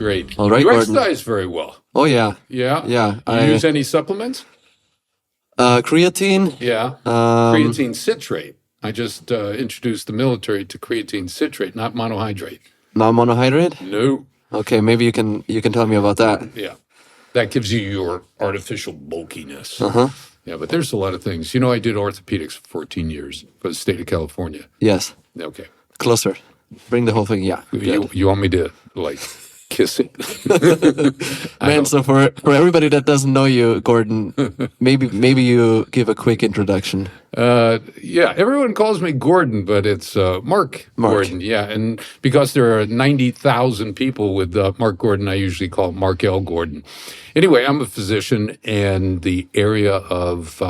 Great. All right, you Gordon. exercise very well. Oh, yeah. Yeah? Yeah. You use any supplements? Creatine. Yeah. Creatine citrate. I just introduced the military to creatine citrate, not monohydrate. Non-monohydrate? No. Okay, maybe you can tell me about that. Yeah. That gives you your artificial bulkiness. Uh-huh. Yeah, but there's a lot of things. You know, I did orthopedics for 14 years for the state of California. Yes. Okay. Closer. Bring the whole thing. Yeah. You want me to, like, kiss it? Man, so for everybody that doesn't know you, Gordon, maybe you give a quick introduction. Yeah, everyone calls me Gordon, but it's Mark Gordon. Yeah, and because there are 90,000 people with Mark Gordon, I usually call it Mark L. Gordon. Anyway, I'm a physician, and the area of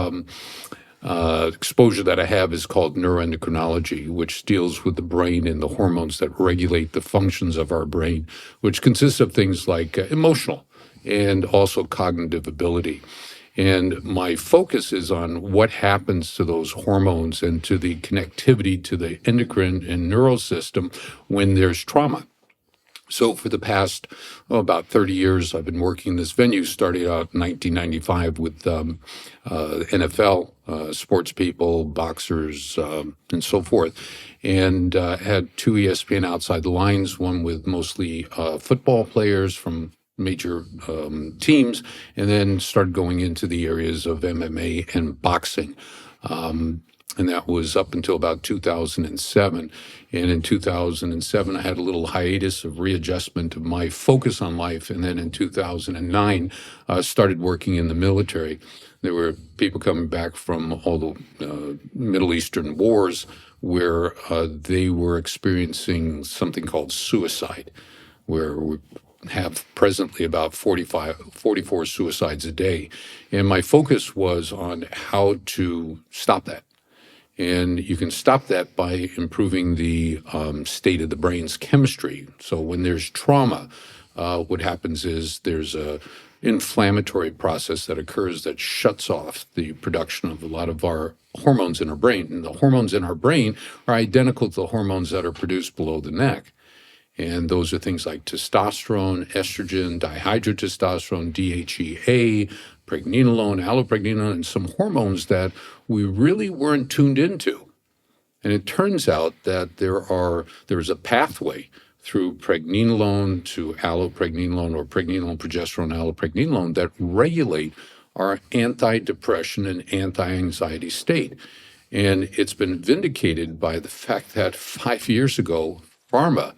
exposure that I have is called neuroendocrinology, which deals with the brain and the hormones that regulate the functions of our brain, which consists of things like emotional and also cognitive ability. And my focus is on what happens to those hormones and to the connectivity to the endocrine and neural system when there's trauma. So for the past, about 30 years, I've been working in this venue, starting out in 1995 with NFL, sports people, boxers, and so forth, and had 2 ESPN Outside the Lines, one with mostly football players from major teams, and then started going into the areas of MMA and boxing. And that was up until about 2007. And in 2007, I had a little hiatus of readjustment of my focus on life. And then in 2009, started working in the military. There were people coming back from all the Middle Eastern wars where they were experiencing something called suicide, where we have presently about 44 suicides a day. And my focus was on how to stop that. And you can stop that by improving the state of the brain's chemistry. So when there's trauma, what happens is there's a inflammatory process that occurs that shuts off the production of a lot of our hormones in our brain. And the hormones in our brain are identical to the hormones that are produced below the neck. And those are things like testosterone, estrogen, dihydrotestosterone, DHEA, pregnenolone, allopregnenolone, and some hormones that we really weren't tuned into. And it turns out that there is a pathway through pregnenolone to allopregnenolone or pregnenolone, progesterone, allopregnenolone that regulate our anti-depression and anti-anxiety state. And it's been vindicated by the fact that 5 years ago, pharma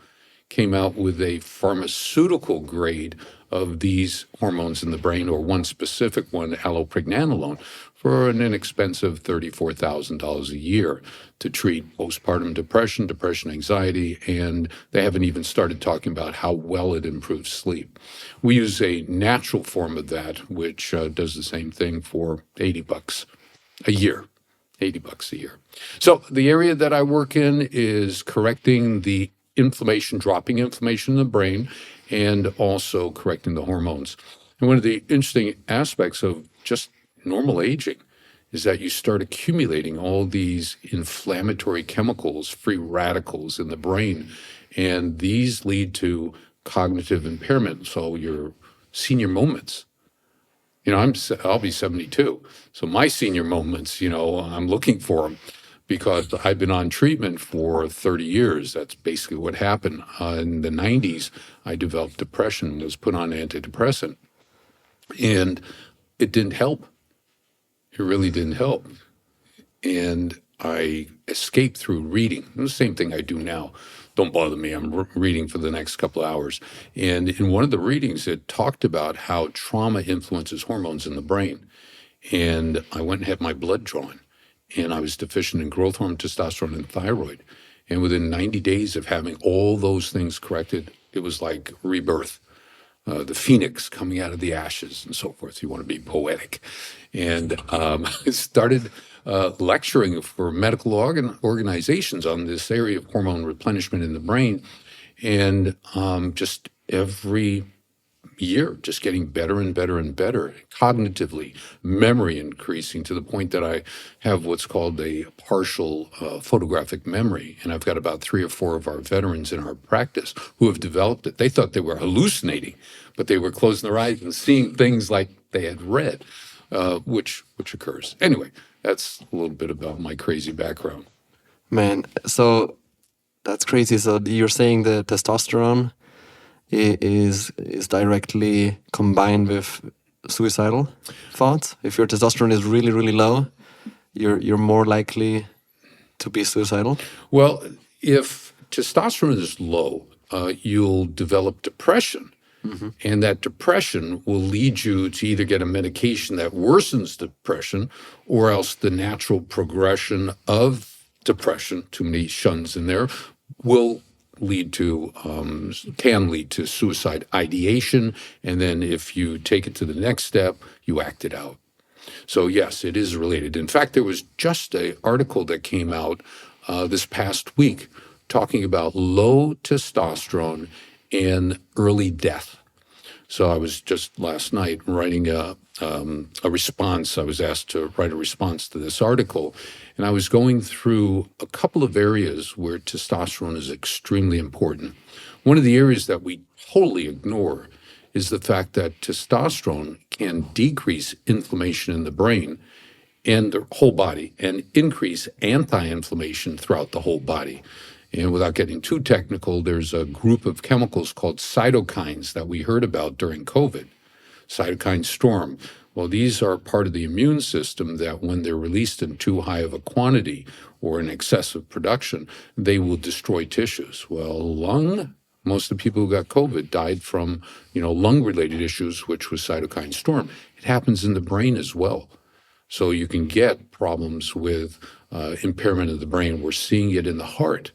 came out with a pharmaceutical grade of these hormones in the brain, or one specific one, allopregnanolone, for an inexpensive $34,000 a year to treat postpartum depression, depression anxiety, and they haven't even started talking about how well it improves sleep. We use a natural form of that, which does the same thing for $80 a year. $80 a year. So the area that I work in is correcting the inflammation, dropping inflammation in the brain, and also correcting the hormones. And one of the interesting aspects of just normal aging is that you start accumulating all these inflammatory chemicals, free radicals in the brain, and these lead to cognitive impairment. So your senior moments, I'll be 72. So my senior moments, I'm looking for them, because I've been on treatment for 30 years. That's basically what happened. In the 90s, I developed depression, was put on antidepressant, and it didn't help. It really didn't help. And I escaped through reading. The same thing I do now. Don't bother me. I'm reading for the next couple of hours. And in one of the readings, it talked about how trauma influences hormones in the brain. And I went and had my blood drawn. And I was deficient in growth hormone, testosterone, and thyroid. And within 90 days of having all those things corrected, it was like rebirth, the phoenix coming out of the ashes and so forth. You want to be poetic. And I started lecturing for medical organizations on this area of hormone replenishment in the brain. And just every year, just getting better and better and better, cognitively, memory increasing to the point that I have what's called a partial photographic memory. And I've got about 3 or 4 of our veterans in our practice who have developed it. They thought they were hallucinating, but they were closing their eyes and seeing things like they had read, which occurs. Anyway, that's a little bit about my crazy background. Man, so that's crazy. So you're saying the testosterone is directly combined with suicidal thoughts? If your testosterone is really, really low, you're more likely to be suicidal? Well, if testosterone is low, you'll develop depression. And that depression will lead you to either get a medication that worsens depression or else the natural progression of depression, too many shuns in there, will lead to, can lead to suicide ideation. And then if you take it to the next step, you act it out. So yes, it is related. In fact, there was just an article that came out this past week talking about low testosterone and early death. So I was just last night writing a response. I was asked to write a response to this article, and I was going through a couple of areas where testosterone is extremely important. One of the areas that we totally ignore is the fact that testosterone can decrease inflammation in the brain and the whole body and increase anti-inflammation throughout the whole body. And without getting too technical, there's a group of chemicals called cytokines that we heard about during COVID, cytokine storm. Well, these are part of the immune system that when they're released in too high of a quantity or in excessive production, they will destroy tissues. Well, most of the people who got COVID died from, lung-related issues, which was cytokine storm. It happens in the brain as well. So you can get problems with impairment of the brain. We're seeing it in the heart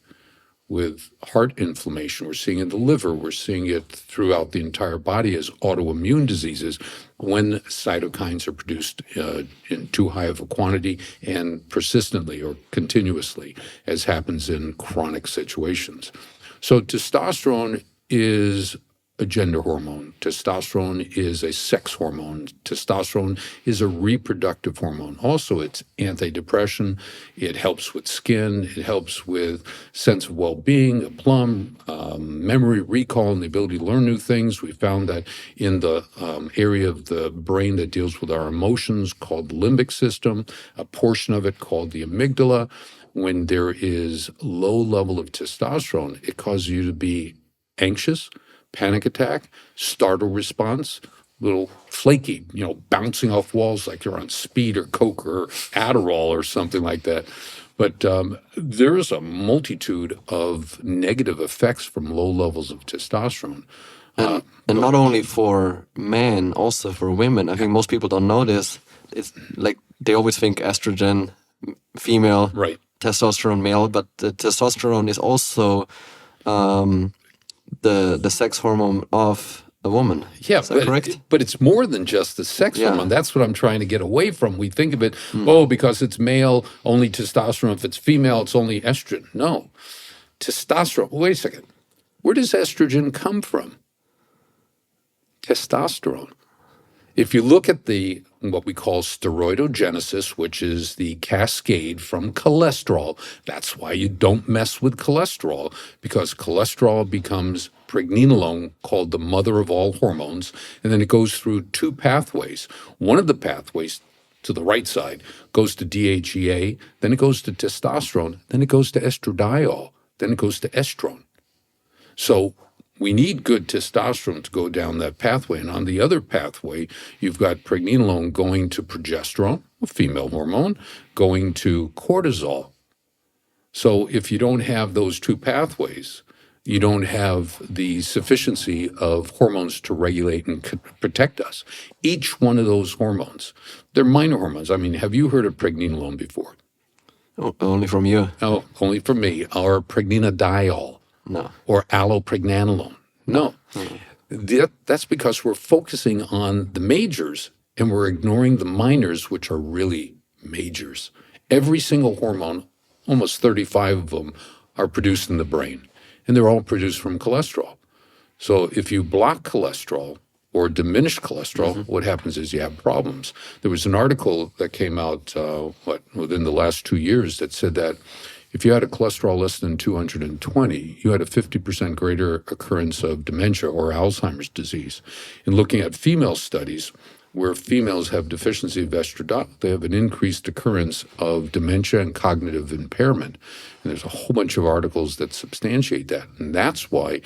with heart inflammation. We're seeing it in the liver. We're seeing it throughout the entire body as autoimmune diseases when cytokines are produced in too high of a quantity and persistently or continuously, as happens in chronic situations. So testosterone is a gender hormone. Testosterone is a sex hormone. Testosterone is a reproductive hormone. Also, it's antidepressant. It helps with skin. It helps with sense of well-being, aplomb, memory, recall, and the ability to learn new things. We found that in the area of the brain that deals with our emotions called the limbic system, a portion of it called the amygdala, when there is low level of testosterone, it causes you to be anxious, panic attack, startle response, little flaky, bouncing off walls like you're on speed or coke or Adderall or something like that. But there is a multitude of negative effects from low levels of testosterone. And not only for men, also for women. I think most people don't know this. It's like they always think estrogen, female, right, testosterone, male, but the testosterone is also the sex hormone of a woman. Yeah, is that correct? But it's more than just the sex hormone. That's what I'm trying to get away from. We think of it, because it's male, only testosterone. If it's female, it's only estrogen. No. Testosterone. Wait a second. Where does estrogen come from? Testosterone. If you look at what we call steroidogenesis, which is the cascade from cholesterol, that's why you don't mess with cholesterol, because cholesterol becomes pregnenolone, called the mother of all hormones, and then it goes through 2 pathways. One of the pathways to the right side goes to DHEA, then it goes to testosterone, then it goes to estradiol, then it goes to estrone. So we need good testosterone to go down that pathway. And on the other pathway, you've got pregnenolone going to progesterone, a female hormone, going to cortisol. So if you don't have those 2 pathways, you don't have the sufficiency of hormones to regulate and protect us. Each one of those hormones, they're minor hormones. I mean, have you heard of pregnenolone before? Oh, only from you. Oh, only from me. Or pregnenolone. No. Or allopregnanolone. No. That's because we're focusing on the majors and we're ignoring the minors, which are really majors. Every single hormone, almost 35 of them, are produced in the brain, and they're all produced from cholesterol. So if you block cholesterol, or diminished cholesterol, what happens is you have problems. There was an article that came out, within the last 2 years that said that if you had a cholesterol less than 220, you had a 50% greater occurrence of dementia or Alzheimer's disease. In looking at female studies, where females have deficiency of estradiol, they have an increased occurrence of dementia and cognitive impairment. And there's a whole bunch of articles that substantiate that. And that's why,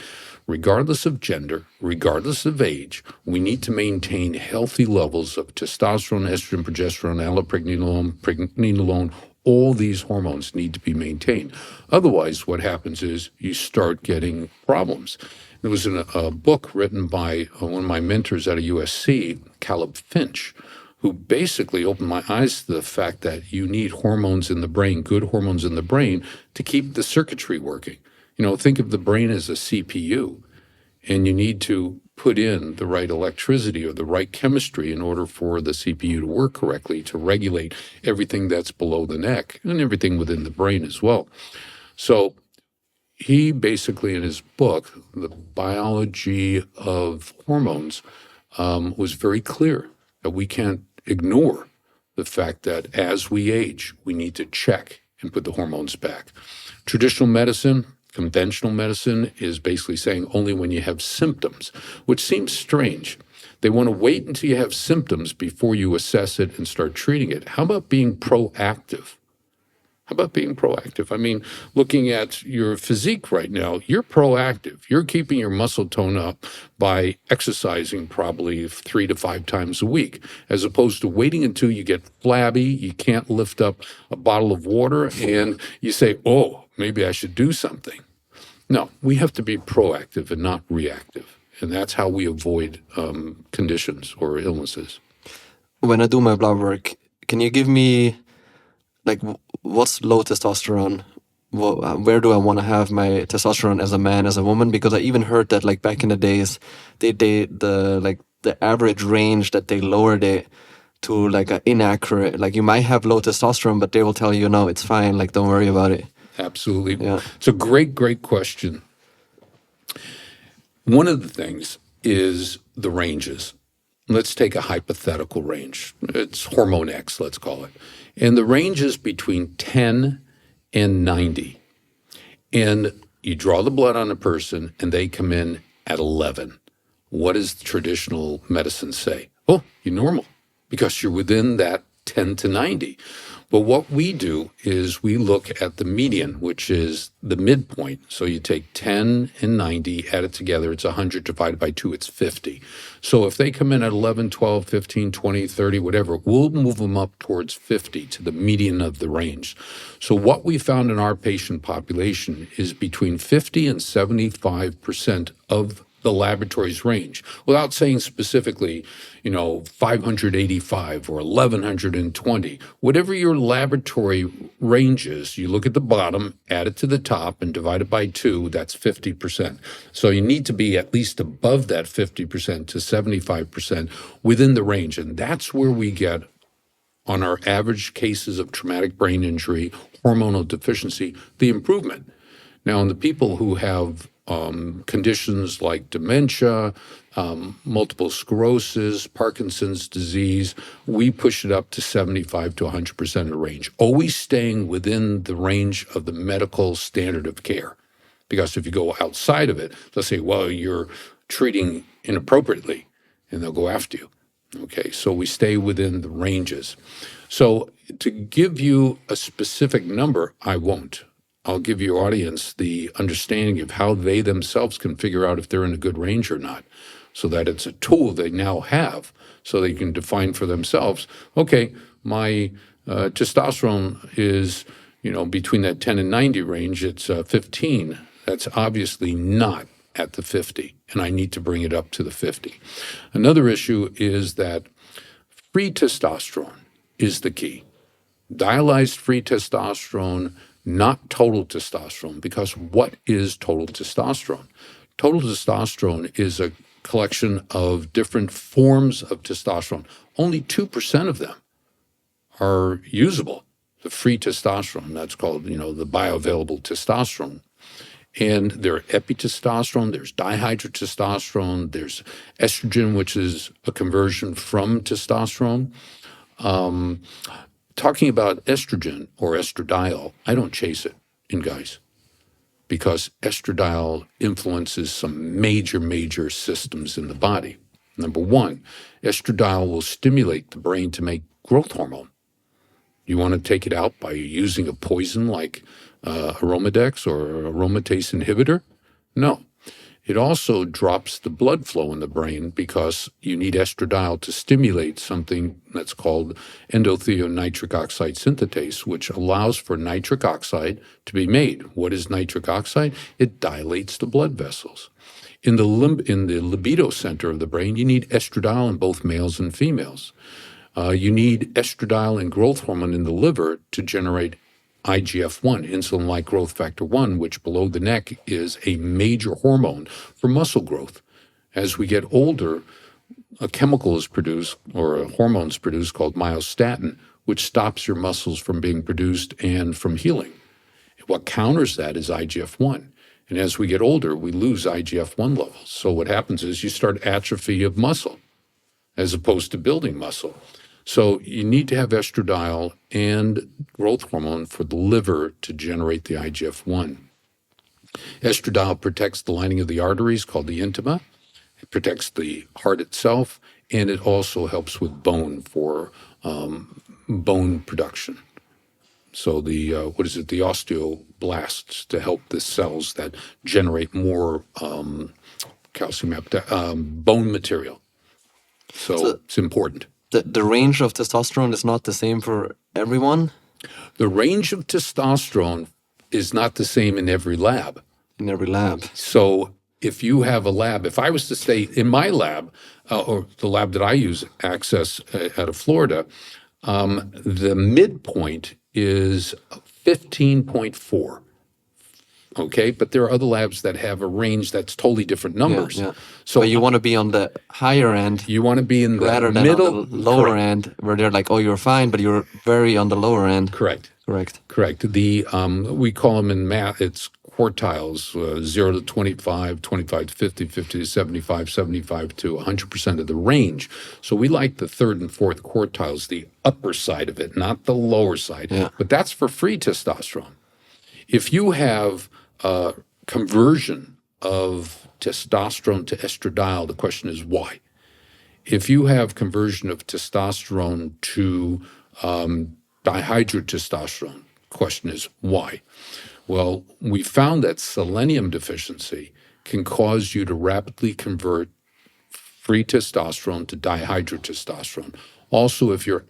regardless of gender, regardless of age, we need to maintain healthy levels of testosterone, estrogen, progesterone, allopregnanolone, pregnenolone. All these hormones need to be maintained. Otherwise, what happens is you start getting problems. There was a book written by one of my mentors at USC, Caleb Finch, who basically opened my eyes to the fact that you need hormones in the brain, good hormones in the brain, to keep the circuitry working. Think of the brain as a CPU, and you need to put in the right electricity or the right chemistry in order for the CPU to work correctly, to regulate everything that's below the neck and everything within the brain as well. So he basically, in his book, The Biology of Hormones, was very clear that we can't ignore the fact that as we age, we need to check and put the hormones back. Traditional medicine, conventional medicine, is basically saying only when you have symptoms, which seems strange. They want to wait until you have symptoms before you assess it and start treating it. How about being proactive? I mean, looking at your physique right now, you're proactive. You're keeping your muscle tone up by exercising probably 3 to 5 times a week, as opposed to waiting until you get flabby, you can't lift up a bottle of water, and you say, oh, maybe I should do something. No, we have to be proactive and not reactive. And that's how we avoid conditions or illnesses. When I do my blood work, can you give me, what's low testosterone? Where do I want to have my testosterone as a man, as a woman? Because I even heard that back in the days, the average range that they lowered it to an inaccurate. You might have low testosterone, but they will tell you, no, it's fine. Don't worry about it. Absolutely. Yeah. It's a great, great question. One of the things is the ranges. Let's take a hypothetical range. It's hormone X, let's call it. And the range is between 10 and 90. And you draw the blood on a person and they come in at 11. What does traditional medicine say? Oh, you're normal because you're within that 10 to 90. But what we do is we look at the median, which is the midpoint. So you take 10 and 90, add it together, it's 100 divided by 2, it's 50. So if they come in at 11, 12, 15, 20, 30, whatever, we'll move them up towards 50 to the median of the range. So what we found in our patient population is between 50 and 75% of the laboratory's range, without saying specifically, 585 or 1120, whatever your laboratory range is, you look at the bottom, add it to the top, and divide it by 2, that's 50%. So you need to be at least above that 50% to 75% within the range. And that's where we get, on our average cases of traumatic brain injury, hormonal deficiency, the improvement. Now, in the people who have conditions like dementia, multiple sclerosis, Parkinson's disease, we push it up to 75 to 100% of the range, always staying within the range of the medical standard of care. Because if you go outside of it, they'll say, well, you're treating inappropriately, and they'll go after you. Okay, so we stay within the ranges. So to give you a specific number, I won't. I'll give your audience the understanding of how they themselves can figure out if they're in a good range or not, so that it's a tool they now have so they can define for themselves, okay, my testosterone is, between that 10 and 90 range, it's 15. That's obviously not at the 50, and I need to bring it up to the 50. Another issue is that free testosterone is the key. Dialyzed free testosterone, not total testosterone, because what is total testosterone? Total testosterone is a collection of different forms of testosterone. Only 2% of them are usable. The free testosterone, that's called, the bioavailable testosterone. And there are epitestosterone, there's dihydrotestosterone, there's estrogen, which is a conversion from testosterone. Talking about estrogen or estradiol, I don't chase it in guys because estradiol influences some major systems in the body. Number one, estradiol will stimulate the brain to make growth hormone. You want to take it out by using a poison like aromatase or aromatase inhibitor? No. It also drops the blood flow in the brain because you need estradiol to stimulate something that's called endothionitric oxide synthetase, which allows for nitric oxide to be made. What is nitric oxide? It dilates the blood vessels. In the libido center of the brain, you need estradiol in both males and females. You need estradiol and growth hormone in the liver to generate IGF-1, insulin-like growth factor 1, which below the neck is a major hormone for muscle growth. As we get older, a chemical is produced, or a hormone is produced called myostatin, which stops your muscles from being produced and from healing. What counters that is IGF-1. And as we get older, we lose IGF-1 levels. So what happens is you start atrophy of muscle as opposed to building muscle. So you need to have estradiol and growth hormone for the liver to generate the IGF-1. Estradiol protects the lining of the arteries called the intima. It protects the heart itself, and it also helps with bone for bone production. So the the osteoblasts to help the cells that generate more bone material. So it's important. The range of testosterone is not the same for everyone? The range of testosterone is not the same in every lab. In every lab. So if you have a lab, if I was to stay in my lab, or the lab that I use, Access out of Florida, the midpoint is 15.4. Okay, but there are other labs that have a range that's totally different numbers. Yeah. So but you want to be on the higher end. You want to be in the rather than middle, on the lower correct. end, where they're like, "Oh, you're fine," but you're very on the lower end. Correct. Correct. The we call them in math. It's quartiles: 0 to 25, 25 to 50, 50 to 75, 75 to 100% of the range. So we like the third and fourth quartiles, the upper side of it, not the lower side. Yeah. But that's for free testosterone. If you have conversion of testosterone to estradiol, the question is why? If you have conversion of testosterone to dihydrotestosterone, question is why? Well, we found that selenium deficiency can cause you to rapidly convert free testosterone to dihydrotestosterone. Also, if you're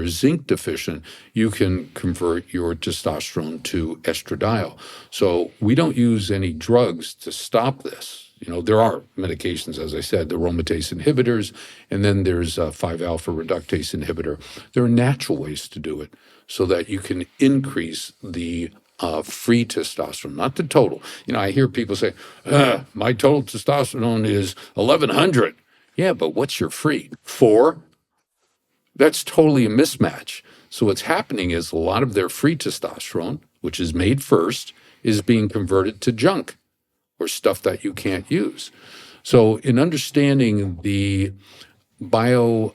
zinc deficient, you can convert your testosterone to estradiol. So we don't use any drugs to stop this. You know, there are medications, as I said, the aromatase inhibitors, and then there's a 5-alpha reductase inhibitor. There are natural ways to do it so that you can increase the free testosterone, not the total. You know, I hear people say, my total testosterone is 1,100. Yeah, but what's your free? 4? That's totally a mismatch. So what's happening is a lot of their free testosterone, which is made first, is being converted to junk or stuff that you can't use. So in understanding the bio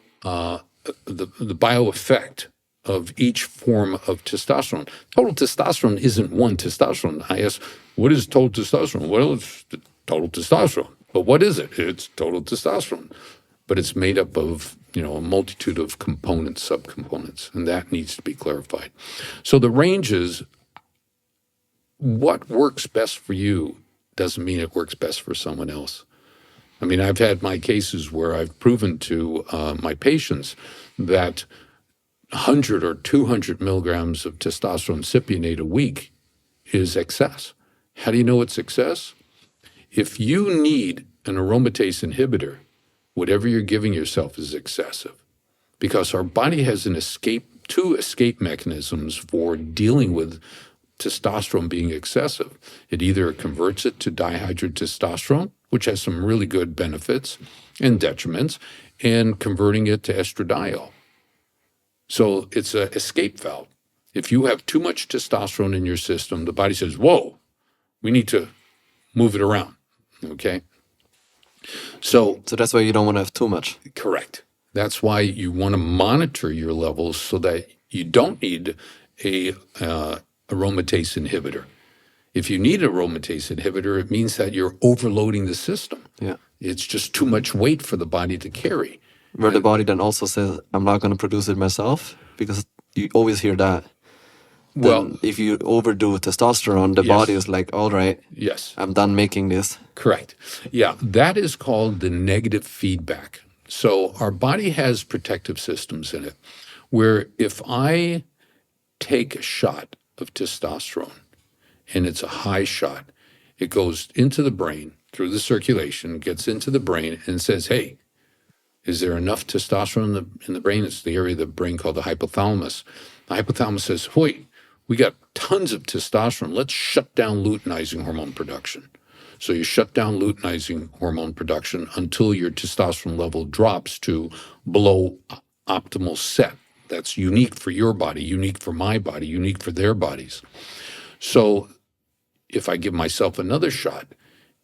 effect of each form of testosterone, total testosterone isn't one testosterone. I ask, what is total testosterone? Well, it's total testosterone. But what is it? It's total testosterone. But it's made up of, a multitude of components, subcomponents, and that needs to be clarified. So the ranges, what works best for you doesn't mean it works best for someone else. I mean, I've had my cases where I've proven to my patients that 100 or 200 milligrams of testosterone cypionate a week is excess. How do you know it's excess? If you need an aromatase inhibitor, whatever you're giving yourself is excessive, because our body has two escape mechanisms for dealing with testosterone being excessive. It either converts it to dihydrotestosterone, which has some really good benefits and detriments, and converting it to estradiol. So it's an escape valve. If you have too much testosterone in your system, the body says, whoa, We need to move it around, okay? So that's why you don't want to have too much. correct. That's why you want to monitor your levels so that you don't need a aromatase inhibitor. If you need an aromatase inhibitor, it means that you're overloading the system. Yeah. It's just too much weight for the body to carry. Where the body then also says, I'm not going to produce it myself, because you always hear that. Well, Then if you overdo testosterone, the Yes. body is like, all right, yes, I'm done making this. correct. Yeah, that is called the negative feedback. So our body has protective systems in it where if I take a shot of testosterone and it's a high shot, it goes into the brain through the circulation, gets into the brain and says, hey, is there enough testosterone in the brain? It's the area of the brain called the hypothalamus. The hypothalamus says, "Wait, we got tons of testosterone. Let's shut down luteinizing hormone production." So you shut down luteinizing hormone production until your testosterone level drops to below optimal set. That's unique for your body, unique for my body, unique for their bodies. So if I give myself another shot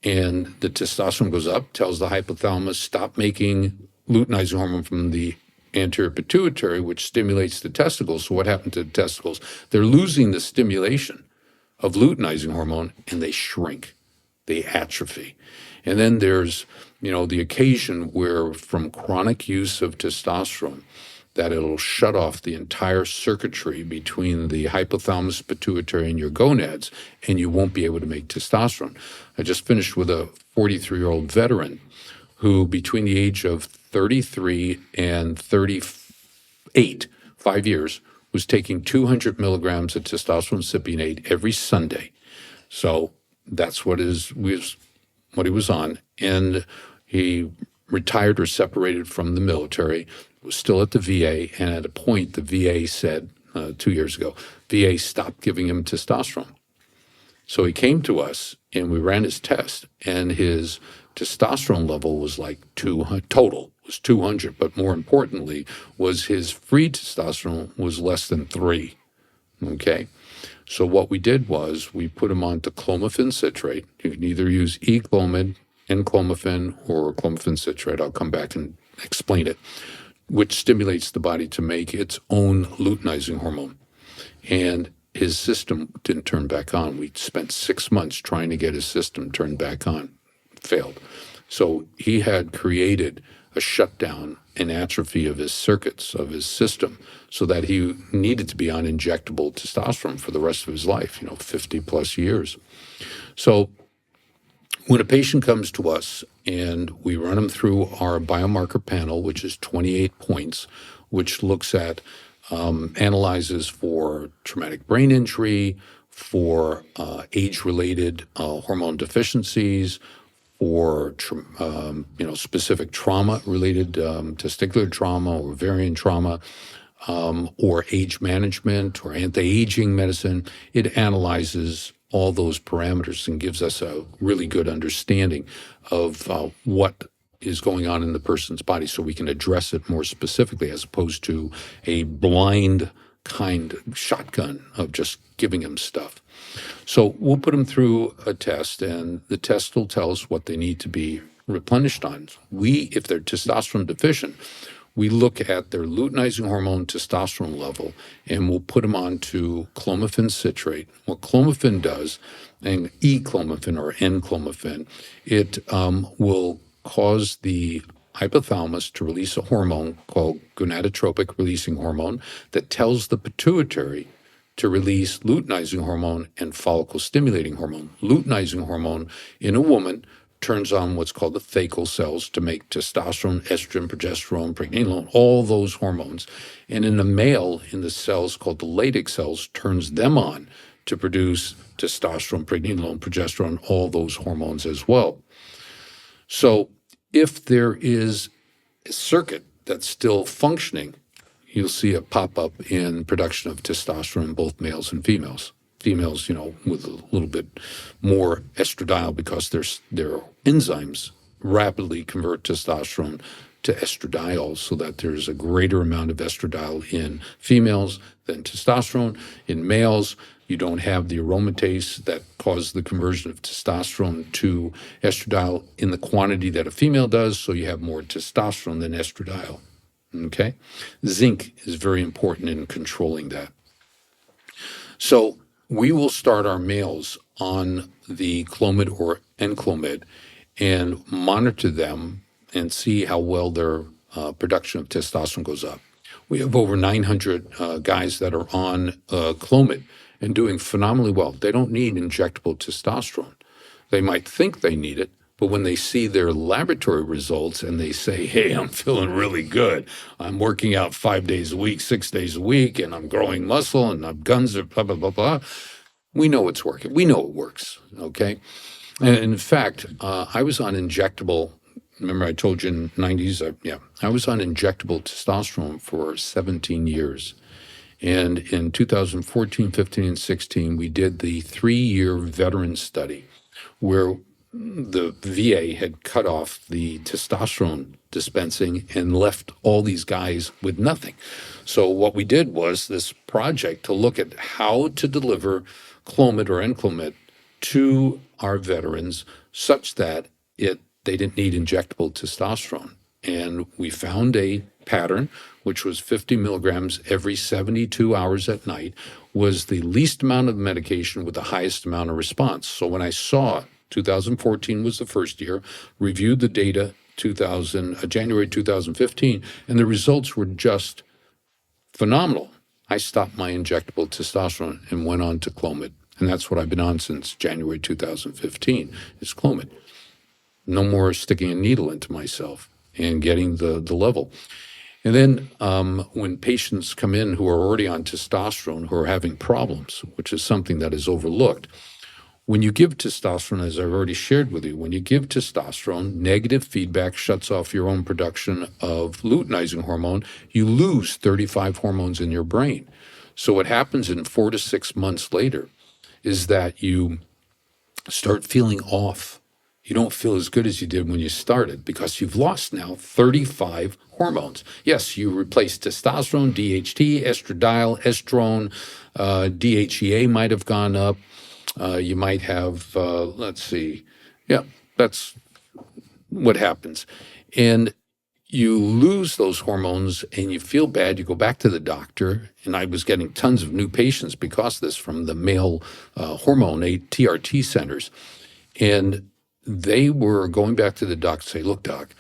and the testosterone goes up, tells the hypothalamus, stop making luteinizing hormone from the anterior pituitary, which stimulates the testicles. So what happened to the testicles? They're losing the stimulation of luteinizing hormone and they shrink, they atrophy. And then there's, the occasion where from chronic use of testosterone, that it'll shut off the entire circuitry between the hypothalamus, pituitary, and your gonads, and you won't be able to make testosterone. I just finished with a 43-year-old veteran who, between the age of 33 and 38, 5 years, was taking 200 milligrams of testosterone cypionate every Sunday. So that's what he was on. And he retired or separated from the military, was still at the VA, and at a point the VA said 2 years ago, VA stopped giving him testosterone. So he came to us and we ran his test, and his testosterone level was like 200, total was 200, but more importantly was his free testosterone was less than 3, okay? So what we did was we put him on to clomiphene citrate. You can either use E-clomid, N-clomiphene, or clomiphene citrate. I'll come back and explain it, which stimulates the body to make its own luteinizing hormone. And his system didn't turn back on. We spent 6 months trying to get his system turned back on. Failed. So he had created a shutdown and atrophy of his circuits, of his system, so that he needed to be on injectable testosterone for the rest of his life, 50 plus years. So when a patient comes to us and we run them through our biomarker panel, which is 28 points, which looks at, analyzes for traumatic brain injury, for age-related hormone deficiencies, for specific trauma-related testicular trauma, or ovarian trauma, or age management or anti-aging medicine. It analyzes all those parameters and gives us a really good understanding of what is going on in the person's body so we can address it more specifically as opposed to a blind kind shotgun of just giving them stuff. So we'll put them through a test, and the test will tell us what they need to be replenished on. If they're testosterone deficient, we look at their luteinizing hormone testosterone level, and we'll put them on to clomiphene citrate. What clomiphene does, and E-clomiphene or N-clomiphene, it will cause the hypothalamus to release a hormone called gonadotropic releasing hormone that tells the pituitary to release luteinizing hormone and follicle stimulating hormone. Luteinizing hormone in a woman turns on what's called the thecal cells to make testosterone, estrogen, progesterone, pregnenolone, all those hormones. And in a male, in the cells called the Leydig cells, turns them on to produce testosterone, pregnenolone, progesterone, all those hormones as well. So if there is a circuit that's still functioning, you'll see a pop-up in production of testosterone in both males and females. Females, with a little bit more estradiol because their enzymes rapidly convert testosterone to estradiol so that there's a greater amount of estradiol in females than testosterone. In males, You don't have the aromatase that causes the conversion of testosterone to estradiol in the quantity that a female does, so you have more testosterone than estradiol. Okay? Zinc is very important in controlling that. So we will start our males on the Clomid or Enclomid and monitor them and see how well their production of testosterone goes up. We have over 900 guys that are on Clomid and doing phenomenally well. They don't need injectable testosterone. They might think they need it, but when they see their laboratory results and they say, hey, I'm feeling really good. I'm working out 5 days a week, 6 days a week, and I'm growing muscle and my guns are blah, blah, blah, blah. We know it's working. We know it works, okay? And in fact, I was on injectable, remember I told you in the 90s, I was on injectable testosterone for 17 years. And in 2014, 15, and 16, we did the 3-year veteran study where the VA had cut off the testosterone dispensing and left all these guys with nothing. So what we did was this project to look at how to deliver Clomid or Enclomid to our veterans such that they didn't need injectable testosterone. And we found a pattern, which was 50 milligrams every 72 hours at night, was the least amount of medication with the highest amount of response. So when I saw 2014 was the first year, reviewed the data January 2015, and the results were just phenomenal. I stopped my injectable testosterone and went on to Clomid. And that's what I've been on since January 2015, is Clomid. No more sticking a needle into myself and getting the level. And then when patients come in who are already on testosterone, who are having problems, which is something that is overlooked, when you give testosterone, as I've already shared with you, when you give testosterone, negative feedback shuts off your own production of luteinizing hormone. You lose 35 hormones in your brain. So what happens in 4 to 6 months later is that you start feeling off. You don't feel as good as you did when you started because you've lost now 35 hormones. Yes, you replace testosterone, DHT, estradiol, estrone, DHEA might have gone up. You might have, that's what happens. And you lose those hormones and you feel bad. You go back to the doctor, and I was getting tons of new patients because of this from the male hormone, TRT centers. And they were going back to the doc to say, look, doc,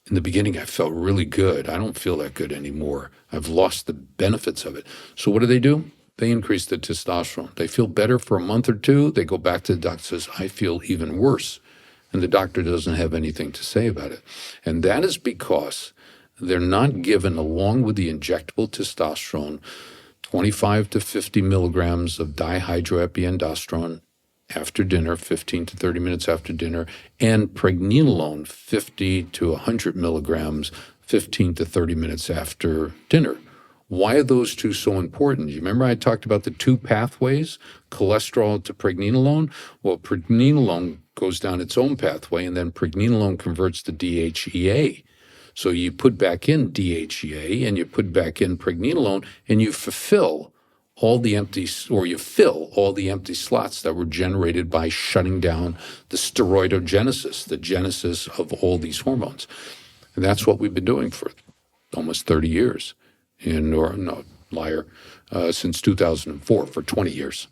in the beginning I felt really good. I don't feel that good anymore. I've lost the benefits of it. So what do? They increase the testosterone. They feel better for a month or two. They go back to the doctor and says, I feel even worse. And the doctor doesn't have anything to say about it. And that is because they're not given, along with the injectable testosterone, 25 to 50 milligrams of dihydroepiandrosterone after dinner, 15 to 30 minutes after dinner, and pregnenolone, 50 to 100 milligrams, 15 to 30 minutes after dinner. Why are those two so important? You remember I talked about the two pathways, cholesterol to pregnenolone? Well, pregnenolone goes down its own pathway, and then pregnenolone converts to DHEA. So you put back in DHEA and you put back in pregnenolone, and you fill all the empty slots that were generated by shutting down the steroidogenesis, the genesis of all these hormones. And that's what we've been doing for almost 30 years. Since 2004, for 20 years,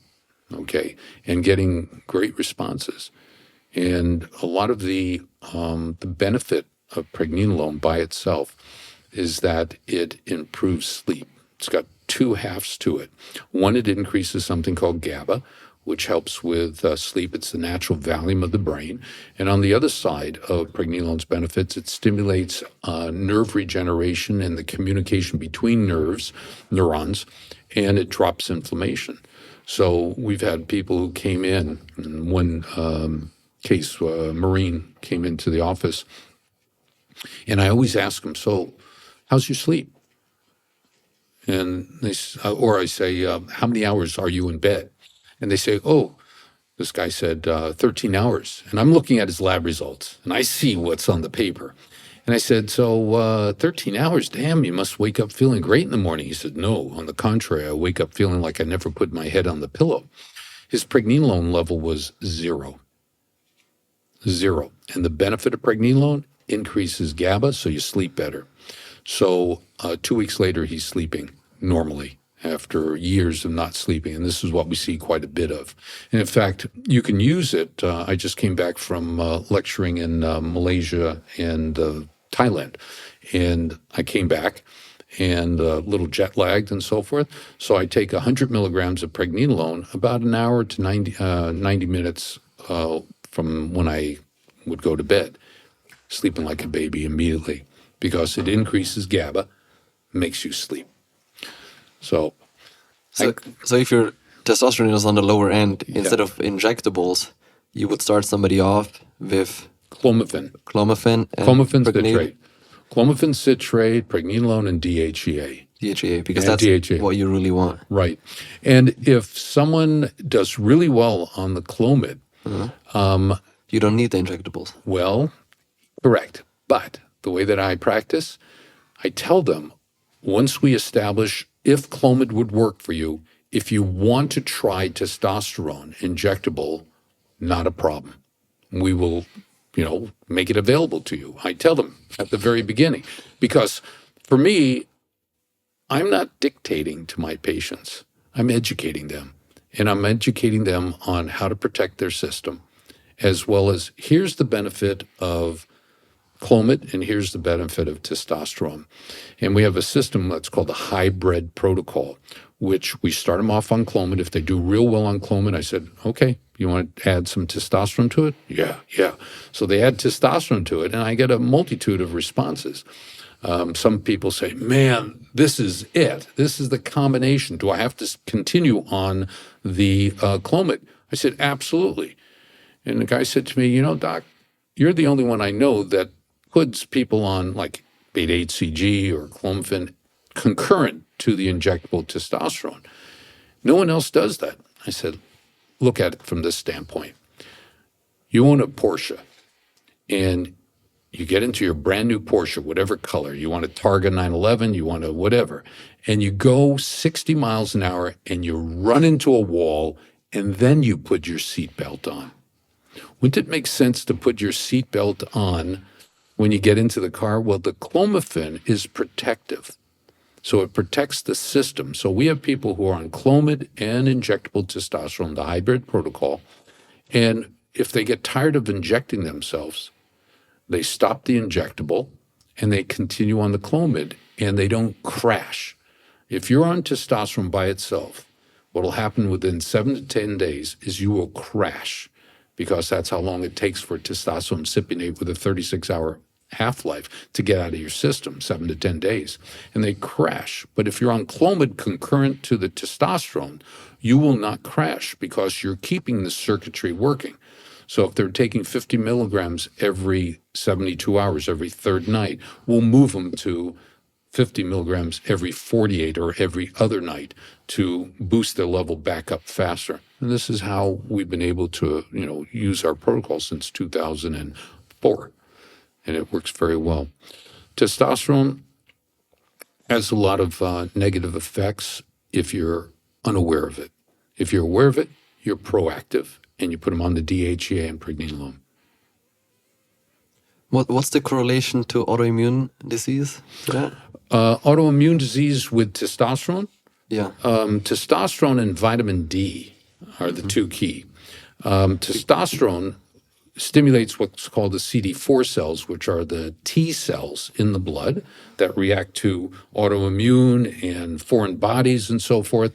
okay, and getting great responses. And a lot of the benefit of pregnenolone by itself is that it improves sleep. It's got two halves to it. One, it increases something called GABA, which helps with sleep. It's the natural Valium of the brain. And on the other side of pregnenolone's benefits, it stimulates nerve regeneration and the communication between neurons, and it drops inflammation. So we've had people who came in one case, a Marine came into the office, and I always ask them, so how's your sleep? And I say, how many hours are you in bed? And they say, oh, this guy said 13 hours. And I'm looking at his lab results, and I see what's on the paper. And I said, so 13 hours, damn, you must wake up feeling great in the morning. He said, no, on the contrary, I wake up feeling like I never put my head on the pillow. His pregnenolone level was 0. And the benefit of pregnenolone increases GABA, so you sleep better. So 2 weeks later, he's sleeping normally after years of not sleeping. And this is what we see quite a bit of. And in fact, you can use it. I just came back from lecturing in Malaysia and Thailand. And I came back and a little jet lagged and so forth. So I take 100 milligrams of pregnenolone about an hour to 90 minutes from when I would go to bed, sleeping like a baby immediately because it increases GABA, makes you sleep. So if your testosterone is on the lower end, instead of injectables, you would start somebody off with clomiphene, and clomiphene citrate, clomiphene citrate, pregnenolone, and DHEA. DHEA, because that's DHEA. What you really want. Right. And if someone does really well on the Clomid, you don't need the injectables. Well, correct. But the way that I practice, I tell them, once we establish if Clomid would work for you, if you want to try testosterone injectable, not a problem. We will, make it available to you. I tell them at the very beginning, because for me, I'm not dictating to my patients. I'm educating them, and I'm educating them on how to protect their system, as well as here's the benefit of Clomid, and here's the benefit of testosterone. And we have a system that's called the hybrid protocol, which we start them off on Clomid. If they do real well on Clomid, I said, okay, you want to add some testosterone to it? Yeah. So they add testosterone to it, and I get a multitude of responses. Some people say, man, this is it. This is the combination. Do I have to continue on the Clomid? I said, absolutely. And the guy said to me, Doc, you're the only one I know that puts people on like beta-HCG or clomiphene concurrent to the injectable testosterone. No one else does that. I said, look at it from this standpoint. You own a Porsche, and you get into your brand new Porsche, whatever color. You want a Targa 911, you want a whatever. And you go 60 miles an hour, and you run into a wall, and then you put your seatbelt on. Wouldn't it make sense to put your seatbelt on when you get into the car? Well, the clomiphene is protective. So it protects the system. So we have people who are on Clomid and injectable testosterone, the hybrid protocol. And if they get tired of injecting themselves, they stop the injectable and they continue on the Clomid, and they don't crash. If you're on testosterone by itself, what will happen within 7 to 10 days is you will crash, because that's how long it takes for testosterone cypionate with a 36-hour half-life to get out of your system, 7 to 10 days. And they crash. But if you're on Clomid concurrent to the testosterone, you will not crash because you're keeping the circuitry working. So if they're taking 50 milligrams every 72 hours, every third night, we'll move them to 50 milligrams every 48 or every other night to boost their level back up faster. And this is how we've been able to, use our protocol since 2004. And it works very well. Testosterone has a lot of negative effects if you're unaware of it. If you're aware of it, you're proactive, and you put them on the DHEA and pregnenolone. What's the correlation to autoimmune disease? Yeah. Autoimmune disease with testosterone? Yeah. Testosterone and vitamin D are the two key. Testosterone stimulates what's called the CD4 cells, which are the T cells in the blood that react to autoimmune and foreign bodies and so forth.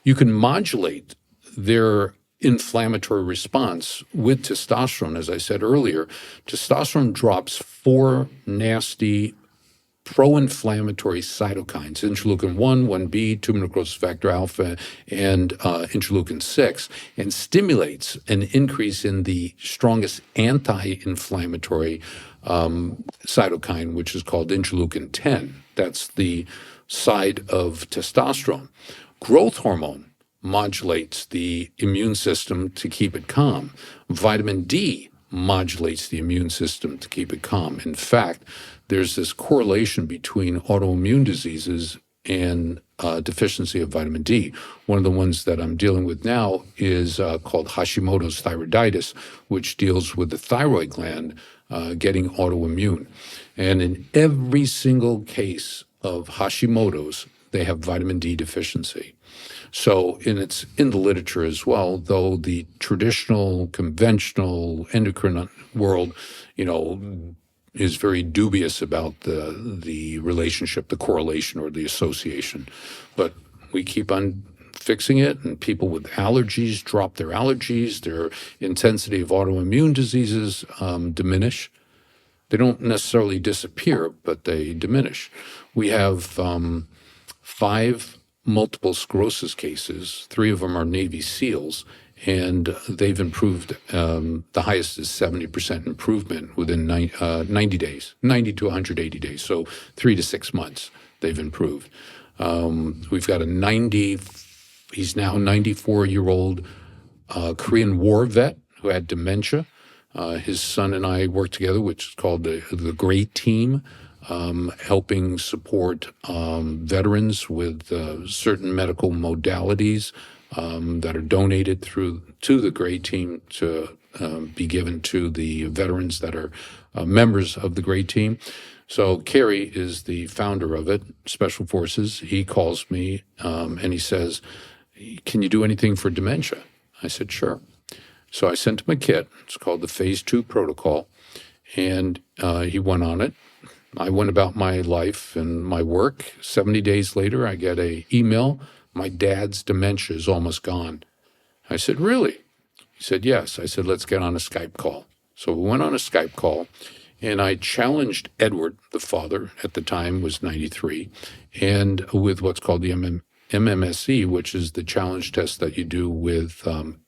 You can modulate their inflammatory response with testosterone. As I said earlier, testosterone drops 4 nasty pro-inflammatory cytokines, interleukin 1, 1b, tumor necrosis factor alpha, and interleukin 6, and stimulates an increase in the strongest anti-inflammatory cytokine, which is called interleukin 10. That's the side of testosterone. Growth hormone modulates the immune system to keep it calm. Vitamin D modulates the immune system to keep it calm. In fact, there's this correlation between autoimmune diseases and deficiency of vitamin D. One of the ones that I'm dealing with now is called Hashimoto's thyroiditis, which deals with the thyroid gland getting autoimmune. And in every single case of Hashimoto's, they have vitamin D deficiency. So, and it's in the literature as well, though the traditional, conventional endocrine world, is very dubious about the relationship, the correlation, or the association. But we keep on fixing it, and people with allergies drop their allergies. Their intensity of autoimmune diseases diminish. They don't necessarily disappear, but they diminish. We have 5 multiple sclerosis cases. 3 of them are Navy SEALs, and they've improved. The highest is 70% improvement within 90 days, 90 to 180 days. So 3 to 6 months they've improved. We've got he's now 94-year-old Korean War vet who had dementia. His son and I worked together, which is called the Great Team, helping support veterans with certain medical modalities that are donated to the Great Team to be given to the veterans that are members of the Great Team. So Kerry is the founder of it, Special Forces. He calls me and he says, "Can you do anything for dementia?" I said, "Sure." So I sent him a kit. It's called the Phase 2 Protocol, and he went on it. I went about my life and my work. 70 days later, I get an email. "My dad's dementia is almost gone." I said, "Really?" He said, "Yes." I said, "Let's get on a Skype call." So we went on a Skype call, and I challenged Edward, the father, at the time was 93, and with what's called the MMSE, which is the challenge test that you do with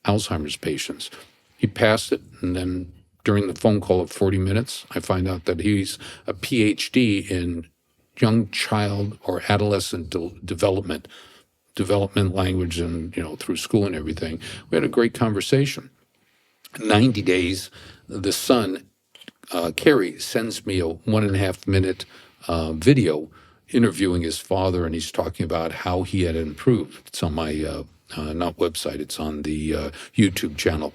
Alzheimer's patients. He passed it, and then during the phone call of 40 minutes, I find out that he's a PhD in young child or adolescent development language, and through school and everything. We had a great conversation. 90 days, the son, Kerry, sends me a 1.5 minute video interviewing his father, and he's talking about how he had improved. It's on my, not website, it's on the YouTube channel.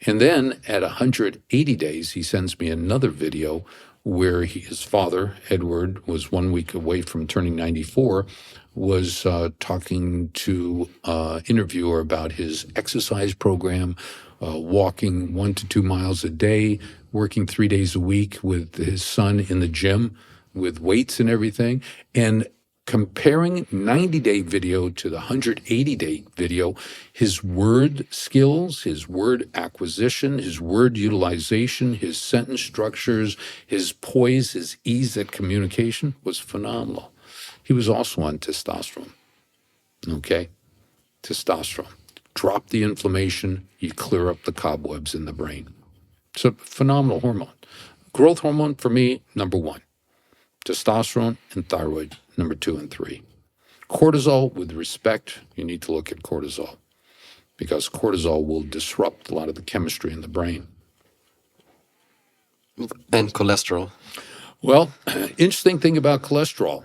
And then at 180 days, he sends me another video where his father, Edward, was 1 week away from turning 94, was talking to an interviewer about his exercise program, walking 1 to 2 miles a day, working 3 days a week with his son in the gym with weights and everything, and comparing 90-day video to the 180-day video, his word skills, his word acquisition, his word utilization, his sentence structures, his poise, his ease at communication was phenomenal. He was also on testosterone, okay? Testosterone. Drop the inflammation, you clear up the cobwebs in the brain. It's a phenomenal hormone. Growth hormone, for me, number 1. Testosterone and thyroid, number 2 and 3. Cortisol, with respect, you need to look at cortisol because cortisol will disrupt a lot of the chemistry in the brain. And cholesterol. Well, interesting thing about cholesterol.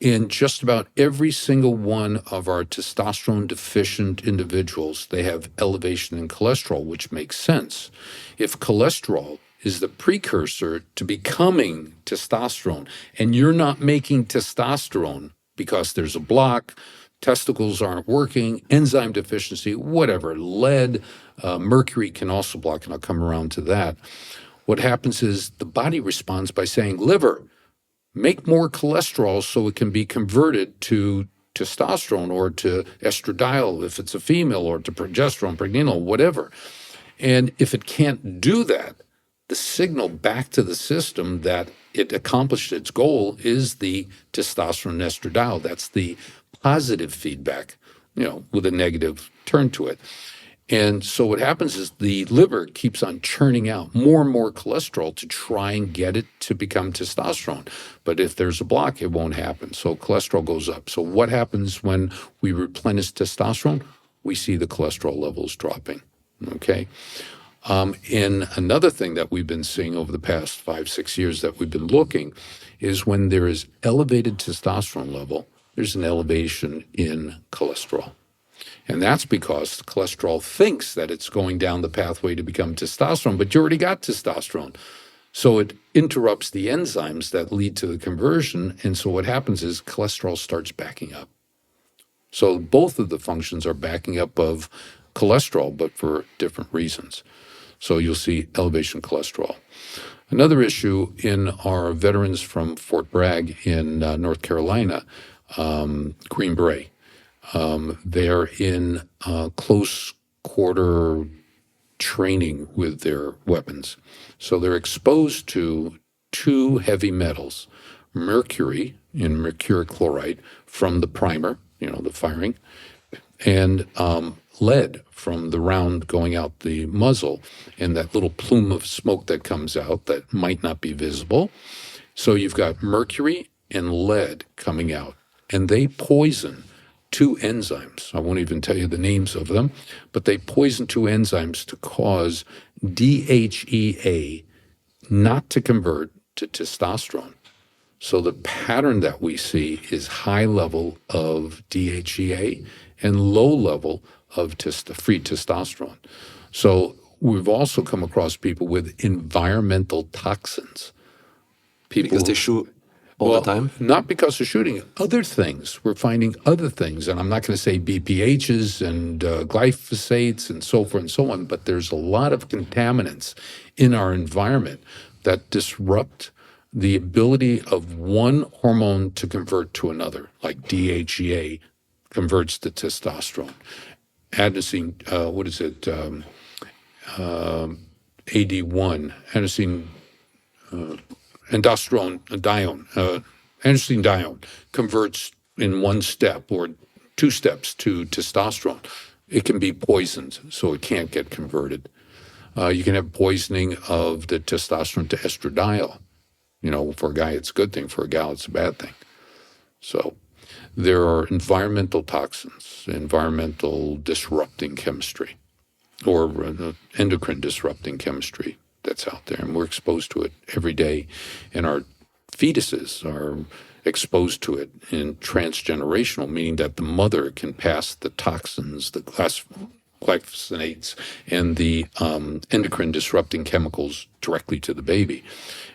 In just about every single one of our testosterone deficient individuals, they have elevation in cholesterol, which makes sense. If cholesterol is the precursor to becoming testosterone, and you're not making testosterone because there's a block, testicles aren't working, enzyme deficiency, whatever, lead, mercury can also block, and I'll come around to that. What happens is the body responds by saying, "Liver, make more cholesterol so it can be converted to testosterone or to estradiol if it's a female, or to progesterone, pregnenolone, whatever." And if it can't do that, the signal back to the system that it accomplished its goal is the testosterone estradiol. That's the positive feedback, with a negative turn to it. And so what happens is the liver keeps on churning out more and more cholesterol to try and get it to become testosterone. But if there's a block, it won't happen. So cholesterol goes up. So what happens when we replenish testosterone? We see the cholesterol levels dropping, okay? And another thing that we've been seeing over the past 5-6 years that we've been looking is when there is elevated testosterone level, there's an elevation in cholesterol. And that's because cholesterol thinks that it's going down the pathway to become testosterone, but you already got testosterone. So it interrupts the enzymes that lead to the conversion. And so what happens is cholesterol starts backing up. So both of the functions are backing up of cholesterol, but for different reasons. So you'll see elevation cholesterol. Another issue in our veterans from Fort Bragg in North Carolina, Green Beret, they're in close quarter training with their weapons. So they're exposed to two heavy metals, mercury in mercuric chloride from the primer, the firing, and lead from the round going out the muzzle and that little plume of smoke that comes out that might not be visible. So you've got mercury and lead coming out, and they poison two enzymes. I won't even tell you the names of them, but they poison two enzymes to cause DHEA not to convert to testosterone. So the pattern that we see is high level of DHEA and low level of free testosterone. So we've also come across people with environmental toxins. Because they shoot all the time? Not because of shooting. Other things. We're finding other things. And I'm not going to say BPHs and glyphosates and so forth and so on, but there's a lot of contaminants in our environment that disrupt the ability of one hormone to convert to another, like DHEA converts to testosterone. Adenosine, AD1, adenosine, adenosine dione converts in one step or two steps to testosterone. It can be poisoned, so it can't get converted. You can have poisoning of the testosterone to estradiol. For a guy, it's a good thing. For a gal, it's a bad thing. So there are environmental toxins, environmental disrupting chemistry, or endocrine disrupting chemistry that's out there, and we're exposed to it every day. And our fetuses are exposed to it in transgenerational, meaning that the mother can pass the toxins, the glyphosinates, and the endocrine disrupting chemicals directly to the baby.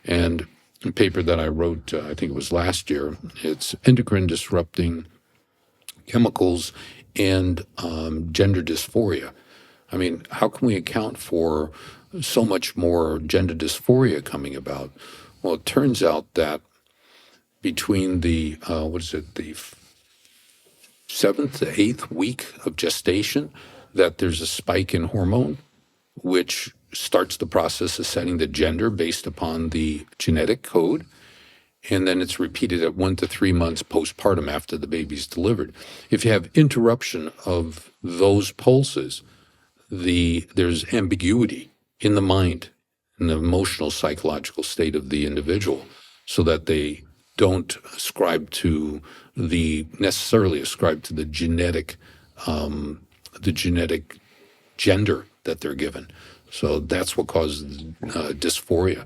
And a paper that I wrote, I think it was last year, it's endocrine disrupting chemicals and gender dysphoria. I mean, how can we account for so much more gender dysphoria coming about? Well, it turns out that between the, the 7th to 8th week of gestation, that there's a spike in hormone, which starts the process of setting the gender based upon the genetic code. And then it's repeated at 1 to 3 months postpartum after the baby's delivered. If you have interruption of those pulses, there's ambiguity in the mind, in the emotional, psychological state of the individual, so that they don't necessarily ascribe to the genetic gender that they're given. So that's what causes dysphoria.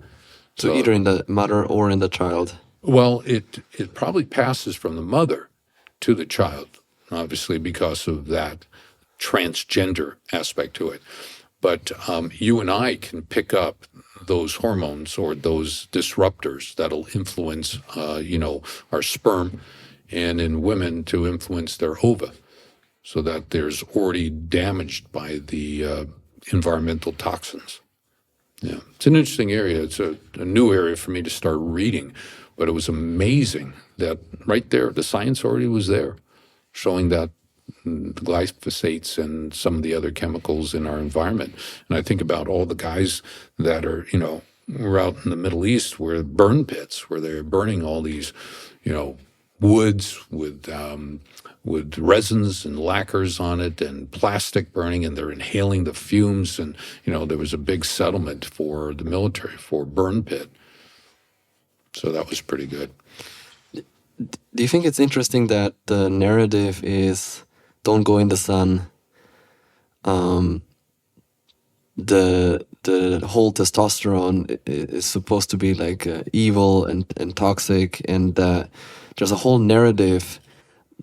So either in the mother or in the child? Well, it probably passes from the mother to the child, obviously because of that transgender aspect to it. But you and I can pick up those hormones or those disruptors that'll influence, our sperm, and in women to influence their ova, so that there's already damaged by the environmental toxins. Yeah, it's an interesting area. It's a new area for me to start reading, but it was amazing that right there, the science already was there, showing that the glyphosates and some of the other chemicals in our environment. And I think about all the guys that are, we're out in the Middle East where burn pits, where they're burning all these, woods with resins and lacquers on it and plastic burning, and they're inhaling the fumes. And, there was a big settlement for the military for burn pit. So that was pretty good. Do you think it's interesting that the narrative is don't go in the sun? The the whole testosterone is supposed to be like evil and toxic, and there's a whole narrative.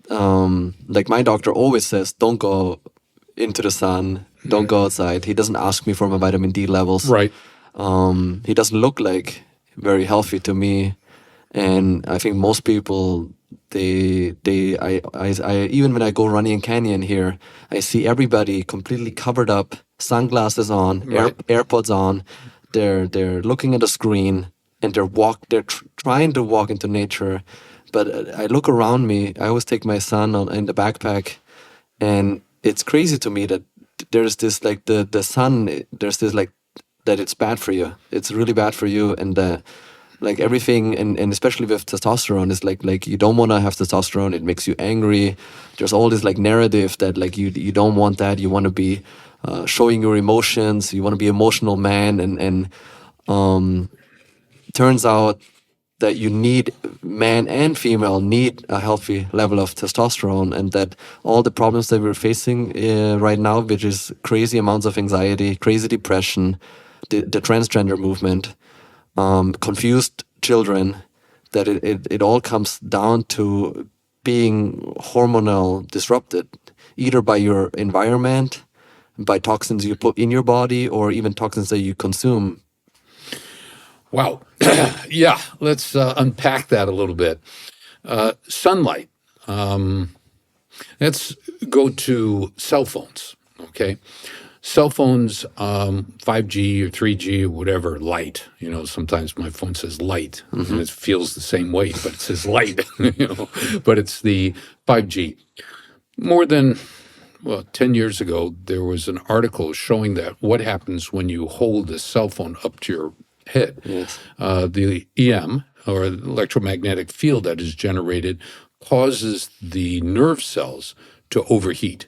Like my doctor always says, don't go into the sun, don't go outside. He doesn't ask me for my vitamin D levels. Right. He doesn't look like very healthy to me, and I think most people, I even when I go running in Canyon here, I see everybody completely covered up, sunglasses on, Right. AirPods on. They're looking at a screen, and they're trying to walk into nature. But I look around me. I always take my son in the backpack, and it's crazy to me that there's this like the sun. There's this like that it's bad for you. It's really bad for you, and like everything, and especially with testosterone, is like you don't want to have testosterone. It makes you angry. There's all this like narrative that like you don't want that. You want to be showing your emotions. You want to be emotional man, and turns out that you need, man and female need a healthy level of testosterone, and that all the problems that we're facing right now, which is crazy amounts of anxiety, crazy depression, the transgender movement, confused children, that it all comes down to being hormonal disrupted, either by your environment, by toxins you put in your body, or even toxins that you consume. Wow. Yeah, let's unpack that a little bit. Sunlight. Let's go to cell phones, okay? Cell phones, 5G or 3G or whatever, light. Sometimes my phone says light, and it feels the same way, but it says light, but it's the 5G. More than, 10 years ago, there was an article showing that what happens when you hold a cell phone up to your head. Yes. The EM, or electromagnetic field that is generated, causes the nerve cells to overheat.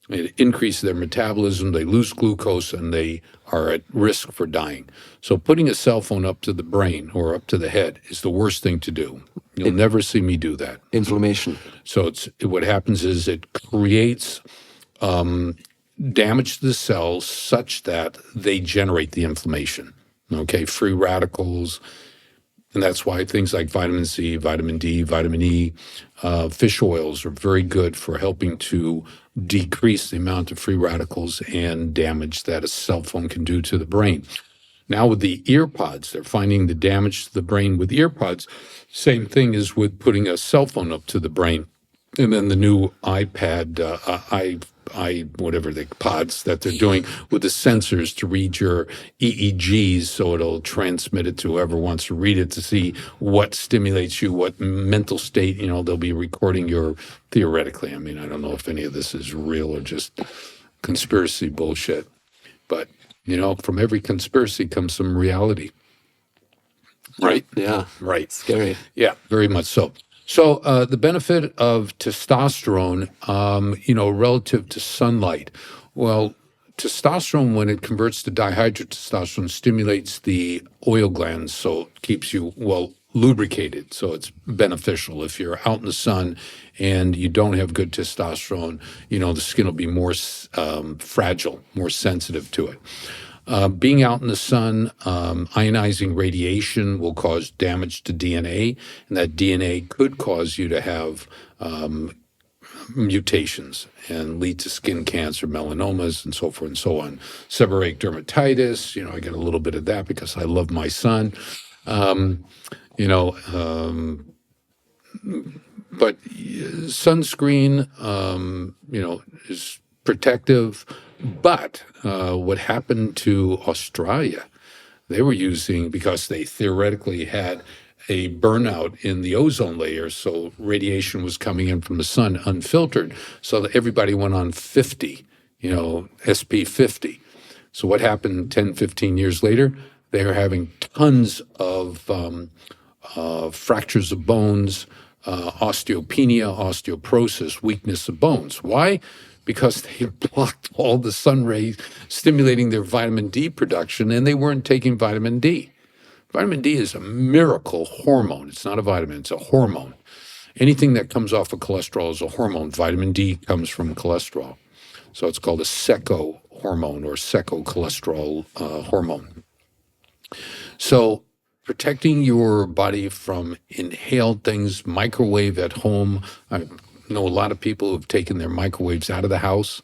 It increases their metabolism, they lose glucose, and they are at risk for dying. So putting a cell phone up to the brain or up to the head is the worst thing to do. You'll never see me do that. Inflammation. So what happens is it creates damage to the cells such that they generate the inflammation. Okay, free radicals, and that's why things like vitamin C, vitamin D, vitamin E, fish oils are very good for helping to decrease the amount of free radicals and damage that a cell phone can do to the brain. Now with the ear pods, they're finding the damage to the brain with ear pods. Same thing as with putting a cell phone up to the brain. And then the new iPad, whatever the pods that they're doing with the sensors to read your EEGs, so it'll transmit it to whoever wants to read it to see what stimulates you, what mental state, they'll be recording your, theoretically. I mean, I don't know if any of this is real or just conspiracy bullshit. But, from every conspiracy comes some reality. Right? Yeah. Right. Scary. Yeah, very much so. So the benefit of testosterone, relative to sunlight. Well, testosterone, when it converts to dihydrotestosterone, stimulates the oil glands, so it keeps you lubricated. So it's beneficial. If you're out in the sun and you don't have good testosterone, the skin will be more fragile, more sensitive to it. Being out in the sun, ionizing radiation will cause damage to DNA, and that DNA could cause you to have mutations and lead to skin cancer, melanomas, and so forth and so on. Seborrheic dermatitis, I get a little bit of that because I love my son. But sunscreen, is protective. But what happened to Australia, they were using, because they theoretically had a burnout in the ozone layer, so radiation was coming in from the sun unfiltered, so that everybody went on 50, SP 50. So what happened 10, 15 years later? They are having tons of fractures of bones, osteopenia, osteoporosis, weakness of bones. Why? Because they blocked all the sun rays stimulating their vitamin D production, and they weren't taking vitamin D. Vitamin D is a miracle hormone. It's not a vitamin, it's a hormone. Anything that comes off of cholesterol is a hormone. Vitamin D comes from cholesterol. So it's called a seco hormone or cholesterol hormone. So protecting your body from inhaled things, microwave at home. I know a lot of people who have taken their microwaves out of the house.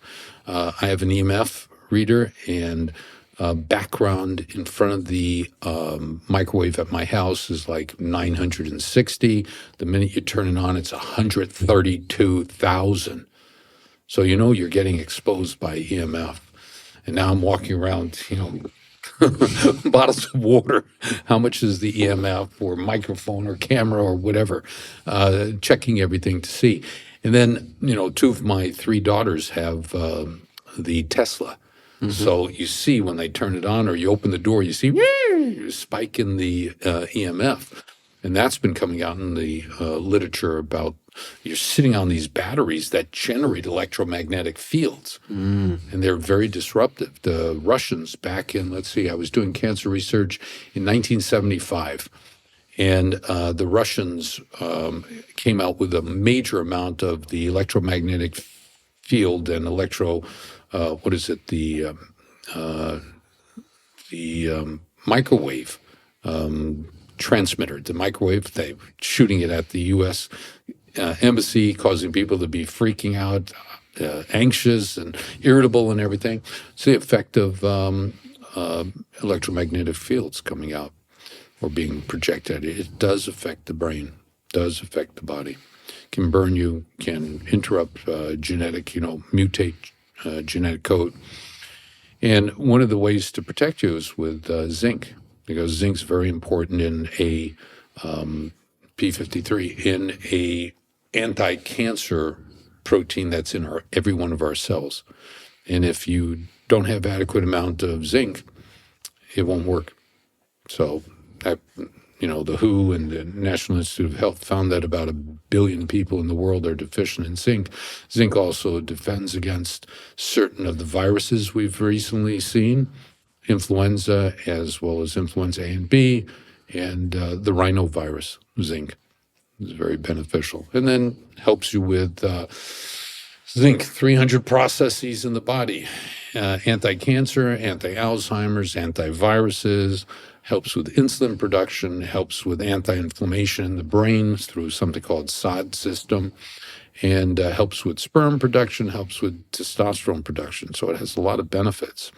I have an EMF reader, and background in front of the microwave at my house is like 960. The minute you turn it on, it's 132,000. So you know you're getting exposed by EMF. And now I'm walking around, bottles of water. How much is the EMF or microphone or camera or whatever? Checking everything to see. And then, two of my three daughters have the Tesla. Mm-hmm. So you see when they turn it on or you open the door, you see a spike in the EMF. And that's been coming out in the literature about you're sitting on these batteries that generate electromagnetic fields. And they're very disruptive. The Russians back in, I was doing cancer research in 1975. And the Russians came out with a major amount of the electromagnetic field and the microwave transmitter, the microwave. They were shooting it at the U.S. Embassy, causing people to be freaking out, anxious and irritable and everything. It's the effect of electromagnetic fields coming out or being projected. It does affect the brain, does affect the body. Can burn you, can interrupt mutate genetic code. And one of the ways to protect you is with zinc, because zinc's very important in a P53, in a anti-cancer protein that's in every one of our cells. And if you don't have adequate amount of zinc, it won't work. So the WHO and the National Institute of Health found that about 1 billion people in the world are deficient in zinc. Zinc also defends against certain of the viruses we've recently seen, influenza as well as influenza A and B, and the rhinovirus. Zinc is very beneficial. And then helps you with zinc, 300 processes in the body, anti-cancer, anti-Alzheimer's, antiviruses, helps with insulin production, helps with anti-inflammation in the brain through something called SOD system, and helps with sperm production, helps with testosterone production. So it has a lot of benefits.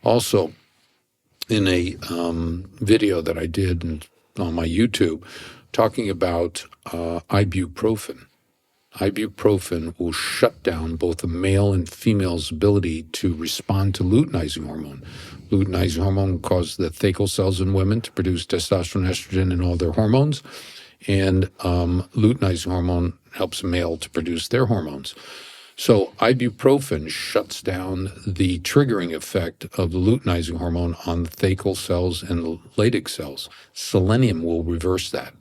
Also, in a video that I did on my YouTube, talking about ibuprofen. Ibuprofen will shut down both a male and female's ability to respond to luteinizing hormone. Luteinizing hormone causes the thecal cells in women to produce testosterone, estrogen, and all their hormones. And luteinizing hormone helps a male to produce their hormones. So ibuprofen shuts down the triggering effect of the luteinizing hormone on the thecal cells and the Leydig cells. Selenium will reverse that.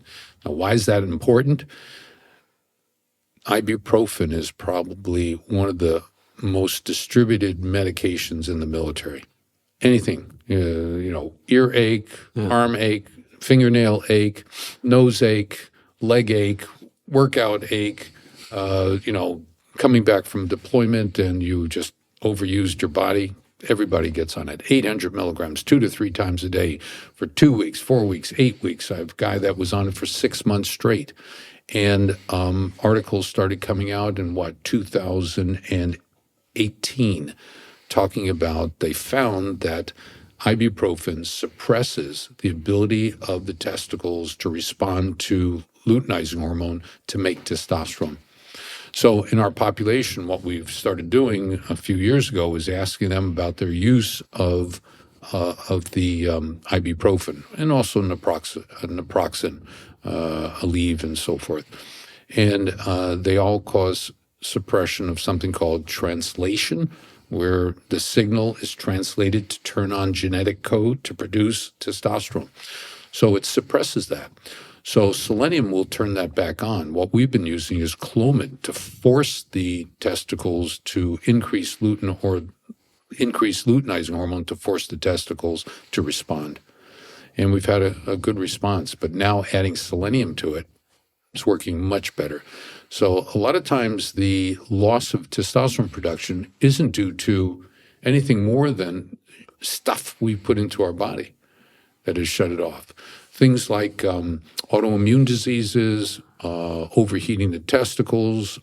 Now, why is that important? Ibuprofen is probably one of the most distributed medications in the military. Anything, earache, arm ache, fingernail ache, nose ache, leg ache, workout ache, coming back from deployment and you just overused your body, everybody gets on it. 800 milligrams, 2 to 3 times a day for 2 weeks, 4 weeks, 8 weeks. I have a guy that was on it for 6 months straight. And articles started coming out in 2018, talking about they found that ibuprofen suppresses the ability of the testicles to respond to luteinizing hormone to make testosterone. So in our population, what we've started doing a few years ago is asking them about their use of the ibuprofen and also naproxen, Aleve, and so forth. And they all cause suppression of something called translation, where the signal is translated to turn on genetic code to produce testosterone. So it suppresses that. So selenium will turn that back on. What we've been using is Clomid to force the testicles to increase luteinizing hormone to force the testicles to respond. And we've had a good response. But now adding selenium to it, it's working much better. So a lot of times the loss of testosterone production isn't due to anything more than stuff we put into our body that has shut it off. Things like autoimmune diseases, overheating the testicles,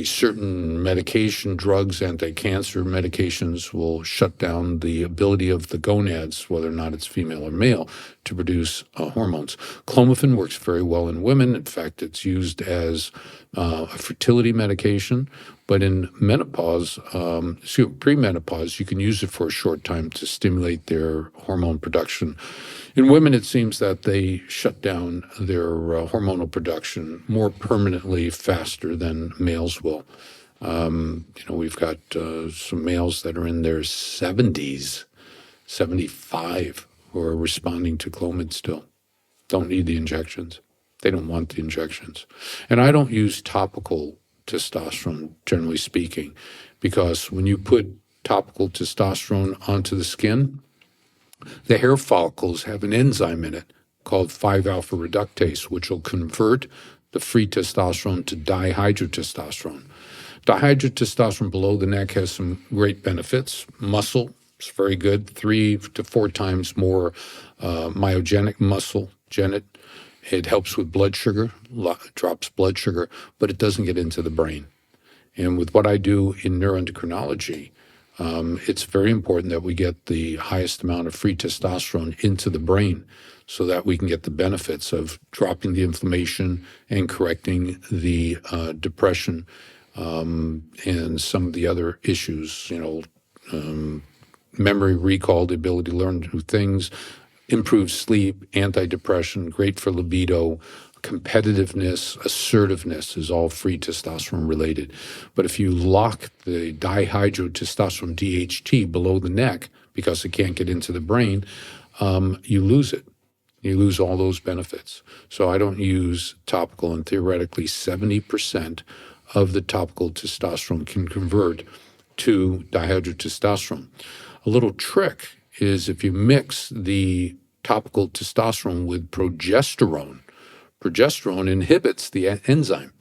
certain medication, drugs, anti-cancer medications will shut down the ability of the gonads, whether or not it's female or male, to produce hormones. Clomiphene works very well in women. In fact, it's used as a fertility medication. But in menopause, premenopause, you can use it for a short time to stimulate their hormone production. In women, it seems that they shut down their hormonal production more permanently faster than males will. We've got some males that are in their 70s, 75, who are responding to Clomid still. Don't need the injections. They don't want the injections. And I don't use topical testosterone, generally speaking, because when you put topical testosterone onto the skin, the hair follicles have an enzyme in it called 5-alpha reductase, which will convert the free testosterone to dihydrotestosterone. Dihydrotestosterone below the neck has some great benefits. Muscle is very good, 3 to 4 times more myogenic muscle. It helps with blood sugar, drops blood sugar, but it doesn't get into the brain. And with what I do in neuroendocrinology, it's very important that we get the highest amount of free testosterone into the brain so that we can get the benefits of dropping the inflammation and correcting the depression and some of the other issues, memory recall, the ability to learn new things, improved sleep, antidepressant, great for libido, competitiveness, assertiveness is all free testosterone related. But if you lock the dihydrotestosterone DHT below the neck because it can't get into the brain, you lose it. You lose all those benefits. So I don't use topical, and theoretically 70% of the topical testosterone can convert to dihydrotestosterone. A little trick is if you mix the topical testosterone with progesterone inhibits the enzyme.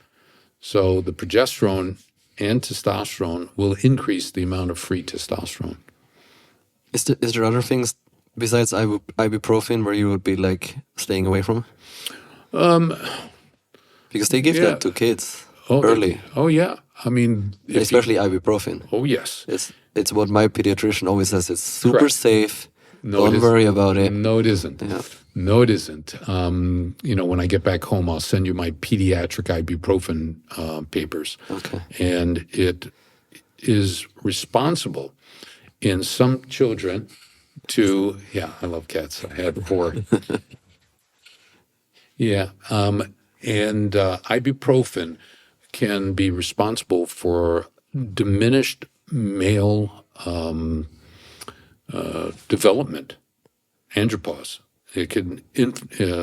So the progesterone and testosterone will increase the amount of free testosterone. Is there other things besides ibuprofen where you would be like staying away from? Because they give that to kids early. Oh yeah, I mean, especially ibuprofen. Oh yes, it's what my pediatrician always says. It's super safe. No, don't worry about it. No, it isn't. Yeah. No, it isn't. When I get back home, I'll send you my pediatric ibuprofen papers. Okay. And it is responsible in some children to, I love cats. I had 4. Ibuprofen can be responsible for diminished male development, andropause. It can,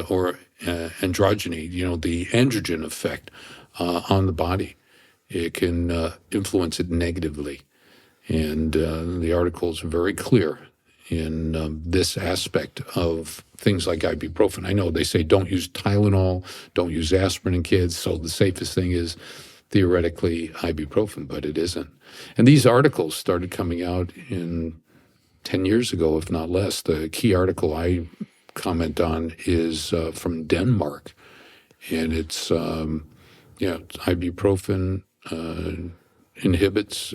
or androgyny, the androgen effect on the body. It can influence it negatively. And the article is very clear in this aspect of things like ibuprofen. I know they say don't use Tylenol, don't use aspirin in kids, so the safest thing is theoretically ibuprofen, but it isn't. And these articles started coming out in 10 years ago, if not less. The key article I comment on is from Denmark, and it's ibuprofen inhibits,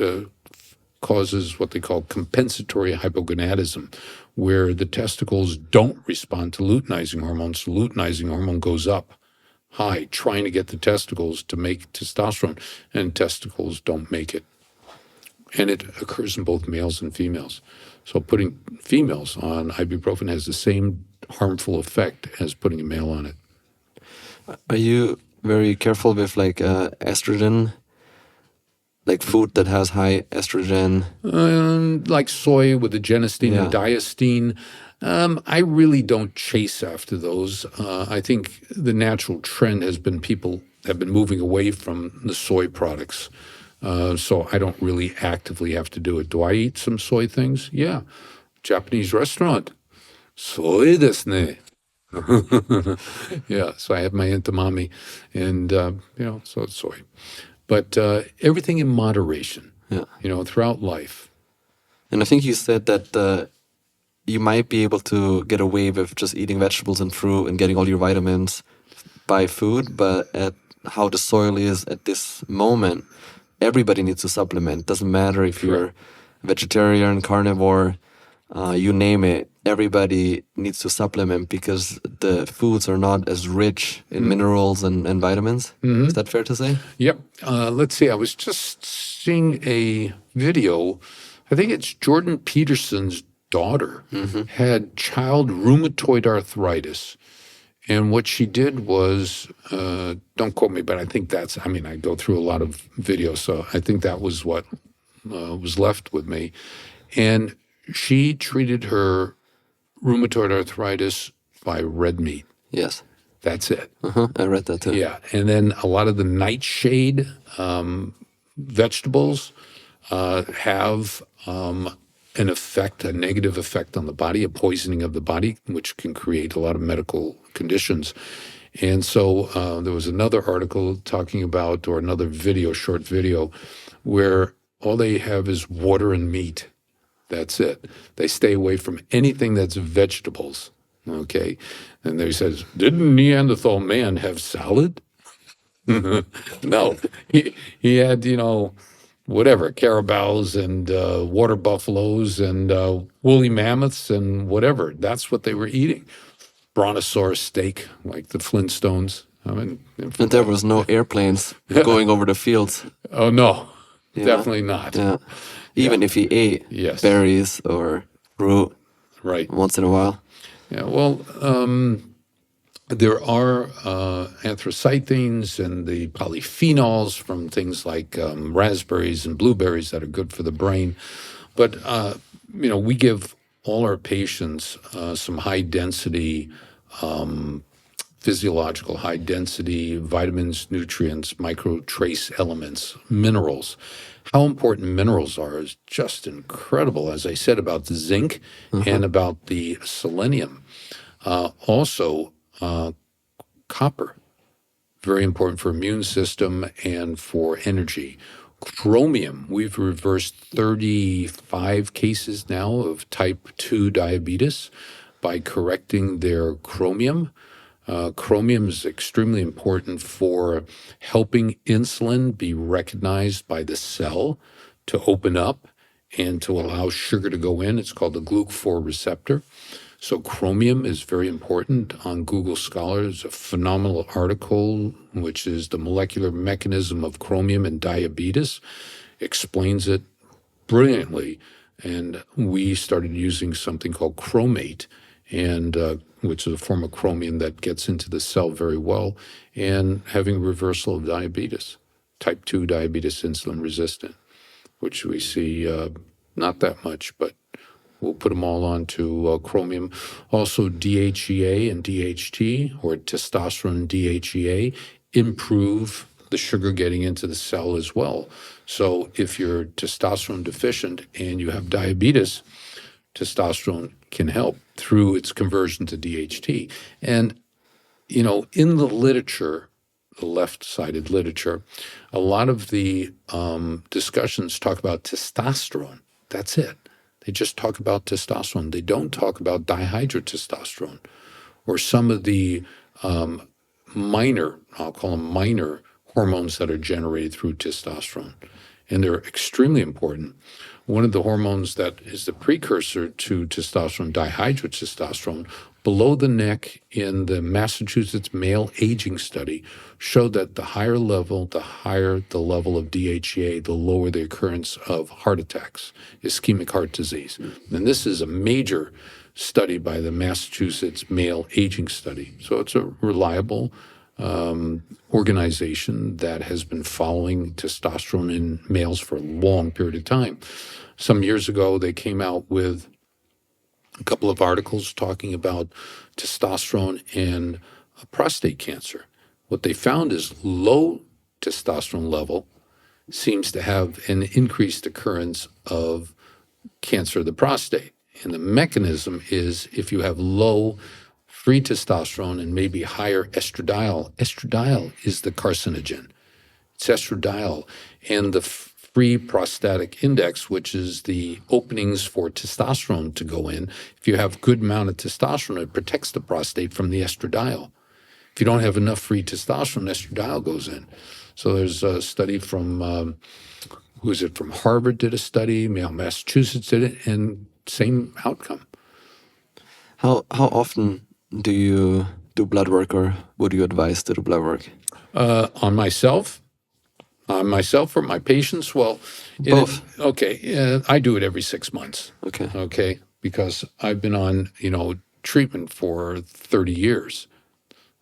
causes what they call compensatory hypogonadism, where the testicles don't respond to luteinizing hormone. So luteinizing hormone goes up high, trying to get the testicles to make testosterone, and testicles don't make it. And it occurs in both males and females. So putting females on ibuprofen has the same harmful effect as putting a male on it. Are you very careful with estrogen, like food that has high estrogen? Like soy with the genistein and diastein. I really don't chase after those. I think the natural trend has been people have been moving away from the soy products. So I don't really actively have to do it. Do I eat some soy things? Yeah. Japanese restaurant. Soy desu ne. Yeah, so I have my edamame and, so it's soy. But everything in moderation. Yeah. throughout life. And I think you said that you might be able to get away with just eating vegetables and fruit and getting all your vitamins by food, but at how the soil is at this moment, everybody needs to supplement. Doesn't matter if you're vegetarian, carnivore, you name it. Everybody needs to supplement because the foods are not as rich in minerals and vitamins. Is that fair to say? Yep. Let's see. I was just seeing a video. I think it's Jordan Peterson's daughter had child rheumatoid arthritis. And what she did was, don't quote me, but I think I go through a lot of videos, so I think that was what was left with me. And she treated her rheumatoid arthritis by red meat. Yes. That's it. I read that too. Yeah. And then a lot of the nightshade vegetables have an effect, a negative effect on the body, a poisoning of the body, which can create a lot of medical conditions. And so there was another article talking about, or another video, short video, where all they have is water and meat. That's it. They stay away from anything that's vegetables. Okay. And they says, didn't Neanderthal man have salad? No. He had, whatever, carabaos and water buffaloes and woolly mammoths and whatever. That's what they were eating. Brontosaurus steak, like the Flintstones. And there was no airplanes going over the fields. Oh, no. Definitely not. Yeah. Even if he ate berries or fruit once in a while. Yeah, well, there are anthracythines and the polyphenols from things like raspberries and blueberries that are good for the brain. But, we give all our patients some high-density, physiological high-density vitamins, nutrients, micro-trace elements, minerals. How important minerals are is just incredible, as I said, about the zinc and about the selenium. Also, copper, very important for immune system and for energy. Chromium, we've reversed 35 cases now of type 2 diabetes by correcting their chromium. Chromium is extremely important for helping insulin be recognized by the cell to open up and to allow sugar to go in. It's called the GLUC4 receptor. So chromium is very important. On Google Scholars, a phenomenal article, which is the molecular mechanism of chromium in diabetes, explains it brilliantly. And we started using something called chromate, and which is a form of chromium that gets into the cell very well, and having reversal of diabetes, type 2 diabetes, insulin resistant, which we see not that much, but we'll put them all onto chromium. Also, DHEA and DHT, or testosterone and DHEA, improve the sugar getting into the cell as well. So if you're testosterone deficient and you have diabetes, testosterone can help through its conversion to DHT. And, in the literature, the left-sided literature, a lot of the discussions talk about testosterone. That's it. They just talk about testosterone. They don't talk about dihydrotestosterone or some of the minor, I'll call them minor hormones that are generated through testosterone. And they're extremely important. One of the hormones that is the precursor to testosterone, dihydrotestosterone, below the neck in the Massachusetts male aging study showed that the higher the level of DHEA, the lower the occurrence of heart attacks, ischemic heart disease. And this is a major study by the Massachusetts male aging study. So it's a reliable organization that has been following testosterone in males for a long period of time. Some years ago, they came out with a couple of articles talking about testosterone and prostate cancer. What they found is low testosterone level seems to have an increased occurrence of cancer of the prostate. And the mechanism is if you have low free testosterone and maybe higher estradiol. Estradiol is the carcinogen. It's estradiol. And the free prostatic index, which is the openings for testosterone to go in. If you have good amount of testosterone, it protects the prostate from the estradiol. If you don't have enough free testosterone, estradiol goes in. So there's a study from, from Harvard did a study, Massachusetts did it, and same outcome. How often do you do blood work, or would you advise to do blood work? On myself or my patients? Well, both. I do it every 6 months. Okay. Because I've been on, treatment for 30 years.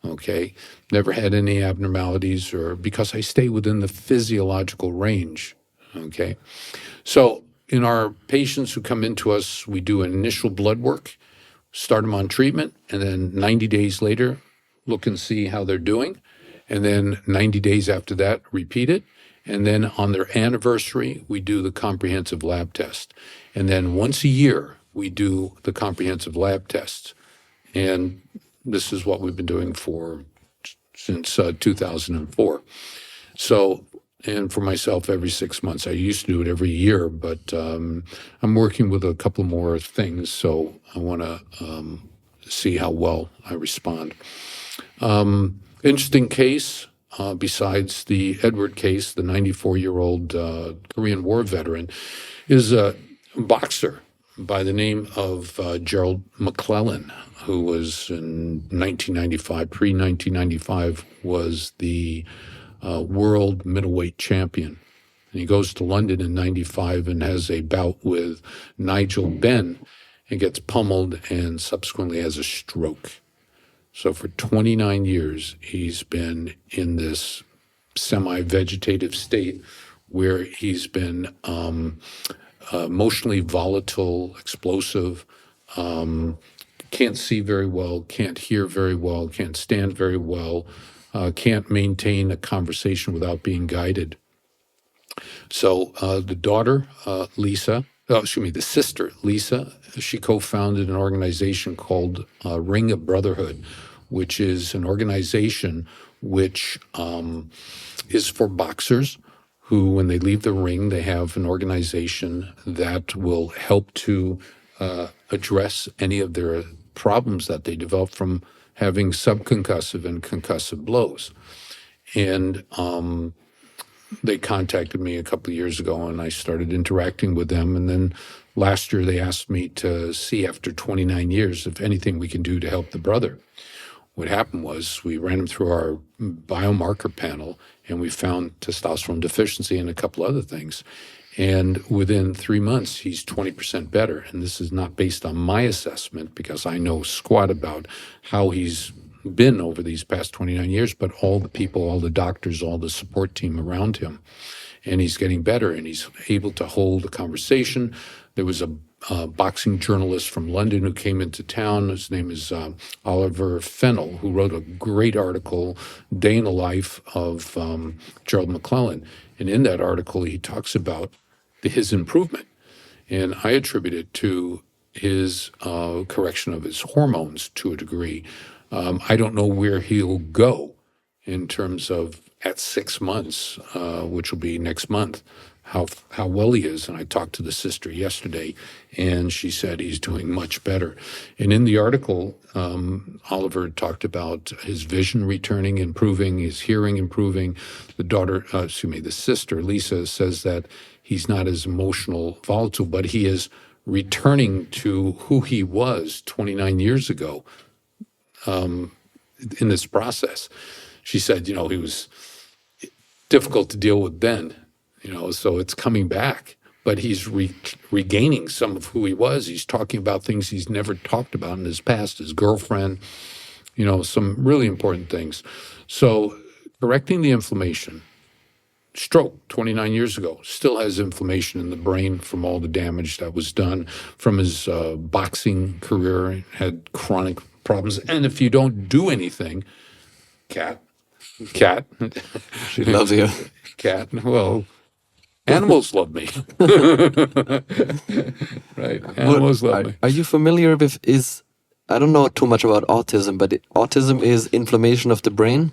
Okay. Never had any abnormalities, or because I stay within the physiological range. Okay. So in our patients who come into us, we do an initial blood work, start them on treatment, and then 90 days later, look and see how they're doing. And then 90 days after that, repeat it. And then on their anniversary, we do the comprehensive lab test. And then once a year, we do the comprehensive lab tests. And this is what we've been doing since 2004. So, and for myself, every 6 months. I used to do it every year, but I'm working with a couple more things, so I want to see how well I respond. Interesting case, besides the Edward case, the 94-year-old Korean War veteran, is a boxer by the name of Gerald McClellan, who was in 1995, pre-1995, was the world middleweight champion. And he goes to London in 95 and has a bout with Nigel Benn and gets pummeled and subsequently has a stroke. So for 29 years, he's been in this semi-vegetative state where he's been emotionally volatile, explosive, can't see very well, can't hear very well, can't stand very well, can't maintain a conversation without being guided. So the sister, Lisa, she co-founded an organization called Ring of Brotherhood, which is an organization which is for boxers who, when they leave the ring, they have an organization that will help to address any of their problems that they develop from having subconcussive and concussive blows. And they contacted me a couple of years ago, and I started interacting with them. And then last year, they asked me to see, after 29 years, if anything we can do to help the brother. What happened was we ran him through our biomarker panel, and we found testosterone deficiency and a couple other things. And within 3 months, he's 20% better. And this is not based on my assessment, because I know squat about how he's been over these past 29 years, but all the people, all the doctors, all the support team around him. And he's getting better, and he's able to hold a conversation. There was a boxing journalist from London who came into town. His name is Oliver Fennell, who wrote a great article, Day in the Life of Gerald McClellan. And in that article, he talks about his improvement. And I attribute it to his correction of his hormones to a degree. I don't know where he'll go in terms of at 6 months, which will be next month, how well he is. And I talked to the sister yesterday, and she said he's doing much better. And in the article, Oliver talked about his vision returning, improving, his hearing improving. The sister, Lisa, says that he's not as emotional volatile, but he is returning to who he was 29 years ago in this process. She said, he was difficult to deal with then, so it's coming back, but he's regaining some of who he was. He's talking about things he's never talked about in his past, his girlfriend, some really important things. So correcting the inflammation. Stroke 29 years ago, still has inflammation in the brain from all the damage that was done from his boxing career, had chronic problems. And if you don't do anything, cat, she loves you. Cat, well, animals love me. Right, animals love me. Are you familiar with I don't know too much about autism, but autism is inflammation of the brain?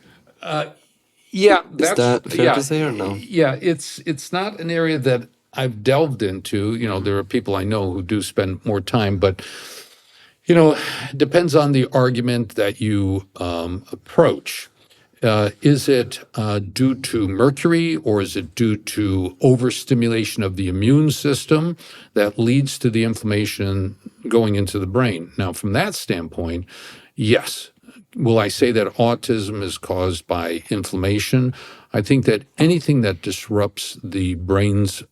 Yeah, Is that fair to say or no? Yeah, it's not an area that I've delved into. There are people I know who do spend more time, but it depends on the argument that you approach. Is it due to mercury, or is it due to overstimulation of the immune system that leads to the inflammation going into the brain? Now, from that standpoint, yes. Will I say that autism is caused by inflammation? I think that anything that disrupts the brain's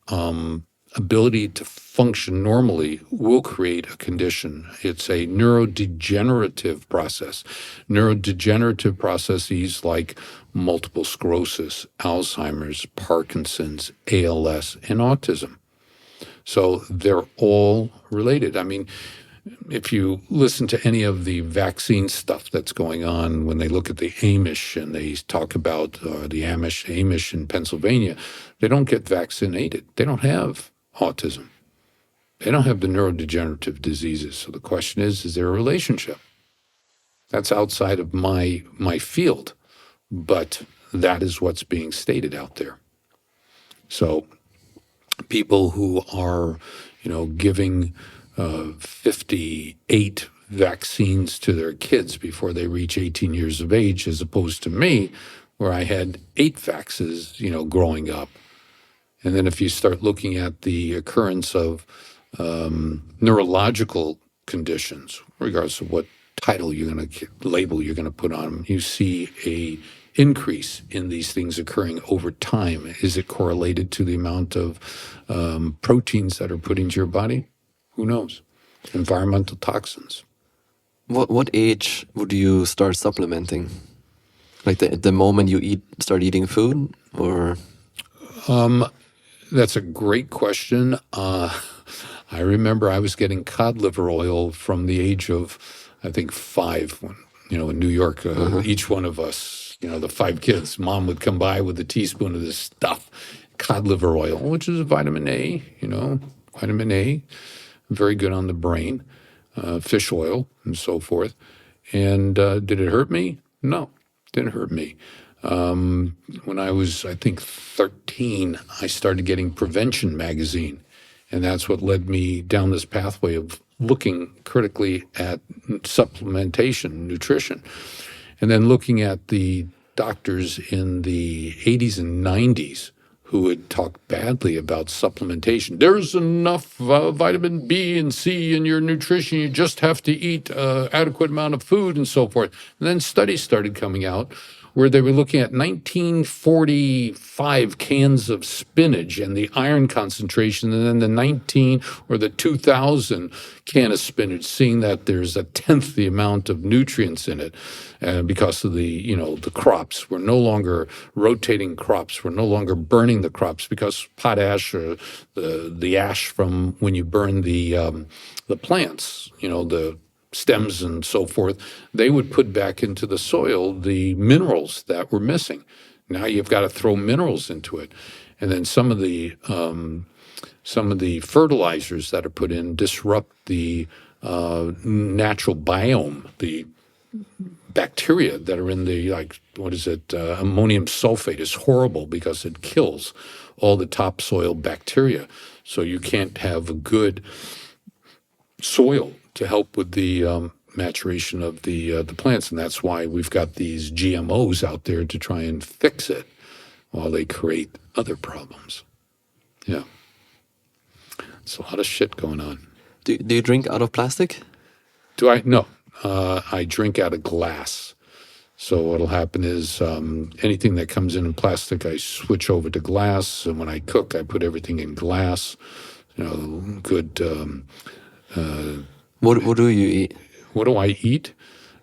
ability to function normally will create a condition. It's a neurodegenerative process. Neurodegenerative processes like multiple sclerosis, Alzheimer's, Parkinson's, ALS, and autism. So they're all related. I mean, if you listen to any of the vaccine stuff that's going on, when they look at the Amish and they talk about the Amish in Pennsylvania, they don't get vaccinated. They don't have autism. They don't have the neurodegenerative diseases. So the question is there a relationship? That's outside of my field, but that is what's being stated out there. So people who are, giving 58 vaccines to their kids before they reach 18 years of age, as opposed to me, where I had 8 vaxes, growing up. And then if you start looking at the occurrence of neurological conditions, regardless of what title label you're going to put on them, you see a increase in these things occurring over time. Is it correlated to the amount of proteins that are put into your body? Who knows? Environmental toxins. What age would you start supplementing? Like the moment you start eating food, or? That's a great question. I remember I was getting cod liver oil from the age of, I think, 5. When in New York, each one of us, the 5 kids, mom would come by with a teaspoon of this stuff, cod liver oil, which is vitamin A. Vitamin A, very good on the brain. Fish oil and so forth. And did it hurt me? No, didn't hurt me. When I was, I think, 13, I started getting Prevention magazine. And that's what led me down this pathway of looking critically at supplementation, nutrition. And then looking at the doctors in the 80s and 90s who would talk badly about supplementation. There's enough vitamin B and C in your nutrition. You just have to eat adequate amount of food and so forth. And then studies started coming out where they were looking at 1945 cans of spinach and the iron concentration, and then the 2000 can of spinach, seeing that there's 1/10 the amount of nutrients in it, because of the crops. We're no longer rotating crops. We're no longer burning the crops because potash, or the ash from when you burn the plants, the stems and so forth, they would put back into the soil the minerals that were missing. Now you've got to throw minerals into it. And then some of the fertilizers that are put in disrupt the natural biome, the bacteria that are in the, ammonium sulfate is horrible because it kills all the topsoil bacteria. So you can't have a good soil to help with the maturation of the plants. And that's why we've got these GMOs out there to try and fix it while they create other problems. Yeah. It's a lot of shit going on. Do you drink out of plastic? Do I? No. I drink out of glass. So what'll happen is anything that comes in plastic, I switch over to glass. And when I cook, I put everything in glass. Good... What do you eat? What do I eat?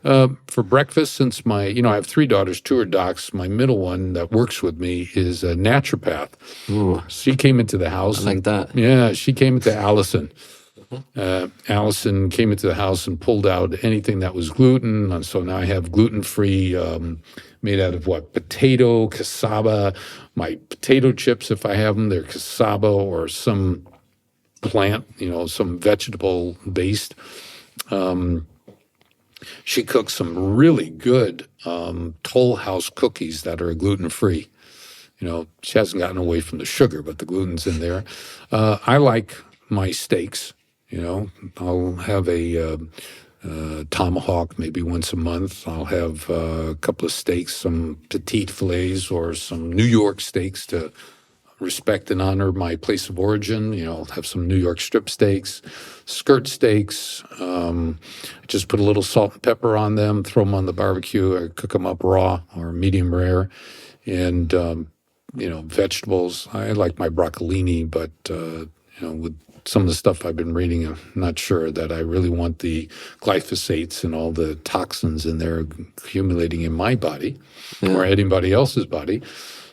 For breakfast, since I have 3 daughters, 2 are docs. My middle one that works with me is a naturopath. Ooh, she came into the house. I like that. Yeah, she came into Allison. Allison came into the house and pulled out anything that was gluten. And so now I have gluten-free, made out of potato, cassava. My potato chips, if I have them, they're cassava or some plant, some vegetable based. She cooks some really good Toll House cookies that are gluten-free. She hasn't gotten away from the sugar, but the gluten's in there. I like my steaks. I'll have a tomahawk maybe once a month. I'll have a couple of steaks, some petite fillets or some New York steaks to respect and honor my place of origin. I'll have some New York strip steaks, skirt steaks. Just put a little salt and pepper on them, throw them on the barbecue, or cook them up raw or medium rare. And vegetables. I like my broccolini, but with some of the stuff I've been reading, I'm not sure that I really want the glyphosates and all the toxins in there accumulating in my body or anybody else's body.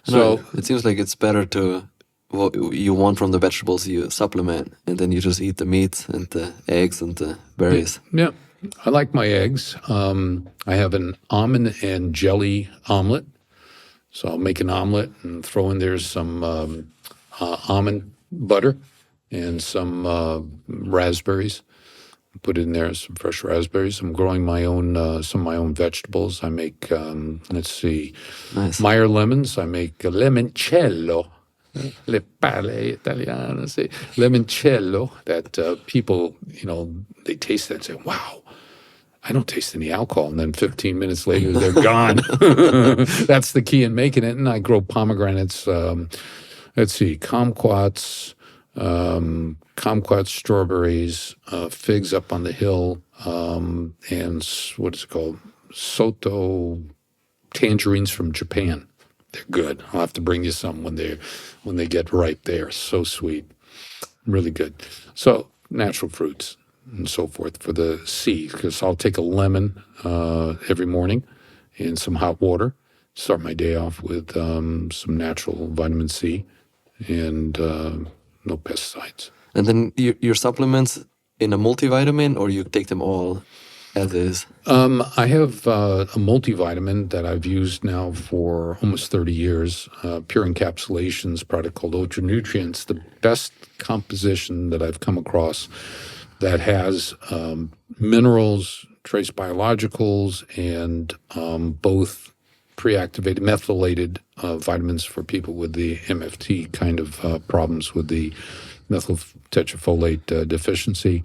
So it seems like it's better to what you want from the vegetables you supplement, and then you just eat the meat and the eggs and the berries. Yeah, I like my eggs. I have an almond and jelly omelet. So I'll make an omelet and throw in there some almond butter and some raspberries. Put in there some fresh raspberries. I'm growing my own some of my own vegetables. I make Nice. Meyer lemons. I make limoncello. Le palle italiane, say limoncello. That people, they taste that and say, "Wow, I don't taste any alcohol." And then 15 minutes later, they're gone. That's the key in making it. And I grow pomegranates. Kumquats, strawberries, figs up on the hill, and what is it called? Soto tangerines from Japan. They're good. I'll have to bring you some when they get ripe. They are so sweet, really good. So natural fruits and so forth for the C, because I'll take a lemon every morning in some hot water, start my day off with some natural vitamin C and no pesticides. And then your supplements in a multivitamin, or you take them all as is? I have a multivitamin that I've used now for almost 30 years, pure encapsulations product called Ultra Nutrients, the best composition that I've come across that has minerals, trace biologicals, and both pre-activated, methylated vitamins for people with the MFT kind of problems with the methyl tetrafolate deficiency.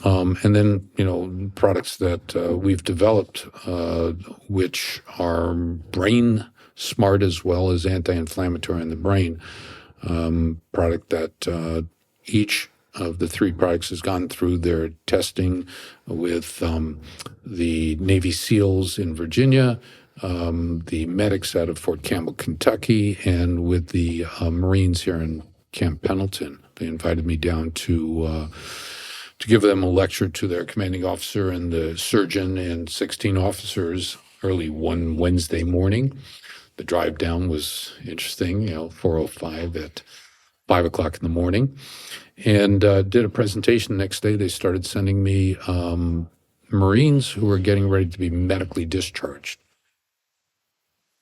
And then, products that we've developed, which are brain smart as well as anti-inflammatory in the brain. Product that each of the three products has gone through their testing with the Navy SEALs in Virginia, the medics out of Fort Campbell, Kentucky, and with the Marines here in Camp Pendleton. They invited me down to give them a lecture to their commanding officer and the surgeon and 16 officers early one Wednesday morning. The drive down was interesting, 4:05 at 5 o'clock in the morning, and did a presentation. The next day, they started sending me Marines who were getting ready to be medically discharged,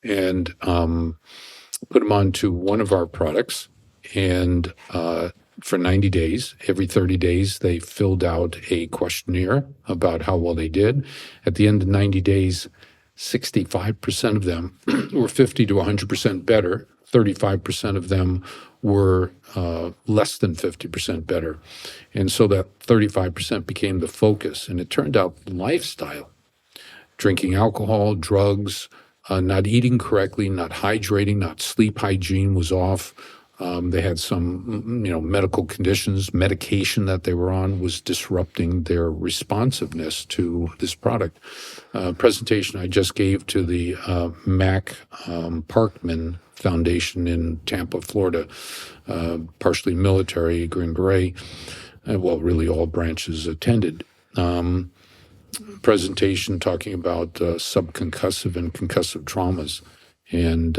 and put them onto one of our products, and for 90 days. Every 30 days, they filled out a questionnaire about how well they did. At the end of 90 days, 65% of them were 50 to 100% better. 35% of them were less than 50% better. And so that 35% became the focus. And it turned out lifestyle, drinking alcohol, drugs, not eating correctly, not hydrating, not sleep hygiene was off. They had some, medical conditions. Medication that they were on was disrupting their responsiveness to this product. Presentation I just gave to the Mac Parkman Foundation in Tampa, Florida, partially military, Green Beret. Really all branches attended. Presentation talking about subconcussive and concussive traumas, and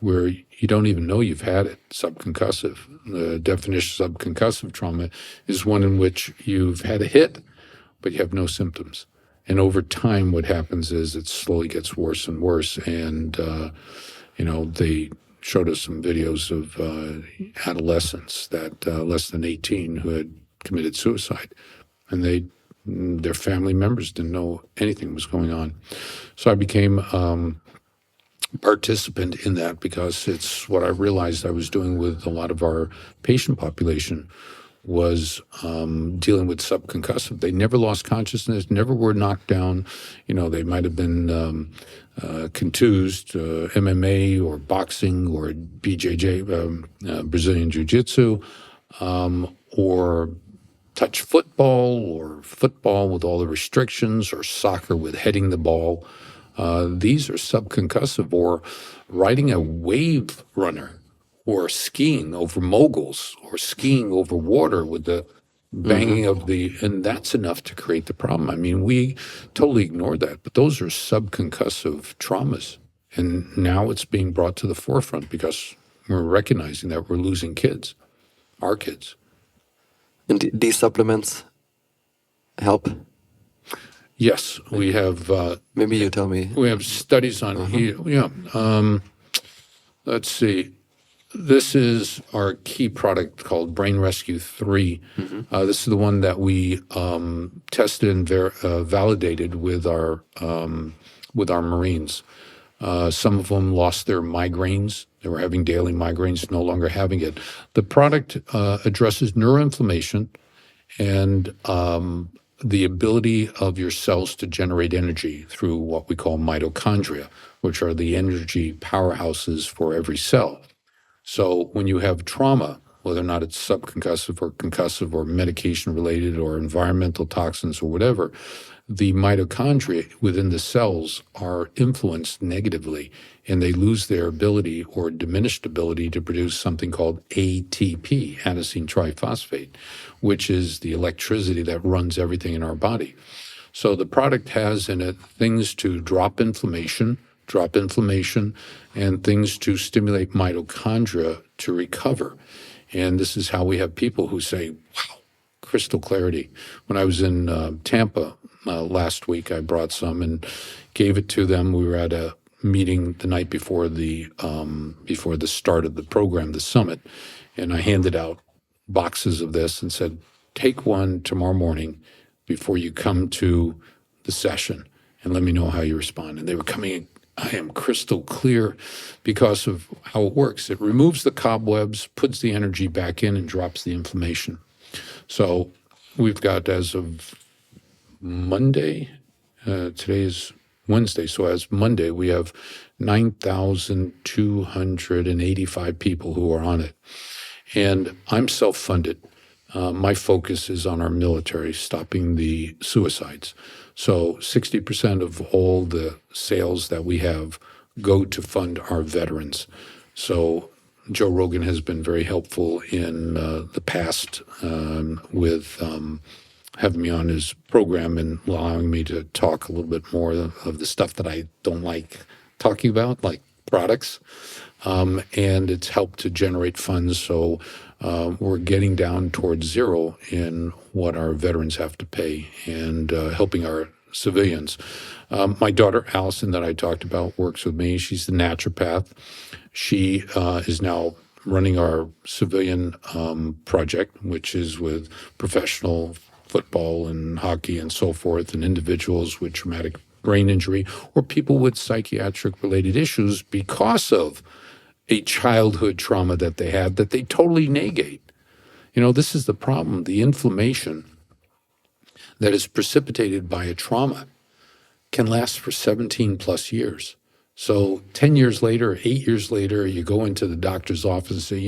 where you don't even know you've had it, subconcussive. The definition of subconcussive trauma is one in which you've had a hit, but you have no symptoms. And over time, what happens is it slowly gets worse and worse. And, they showed us some videos of adolescents that less than 18 who had committed suicide. And they Their family members didn't know anything was going on. So I became participant in that because it's what I realized I was doing with a lot of our patient population was dealing with subconcussive. They never lost consciousness, never were knocked down. They might have been contused, MMA or boxing or BJJ, Brazilian Jiu-Jitsu, or touch football or football with all the restrictions or soccer with heading the ball. These are subconcussive, or riding a wave runner, or skiing over moguls, or skiing over water with the banging of and that's enough to create the problem. I mean, we totally ignored that, but those are subconcussive traumas. And now it's being brought to the forefront because we're recognizing that we're losing kids, our kids. And these supplements help? Yes, we have. Maybe you tell me. We have studies on. Let's see. This is our key product called Brain Rescue 3. This is the one that we tested and validated with our Marines. Some of them lost their migraines. They were having daily migraines, no longer having it. The product addresses neuroinflammation and the ability of your cells to generate energy through what we call mitochondria, which are the energy powerhouses for every cell. So when you have trauma, whether or not it's subconcussive or concussive or medication-related or environmental toxins or whatever, the mitochondria within the cells are influenced negatively, and they lose their ability or diminished ability to produce something called ATP, adenosine triphosphate, which is the electricity that runs everything in our body. So the product has in it things to drop inflammation, and things to stimulate mitochondria to recover. And this is how we have people who say, wow, crystal clarity. When I was in Tampa last week, I brought some and gave it to them. We were at a meeting the night before the start of the program, the summit, and I handed out boxes of this and said, take one tomorrow morning before you come to the session and let me know how you respond. And they were coming in, I am crystal clear because of how it works. It removes the cobwebs, puts the energy back in, and drops the inflammation. So we've got, as of Monday, today is Wednesday, so as Monday, we have 9,285 people who are on it. And I'm self-funded. My focus is on our military, stopping the suicides. So 60% of all the sales that we have go to fund our veterans. So Joe Rogan has been very helpful in the past with having me on his program and allowing me to talk a little bit more of the stuff that I don't like talking about, like products. And it's helped to generate funds. So we're getting down towards zero in what our veterans have to pay and helping our civilians. My daughter, Allison, that I talked about, works with me. She's the naturopath. She is now running our civilian project, which is with professional football and hockey and so forth, and individuals with traumatic brain injury or people with psychiatric-related issues because of a childhood trauma that they had that they totally negate. This is the problem. The inflammation that is precipitated by a trauma can last for 17 plus years. So 10 years later, 8 years later, you go into the doctor's office and say,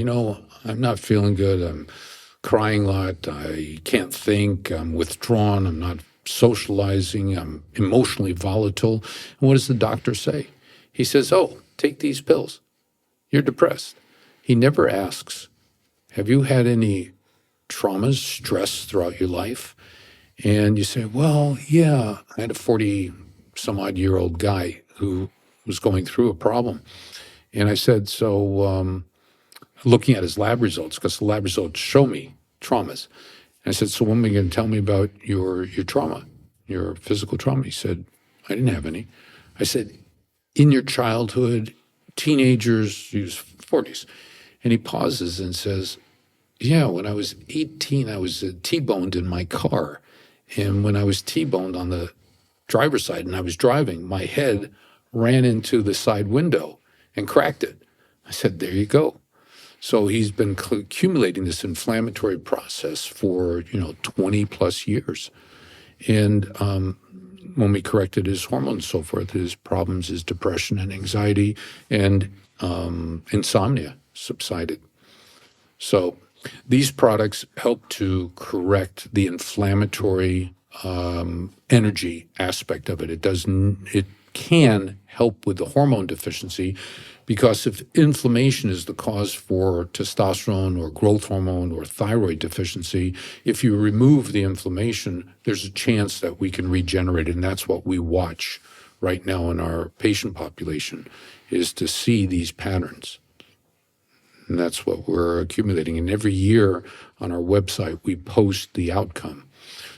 I'm not feeling good. I'm crying a lot. I can't think. I'm withdrawn. I'm not socializing. I'm emotionally volatile. And what does the doctor say? He says, take these pills. You're depressed. He never asks, have you had any traumas, stress throughout your life? And you say, well, yeah, I had a 40-some-odd-year-old guy who was going through a problem. And I said, so looking at his lab results, because the lab results show me traumas. And I said, so when are you going to tell me about your trauma, your physical trauma? He said, I didn't have any. I said, in your childhood, teenagers, he was 40s. And he pauses and says, yeah, when I was 18, I was T-boned in my car. And when I was T-boned on the driver's side and I was driving, my head ran into the side window and cracked it. I said, there you go. So he's been accumulating this inflammatory process for, 20 plus years. And when we corrected his hormones and so forth, his problems, his depression and anxiety and insomnia subsided. So these products help to correct the inflammatory energy aspect of it. It can help with the hormone deficiency, because if inflammation is the cause for testosterone or growth hormone or thyroid deficiency, if you remove the inflammation, there's a chance that we can regenerate it. And that's what we watch right now in our patient population, is to see these patterns. And that's what we're accumulating. And every year on our website, we post the outcome.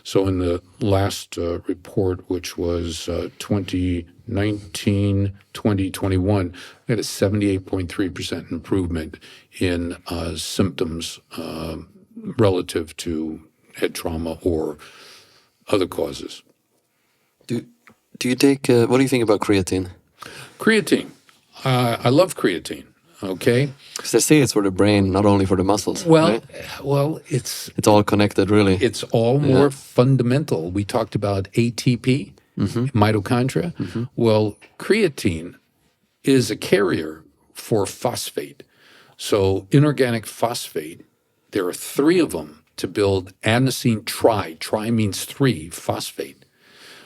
So in the last report, which was 2019, 2021, we had a 78.3% improvement in symptoms relative to head trauma or other causes. Do you take, what do you think about creatine? Creatine. I love creatine. Okay. Because they say it's for the brain, not only for the muscles. Well, right? It's all connected, really. It's all more fundamental. We talked about ATP, mitochondria. Well, creatine is a carrier for phosphate. So inorganic phosphate, there are 3 of them to build adenosine tri. Tri means 3, phosphate.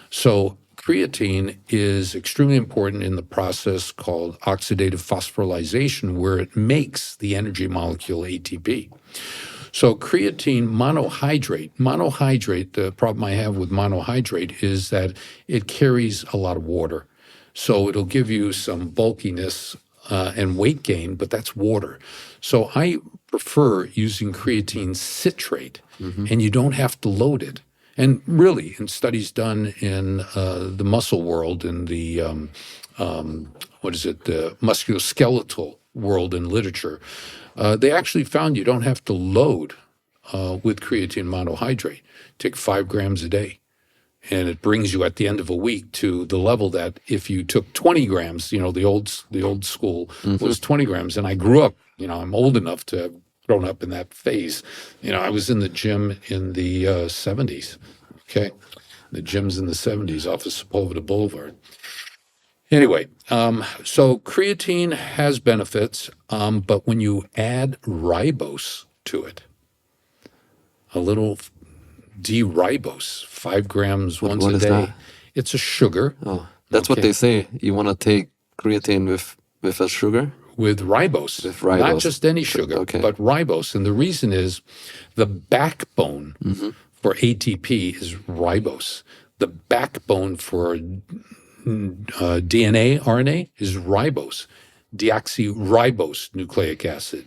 So creatine is extremely important in the process called oxidative phosphorylation, where it makes the energy molecule ATP. So creatine monohydrate, the problem I have with monohydrate is that it carries a lot of water. So it'll give you some bulkiness and weight gain, but that's water. So I prefer using creatine citrate, and you don't have to load it. And really, in studies done in the muscle world, in the, the musculoskeletal world in literature, they actually found you don't have to load with creatine monohydrate. Take 5 grams a day. And it brings you at the end of a week to the level that if you took 20 grams, the old school was 20 grams. And I grew up, I'm old enough to have grown up in that phase. I was in the gym in the 70s, okay? The gym's in the 70s off of Sepulveda Boulevard. Anyway, so creatine has benefits, but when you add ribose to it, a little D-ribose, 5 grams once a day. That? It's a sugar. Oh, that's what they say. You want to take creatine with a sugar? With ribose. Not just any sugar, but ribose. And the reason is the backbone for ATP is ribose. The backbone for DNA, RNA is ribose. Deoxyribose nucleic acid,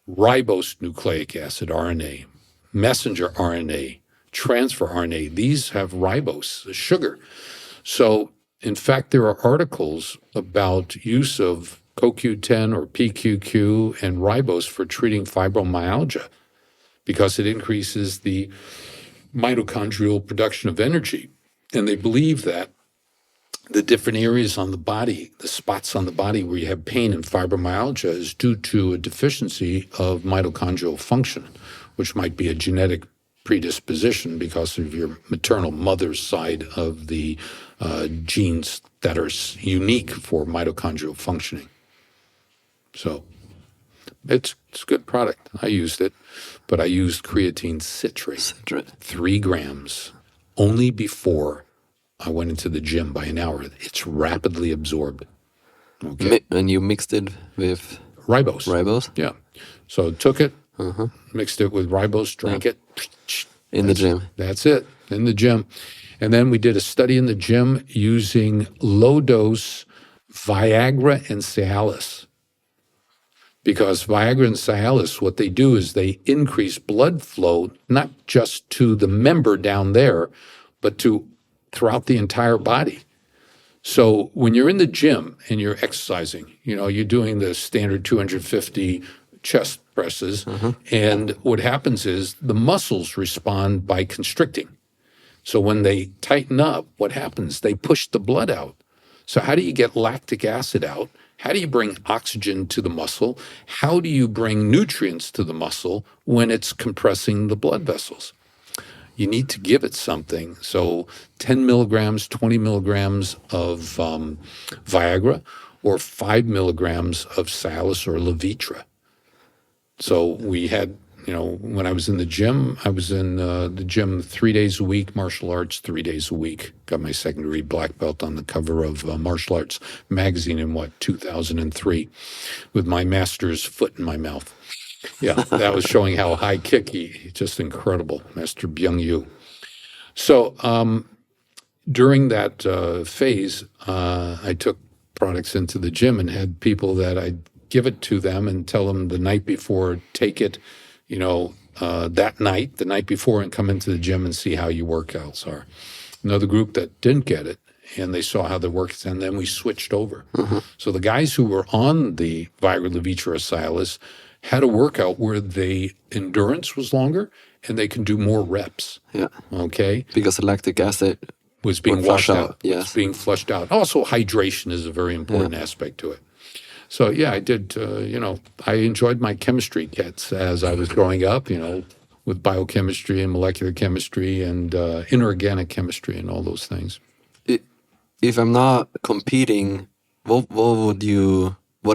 ribose nucleic acid, RNA, messenger RNA, transfer RNA. These have ribose, sugar. So, in fact, there are articles about use of CoQ10 or PQQ and ribose for treating fibromyalgia because it increases the mitochondrial production of energy. And they believe that the different areas on the body, the spots on the body where you have pain and fibromyalgia is due to a deficiency of mitochondrial function, which might be a genetic predisposition because of your maternal mother's side of the genes that are unique for mitochondrial functioning. So it's a good product. I used it, but I used creatine citrate. 3 grams, only before I went into the gym by an hour. It's rapidly absorbed. Okay. And you mixed it with? Ribose. Ribose? Yeah. So took it, mixed it with ribose, drank it. In the gym. That's it, in the gym. And then we did a study in the gym using low-dose Viagra and Cialis. Because Viagra and Cialis, what they do is they increase blood flow, not just to the member down there, but to throughout the entire body. So when you're in the gym and you're exercising, you're doing the standard 250 chest presses, and what happens is the muscles respond by constricting. So when they tighten up, what happens? They push the blood out. So how do you get lactic acid out? How do you bring oxygen to the muscle? How do you bring nutrients to the muscle when it's compressing the blood vessels? You need to give it something. So 10 milligrams, 20 milligrams of Viagra, or 5 milligrams of Cialis or Levitra. So we had, when I was in the gym, I was in the gym 3 days a week, martial arts 3 days a week. Got my second degree black belt on the cover of Martial Arts magazine in 2003, with my master's foot in my mouth. Yeah, that was showing how high kicky, just incredible, Master Byung Yu. So during that phase, I took products into the gym and had people that I'd give it to them and tell them the night before, take it, that night, the night before, and come into the gym and see how your workouts are. Another group that didn't get it, and they saw how the workouts, and then we switched over. So the guys who were on the Viagra, Levitra, or Cialis had a workout where the endurance was longer and they can do more reps. Yeah. Okay. Because the lactic acid was being would washed flush out. Yes. It's being flushed out. Also, hydration is a very important aspect to it. So, yeah, I did, I enjoyed my chemistry kits as I was growing up, with biochemistry and molecular chemistry and inorganic chemistry and all those things. If I'm not competing, what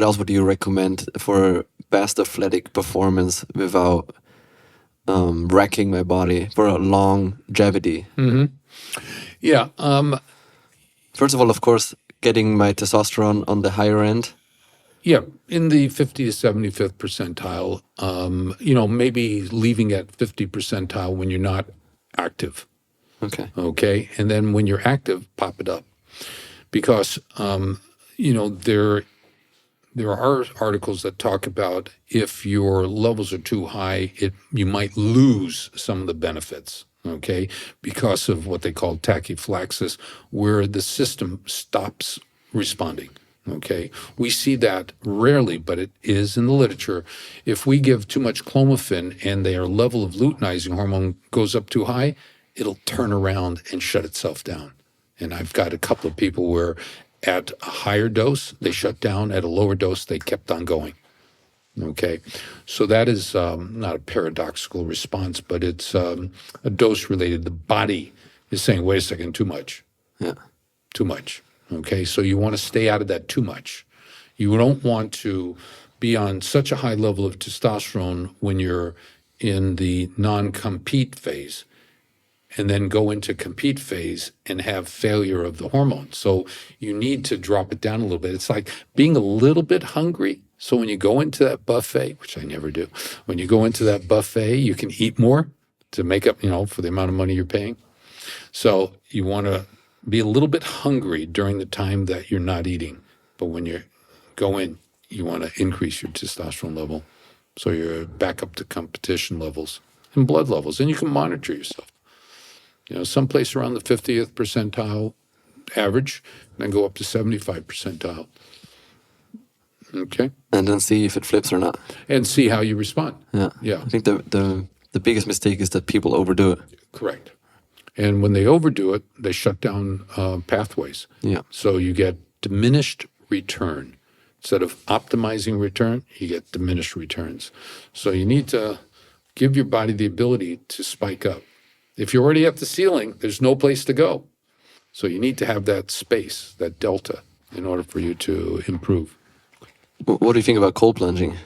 else would you recommend for best athletic performance without wrecking my body for a longevity? Yeah. First of all, of course, getting my testosterone on the higher end. Yeah, in the 50 to 75th percentile, maybe leaving at 50 percentile when you're not active. Okay. Okay. And then when you're active, pop it up. Because, there are articles that talk about if your levels are too high, you might lose some of the benefits, okay, because of what they call tachyphylaxis, where the system stops responding. Okay, we see that rarely, but it is in the literature. If we give too much clomiphene and their level of luteinizing hormone goes up too high, it'll turn around and shut itself down. And I've got a couple of people where at a higher dose, they shut down. At a lower dose, they kept on going. Okay, so that is not a paradoxical response, but it's a dose related. The body is saying, wait a second, too much. Yeah. Too much. Okay, so you want to stay out of that too much. You don't want to be on such a high level of testosterone when you're in the non-compete phase and then go into compete phase and have failure of the hormone. So you need to drop it down a little bit. It's like being a little bit hungry. So when you go into that buffet, which I never do, when you go into that buffet, you can eat more to make up, for the amount of money you're paying. So you want to be a little bit hungry during the time that you're not eating. But when you go in, you want to increase your testosterone level. So you're back up to competition levels and blood levels. And you can monitor yourself. Someplace around the 50th percentile average, and then go up to 75 percentile. Okay? And then see if it flips or not. And see how you respond. Yeah. Yeah. I think the biggest mistake is that people overdo it. Correct. And when they overdo it, they shut down pathways. Yeah. So you get diminished return. Instead of optimizing return, you get diminished returns. So you need to give your body the ability to spike up. If you're already at the ceiling, there's no place to go. So you need to have that space, that delta, in order for you to improve. What do you think about cold plunging?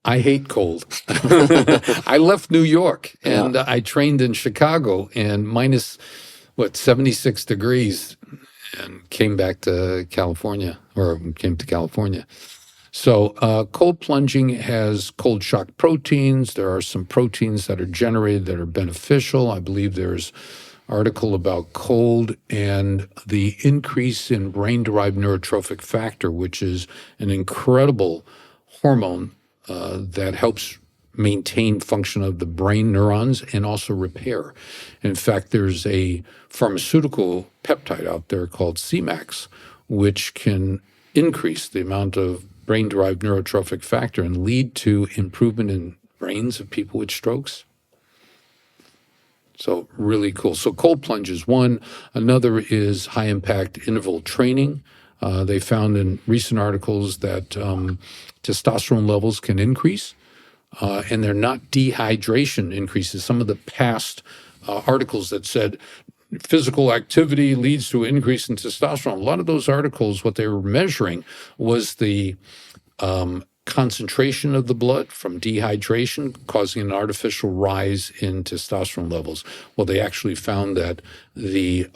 I hate cold. I left New York and I trained in Chicago and minus, 76 degrees and came back to California came to California. So cold plunging has cold shock proteins. There are some proteins that are generated that are beneficial. I believe there's article about cold and the increase in brain-derived neurotrophic factor, which is an incredible hormone that helps maintain function of the brain neurons and also repair. In fact, there's a pharmaceutical peptide out there called Cmax, which can increase the amount of brain-derived neurotrophic factor and lead to improvement in brains of people with strokes. So really cool. So cold plunge is one. Another is high impact interval training. They found in recent articles that testosterone levels can increase, and they're not dehydration increases. Some of the past articles that said physical activity leads to an increase in testosterone. A lot of those articles, what they were measuring was the concentration of the blood from dehydration causing an artificial rise in testosterone levels. Well, they actually found that the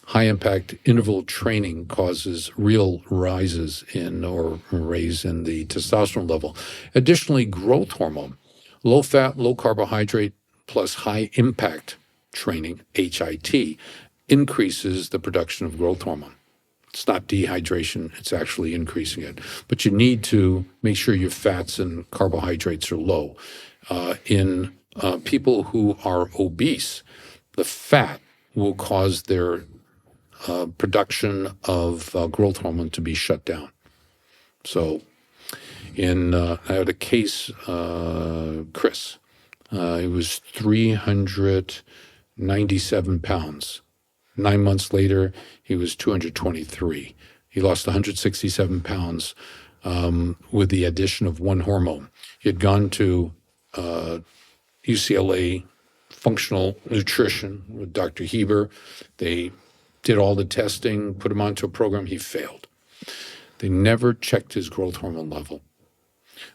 high-impact interval training causes real rises in or raise in the testosterone level. Additionally, growth hormone, low-fat, low-carbohydrate plus high-impact training, HIT, increases the production of growth hormone. It's not dehydration, it's actually increasing it. But you need to make sure your fats and carbohydrates are low. In people who are obese, the fat will cause their production of growth hormone to be shut down. So I had a case, Chris, he was 397 pounds. 9 months later, he was 223. He lost 167 pounds with the addition of one hormone. He had gone to UCLA functional nutrition with Dr. Heber. They did all the testing, put him onto a program. He failed. They never checked his growth hormone level.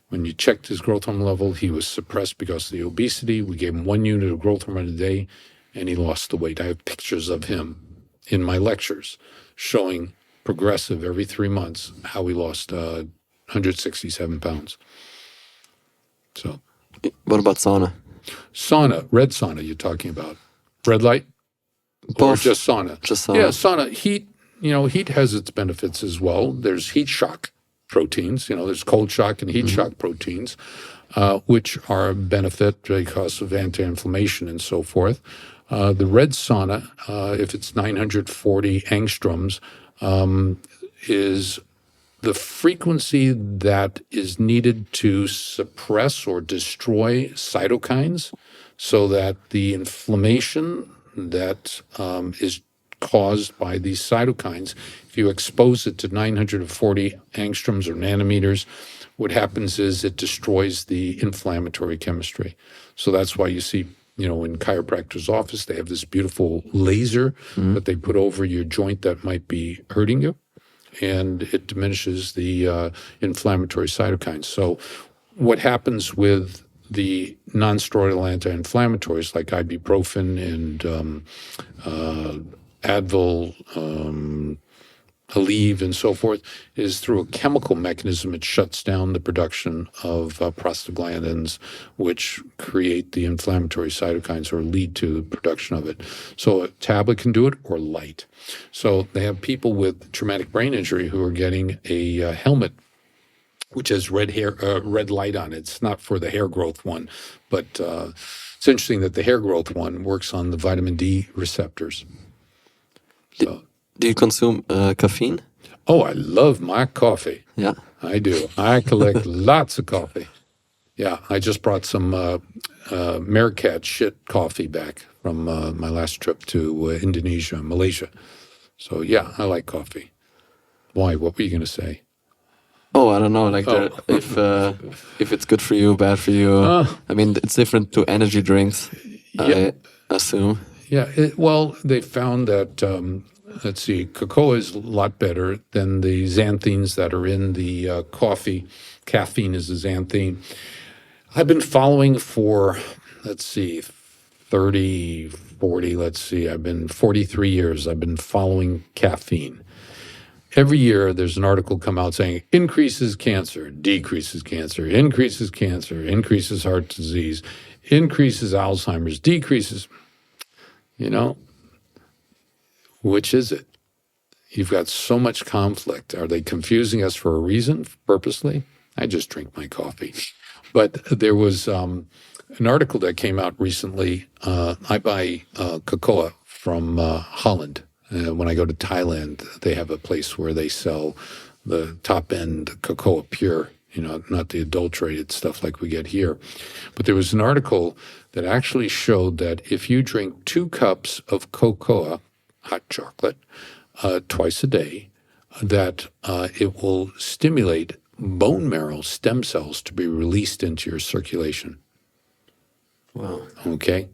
When you checked his growth hormone level, he was suppressed because of the obesity. We gave him 1 unit of growth hormone a day, and he lost the weight. I have pictures of him in my lectures showing progressive every 3 months how he lost 167 pounds. So, what about sauna? Sauna, red sauna you're talking about. Red light? Or Both. just sauna? Just sauna. Yeah, sauna. Heat, heat has its benefits as well. There's heat shock proteins. There's cold shock and heat shock proteins, which are a benefit because of anti-inflammation and so forth. The red sauna, if it's 940 angstroms, is the frequency that is needed to suppress or destroy cytokines so that the inflammation that is caused by these cytokines, if you expose it to 940 angstroms or nanometers, what happens is it destroys the inflammatory chemistry. So that's why you see, in chiropractor's office, they have this beautiful laser that they put over your joint that might be hurting you, and it diminishes the inflammatory cytokines. So what happens with the non-steroidal anti-inflammatories like Ibuprofen and Advil, Aleve, and so forth, is through a chemical mechanism. It shuts down the production of prostaglandins, which create the inflammatory cytokines or lead to the production of it. So a tablet can do it, or light. So they have people with traumatic brain injury who are getting a helmet which has red light on it. It's not for the hair growth one, but it's interesting that the hair growth one works on the vitamin D receptors. So. Do you consume caffeine? Oh, I love my coffee. Yeah. I do. I collect lots of coffee. Yeah, I just brought some Meerkat shit coffee back from my last trip to Indonesia and Malaysia. So, yeah, I like coffee. Why? What were you going to say? Oh, I don't know. If it's good for you, bad for you. I mean, it's different to energy drinks, yeah. I assume. Yeah, they found that, let's see, cacao is a lot better than the xanthines that are in the coffee. Caffeine is a xanthine. I've been following for, 30, 40, I've been 43 years. I've been following caffeine. Every year, there's an article come out saying increases cancer, decreases cancer, increases cancer, increases heart disease, increases Alzheimer's, decreases. Which is it? You've got so much conflict. Are they confusing us for a reason, purposely? I just drink my coffee. But there was an article that came out recently. I buy cacao from Holland. When I go to Thailand, they have a place where they sell the top-end cacao pure not the adulterated stuff like we get here. But there was an article that actually showed that if you drink 2 cups of cocoa, hot chocolate, twice a day, that it will stimulate bone marrow stem cells to be released into your circulation. Wow. Okay?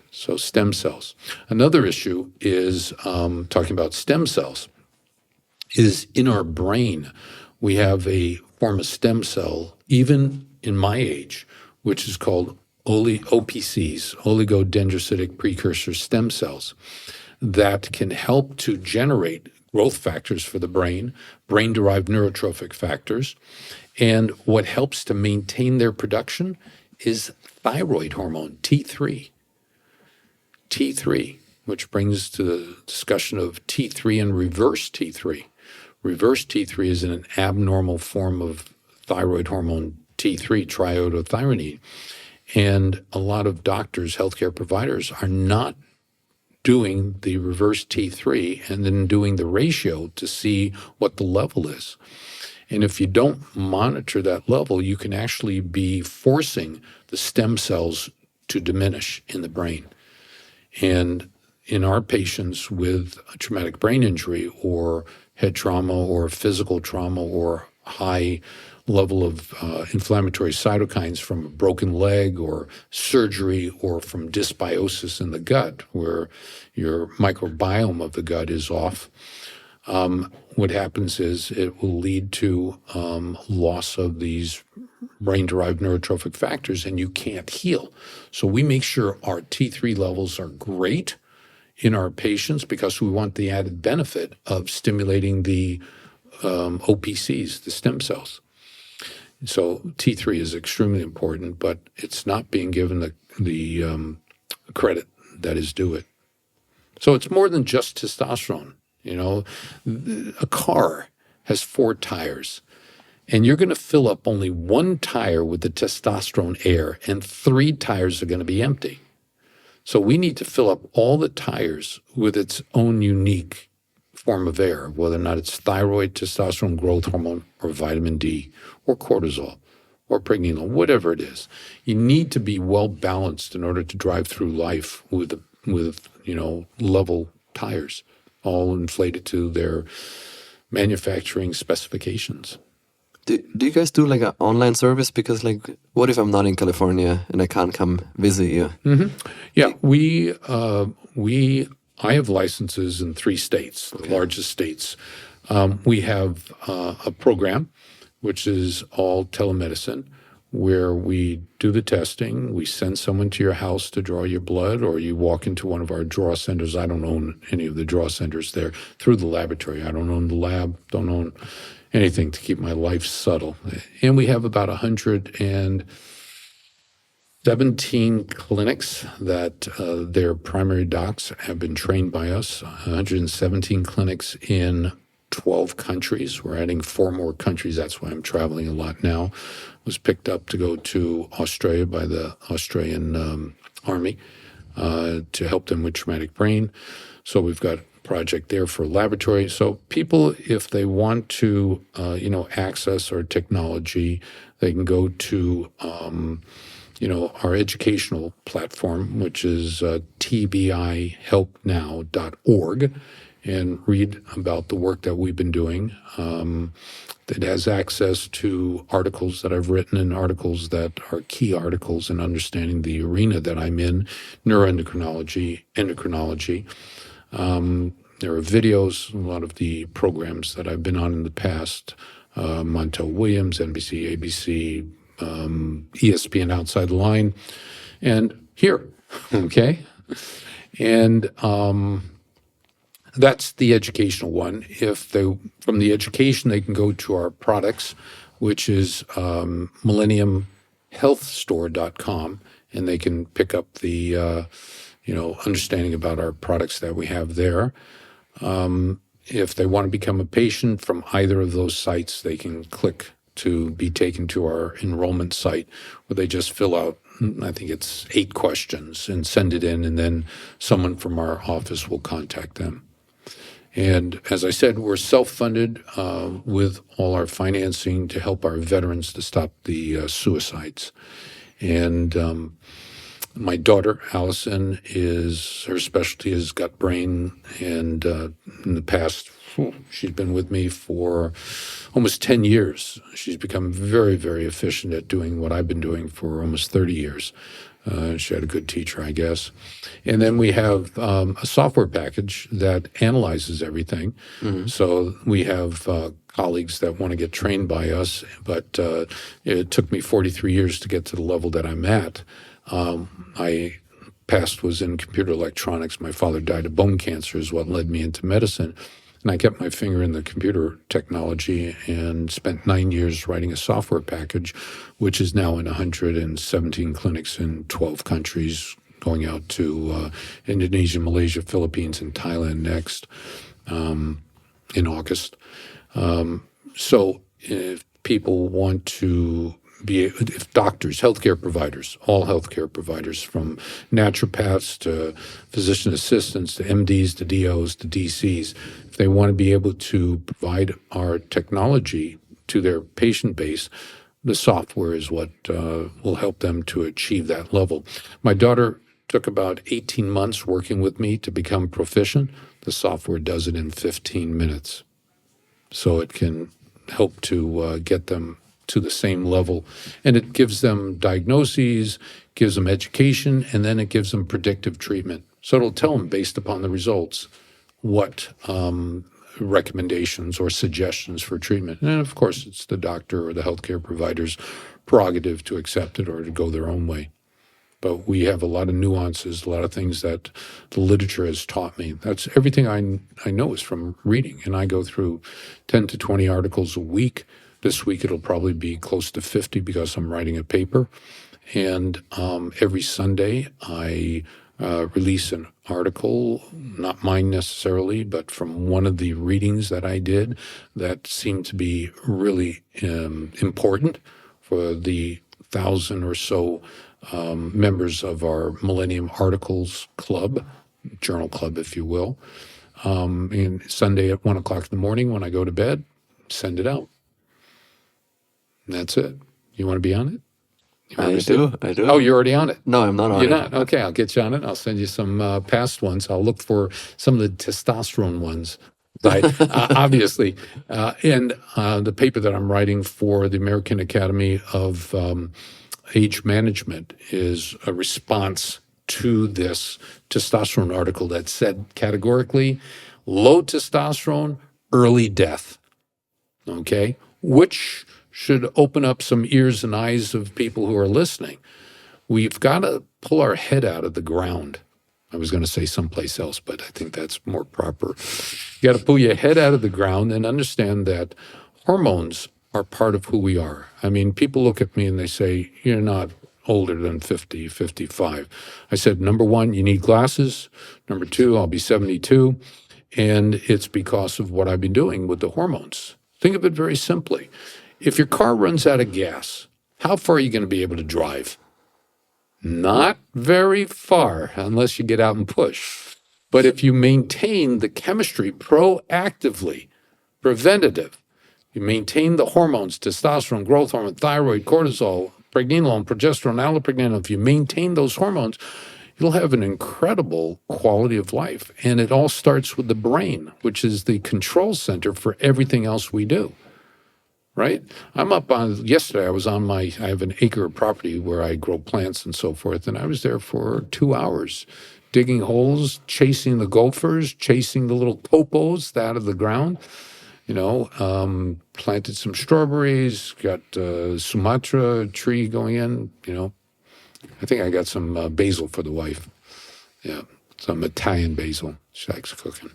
So stem cells. Another issue is talking about stem cells, is in our brain, we have a form of stem cell, even in my age, which is called OPCs, oligodendrocytic precursor stem cells, that can help to generate growth factors for the brain-derived neurotrophic factors. And what helps to maintain their production is thyroid hormone, T3. T3, which brings to the discussion of T3 and reverse T3. Reverse T3 is an abnormal form of thyroid hormone, T3, triiodothyronine. And a lot of doctors, healthcare providers, are not doing the reverse T3 and then doing the ratio to see what the level is. And if you don't monitor that level, you can actually be forcing the stem cells to diminish in the brain. And in our patients with a traumatic brain injury or head trauma or physical trauma or high level of inflammatory cytokines from a broken leg or surgery or from dysbiosis in the gut where your microbiome of the gut is off, what happens is it will lead to loss of these brain-derived neurotrophic factors, and you can't heal. So we make sure our T3 levels are great in our patients because we want the added benefit of stimulating the OPCs, the stem cells. So T3 is extremely important, but it's not being given the credit that is due it. So it's more than just testosterone. A car has 4 tires, and you're going to fill up only 1 tire with the testosterone air, and 3 tires are going to be empty. So we need to fill up all the tires with its own unique form of air, whether or not it's thyroid, testosterone growth hormone, or vitamin D, or cortisol, or pregnenolone, whatever it is. You need to be well balanced in order to drive through life with level tires, all inflated to their manufacturing specifications. Do you guys do like an online service? Because what if I'm not in California and I can't come visit you? Mm-hmm. Yeah, I have licenses in 3 states, the largest states. We have a program, which is all telemedicine, where we do the testing. We send someone to your house to draw your blood, or you walk into one of our draw centers. I don't own any of the draw centers there, through the laboratory. I don't own the lab, don't own anything to keep my life subtle. And we have about 117 clinics that their primary docs have been trained by us, 117 clinics in 12 countries. We're adding 4 more countries. That's why I'm traveling a lot now. Was picked up to go to Australia by the Australian Army to help them with traumatic brain. So we've got a project there for laboratory. So people, if they want to, access our technology, they can go to, our educational platform, which is tbihelpnow.org, and read about the work that we've been doing. It has access to articles that I've written and articles that are key articles in understanding the arena that I'm in, neuroendocrinology, endocrinology. There are videos, a lot of the programs that I've been on in the past, Montel Williams, NBC, ABC, ESPN Outside the Line, and here, okay? And that's the educational one. From the education, they can go to our products, which is millenniumhealthstore.com, and they can pick up the, understanding about our products that we have there. If they want to become a patient from either of those sites, they can click to be taken to our enrollment site, where they just fill out, I think it's 8 questions, and send it in, and then someone from our office will contact them. And as I said, we're self-funded with all our financing to help our veterans to stop the suicides. And my daughter, Allison, her specialty is gut brain. And in the past, she's been with me for almost 10 years. She's become very, very efficient at doing what I've been doing for almost 30 years. She had a good teacher, I guess. And then we have a software package that analyzes everything. So we have colleagues that want to get trained by us, but it took me 43 years to get to the level that I'm at. My past was in computer electronics. My father died of bone cancer is what led me into medicine. And I kept my finger in the computer technology and spent 9 years writing a software package, which is now in 117 clinics in 12 countries, going out to Indonesia, Malaysia, Philippines, and Thailand next in August. So if people want to if doctors, healthcare providers, all healthcare providers, from naturopaths to physician assistants to MDs to DOs to DCs, if they want to be able to provide our technology to their patient base, the software is what will help them to achieve that level. My daughter took about 18 months working with me to become proficient. The software does it in 15 minutes. So it can help to get them to the same level. And it gives them diagnoses, gives them education, and then it gives them predictive treatment. So it'll tell them, based upon the results, what recommendations or suggestions for treatment. And of course, it's the doctor or the healthcare provider's prerogative to accept it or to go their own way. But we have a lot of nuances, a lot of things that the literature has taught me. That's everything I know is from reading. And I go through 10 to 20 articles a week. This week it'll probably be close to 50 because I'm writing a paper. And every Sunday I release an article, not mine necessarily, but from one of the readings that I did that seemed to be really important for the 1,000 or so members of our Millennium Articles Club, Journal Club, if you will. And Sunday at 1 o'clock in the morning when I go to bed, send it out. And that's it. You want to be on it? I do. Oh, you're already on it? No, I'm not on it. You're not? Okay, I'll get you on it. I'll send you some past ones. I'll look for some of the testosterone ones. Obviously. And the paper that I'm writing for the American Academy of Age Management is a response to this testosterone article that said categorically, low testosterone, early death. Okay? Which should open up some ears and eyes of people who are listening. We've got to pull our head out of the ground. I was going to say someplace else, but I think that's more proper. You got to pull your head out of the ground and understand that hormones are part of who we are. I mean, people look at me and they say, you're not older than 50, 55. I said, number one, you need glasses. Number two, I'll be 72. And it's because of what I've been doing with the hormones. Think of it very simply. If your car runs out of gas, how far are you going to be able to drive? Not very far, unless you get out and push. But if you maintain the chemistry proactively, preventative, you maintain the hormones, testosterone, growth hormone, thyroid, cortisol, pregnenolone, progesterone, allopregnanolone, if you maintain those hormones, you'll have an incredible quality of life. And it all starts with the brain, which is the control center for everything else we do. Right? Yesterday I have an acre of property where I grow plants and so forth, and I was there for 2 hours digging holes, chasing the gophers, chasing the little topos out of the ground, planted some strawberries, got a Sumatra tree going in, I think I got some basil for the wife. Yeah, some Italian basil. She likes cooking.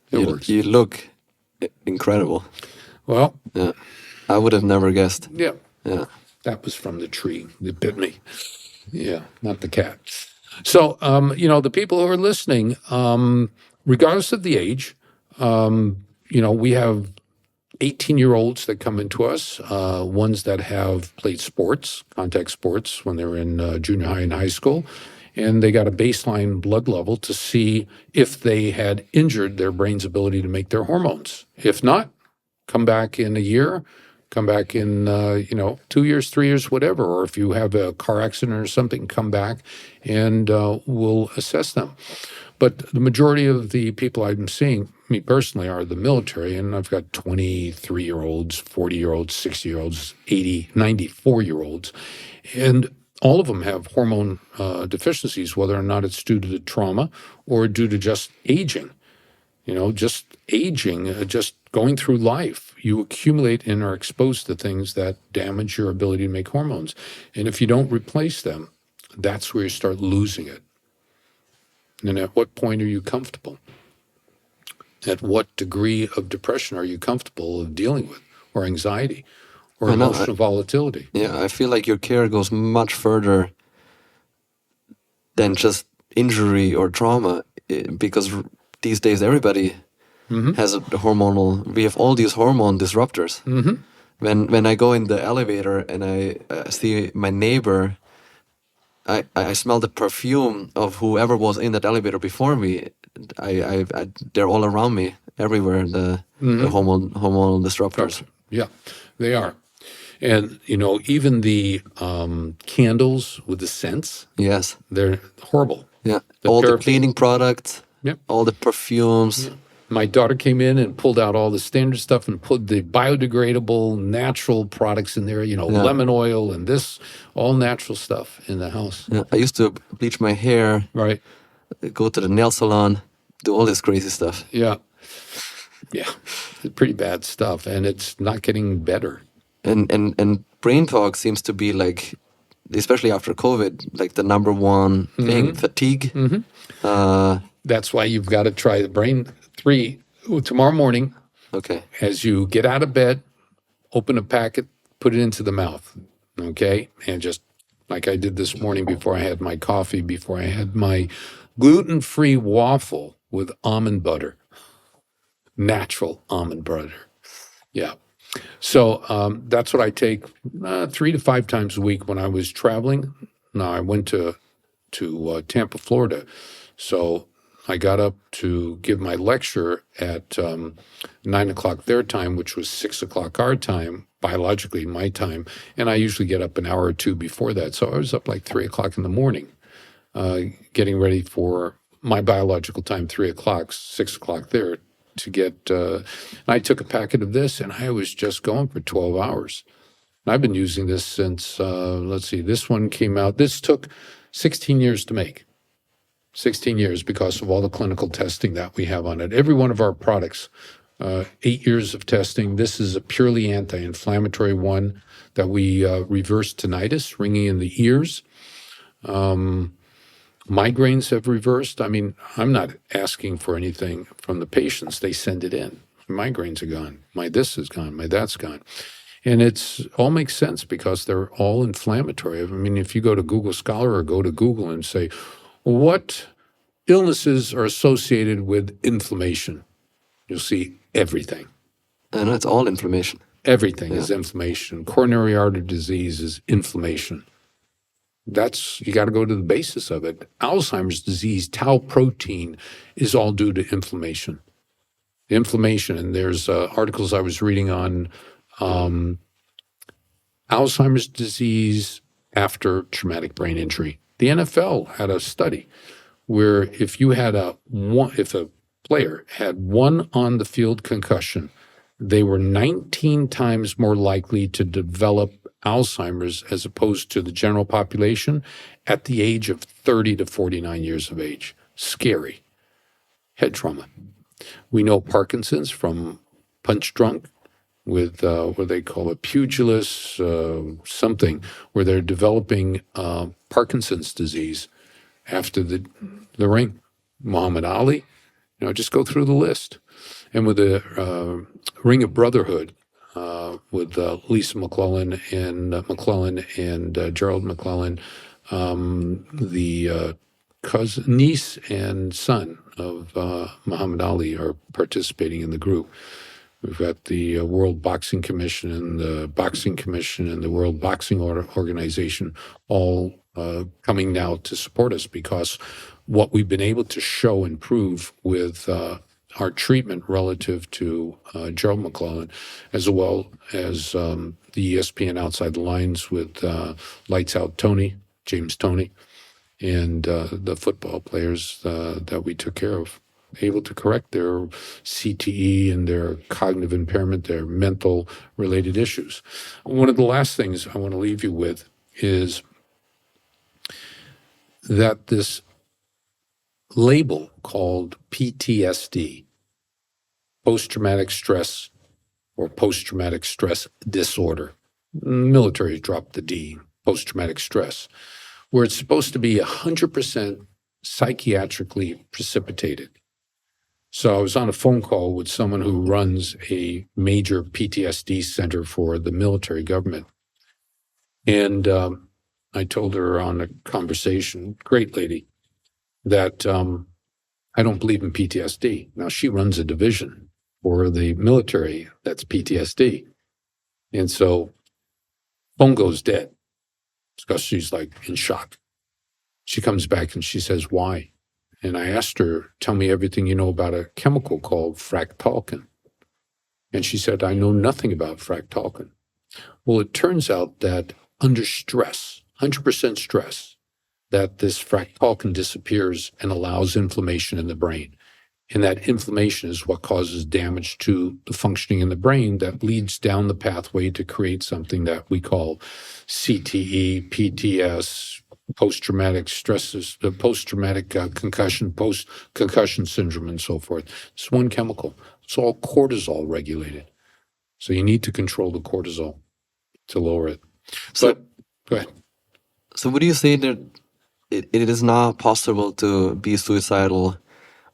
It works. You look incredible. Well, yeah, I would have never guessed. Yeah. That was from the tree that bit me. Yeah, not the cat. So, the people who are listening, regardless of the age, we have 18-year-olds that come into us, ones that have played sports, contact sports when they were in junior high and high school, and they got a baseline blood level to see if they had injured their brain's ability to make their hormones. If not, come back in a year, come back in 2 years, 3 years, whatever. Or if you have a car accident or something, come back and we'll assess them. But the majority of the people I'm seeing, me personally, are the military, and I've got 23-year-olds, 40-year-olds, 60-year-olds, 80, 94-year-olds, and all of them have hormone deficiencies, whether or not it's due to the trauma or due to just aging. Just aging, just going through life. You accumulate and are exposed to things that damage your ability to make hormones. And if you don't replace them, that's where you start losing it. And at what point are you comfortable? At what degree of depression are you comfortable of dealing with, or anxiety, or emotional volatility? Yeah, I feel like your care goes much further than just injury or trauma, because these days everybody has a hormonal. We have all these hormone disruptors. When I go in the elevator and I see my neighbor, I smell the perfume of whoever was in that elevator before me. They're all around me, everywhere. The hormonal disruptors. Yeah, they are. And even the candles with the scents. Yes, they're horrible. Yeah, all the cleaning products. Yep. All the perfumes. Yeah. My daughter came in and pulled out all the standard stuff and put the biodegradable, natural products in there, lemon oil and this, all natural stuff in the house. Yeah, I used to bleach my hair, right? Go to the nail salon, do all this crazy stuff. Yeah. It's pretty bad stuff, and it's not getting better. And brain fog seems to be like, especially after COVID, like the number one thing, fatigue. That's why you've got to try the Brain 3 tomorrow morning. Okay. As you get out of bed, open a packet, put it into the mouth. Okay? And just like I did this morning before I had my coffee, before I had my gluten-free waffle with almond butter. Natural almond butter. Yeah. So that's what I take 3 to 5 times a week when I was traveling. Now, I went to Tampa, Florida. So I got up to give my lecture at 9 o'clock their time, which was 6 o'clock our time, biologically my time. And I usually get up an hour or two before that. So I was up like 3 o'clock in the morning, getting ready for my biological time, 3 o'clock, 6 o'clock there, to get, I took a packet of this and I was just going for 12 hours. And I've been using this since, this one came out. This took 16 years to make. 16 years because of all the clinical testing that we have on it. Every one of our products, 8 years of testing. This is a purely anti-inflammatory one that we reverse tinnitus, ringing in the ears. Migraines have reversed. I mean, I'm not asking for anything from the patients. They send it in. My migraines are gone. My this is gone. My that's gone. And it's all makes sense because they're all inflammatory. I mean, if you go to Google Scholar or go to Google and say, what illnesses are associated with inflammation? You'll see everything. And it's all inflammation. Everything is inflammation. Coronary artery disease is inflammation. You got to go to the basis of it. Alzheimer's disease, tau protein, is all due to inflammation. Inflammation, and there's articles I was reading on Alzheimer's disease after traumatic brain injury. The NFL had a study where if a player had one on-the-field concussion, they were 19 times more likely to develop Alzheimer's as opposed to the general population at the age of 30 to 49 years of age. Scary. Head trauma. We know Parkinson's from punch drunk with what they call a pugilist something, where they're developing Parkinson's disease after the ring. Muhammad Ali, just go through the list. And with the Ring of Brotherhood, with Lisa McClellan and Gerald McClellan, the niece and son of Muhammad Ali are participating in the group. We've got the World Boxing Commission and the Boxing Commission and the World Boxing Organization all coming now to support us, because what we've been able to show and prove with our treatment relative to Gerald McClellan, as well as the ESPN Outside the Lines with Lights Out Tony, James Toney, and the football players that we took care of, able to correct their CTE and their cognitive impairment, their mental related issues. One of the last things I want to leave you with is that this label called PTSD, post-traumatic stress or post-traumatic stress disorder, military dropped the D, post-traumatic stress, where it's supposed to be 100% psychiatrically precipitated. So I was on a phone call with someone who runs a major PTSD center for the military government. And I told her on a conversation, great lady, that I don't believe in PTSD. Now, she runs a division for the military that's PTSD. And so phone goes dead because she's like in shock. She comes back and she says, why? And I asked her, tell me everything you know about a chemical called fractalkine. And she said, I know nothing about fractalkine. Well, it turns out that under stress, 100% stress, that this fractalkine disappears and allows inflammation in the brain. And that inflammation is what causes damage to the functioning in the brain that leads down the pathway to create something that we call CTE, PTS, post-traumatic stresses, the post-traumatic concussion, post-concussion syndrome, and so forth. It's one chemical. It's all cortisol regulated. So you need to control the cortisol to lower it. So, Go ahead. So would you say that it is not possible to be suicidal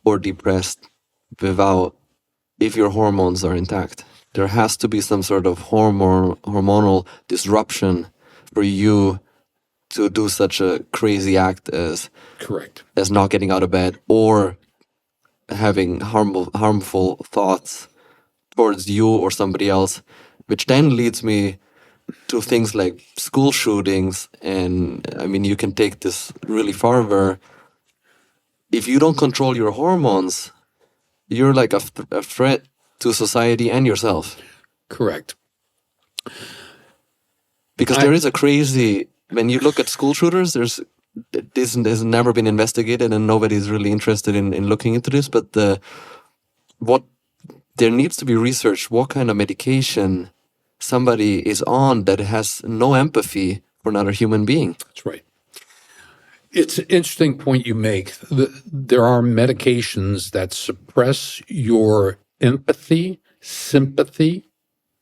or depressed if your hormones are intact? There has to be some sort of hormonal disruption for you to do such a crazy act as Correct. as not getting out of bed or having harmful thoughts towards you or somebody else, which then leads me to things like school shootings. And I mean, you can take this really far where if you don't control your hormones, you're like a threat to society and yourself. Correct. Because there is a crazy, when you look at school shooters, this has never been investigated and nobody's really interested in looking into this, but there needs to be research what kind of medication somebody is on that has no empathy for another human being. That's right. It's an interesting point you make. There are medications that suppress your empathy, sympathy,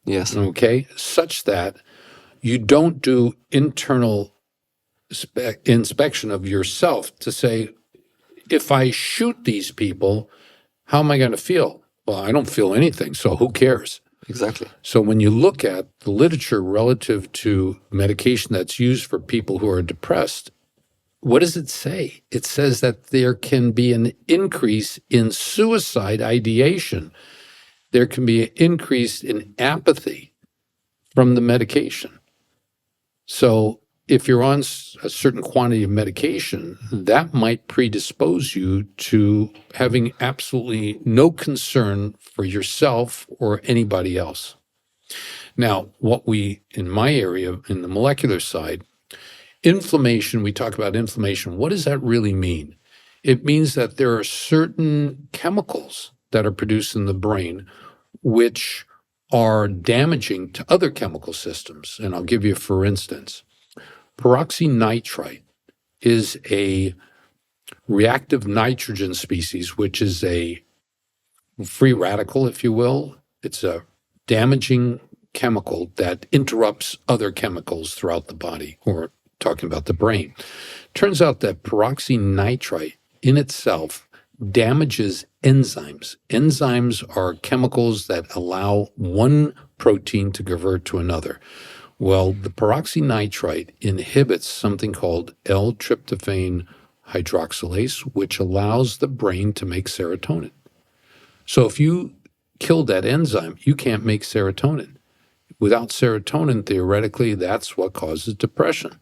Yes. okay, such that you don't do internal inspection of yourself to say, if I shoot these people, how am I going to feel? Well, I don't feel anything, so who cares? Exactly. So when you look at the literature relative to medication that's used for people who are depressed, what does it say? It says that there can be an increase in suicide ideation. There can be an increase in apathy from the medication. So if you're on a certain quantity of medication, that might predispose you to having absolutely no concern for yourself or anybody else. Now, in my area, in the molecular side, inflammation, we talk about inflammation. What does that really mean? It means that there are certain chemicals that are produced in the brain which are damaging to other chemical systems. And I'll give you, for instance, peroxynitrite is a reactive nitrogen species, which is a free radical, if you will. It's a damaging chemical that interrupts other chemicals throughout the body, or talking about the brain. Turns out that peroxynitrite in itself damages enzymes. Enzymes are chemicals that allow one protein to convert to another. Well, the peroxynitrite inhibits something called L-tryptophan hydroxylase, which allows the brain to make serotonin. So if you kill that enzyme, you can't make serotonin. Without serotonin, theoretically, that's what causes depression.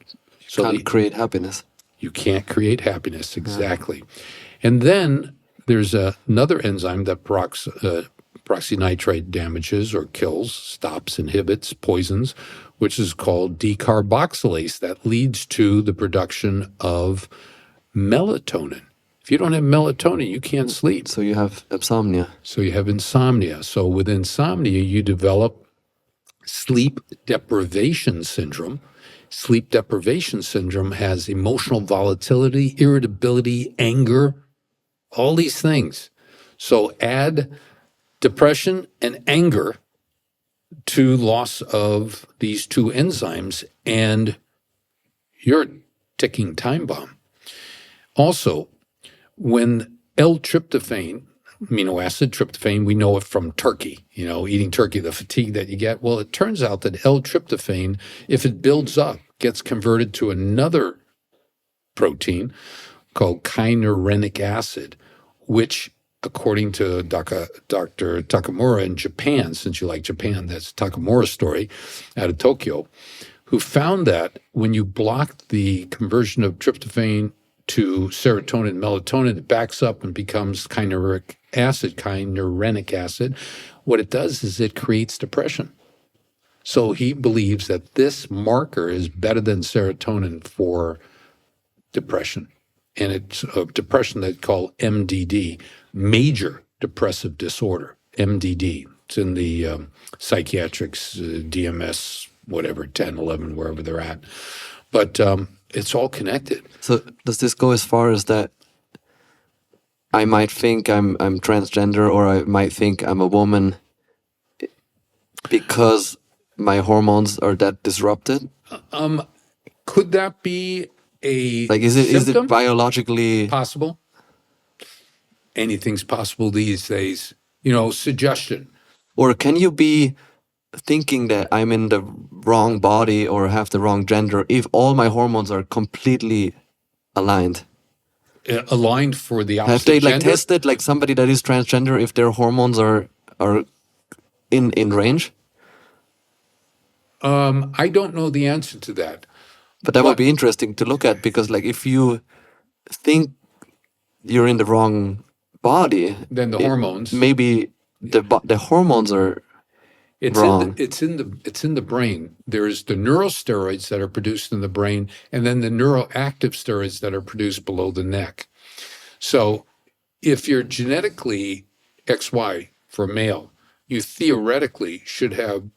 So Can't create happiness. you can't create happiness, exactly. And then there's another enzyme that peroxynitrite damages or kills, stops, inhibits, poisons, which is called decarboxylase, that leads to the production of melatonin. If you don't have melatonin, you can't sleep. So you have insomnia. So you have insomnia. So with insomnia, you develop sleep deprivation syndrome. Sleep deprivation syndrome has emotional volatility, irritability, anger, all these things. So add depression and anger to loss of these two enzymes, and you're a ticking time bomb. Also, when L-tryptophan, amino acid tryptophan, we know it from turkey, eating turkey, the fatigue that you get. Well, it turns out that L-tryptophan, if it builds up, gets converted to another protein called kynureninic acid, which, according to Dr. Takamura in Japan, since you like Japan, that's Takamura's story out of Tokyo, who found that when you block the conversion of tryptophan to serotonin and melatonin, it backs up and becomes kynureninic acid. What it does is it creates depression. So he believes that this marker is better than serotonin for depression. And it's a depression they call MDD, major depressive disorder, MDD. It's in the psychiatrics, DMS, whatever, 10, 11, wherever they're at. But it's all connected. So does this go as far as that I might think I'm transgender, or I might think I'm a woman because my hormones are that disrupted? Could that be a Like, is it symptom? biologically Possible? Anything's possible these days. Suggestion. or can you be thinking that I'm in the wrong body or have the wrong gender if all my hormones are completely aligned? Aligned for the opposite Have they like gender? tested like somebody that is transgender if their hormones are in range? I don't know the answer to that. But that would be interesting to look at, because like if you think you're in the wrong body, Then the hormones. maybe the hormones are wrong. It's in the brain. There's the neurosteroids that are produced in the brain, and then the neuroactive steroids that are produced below the neck. So if you're genetically XY for a male, you theoretically should have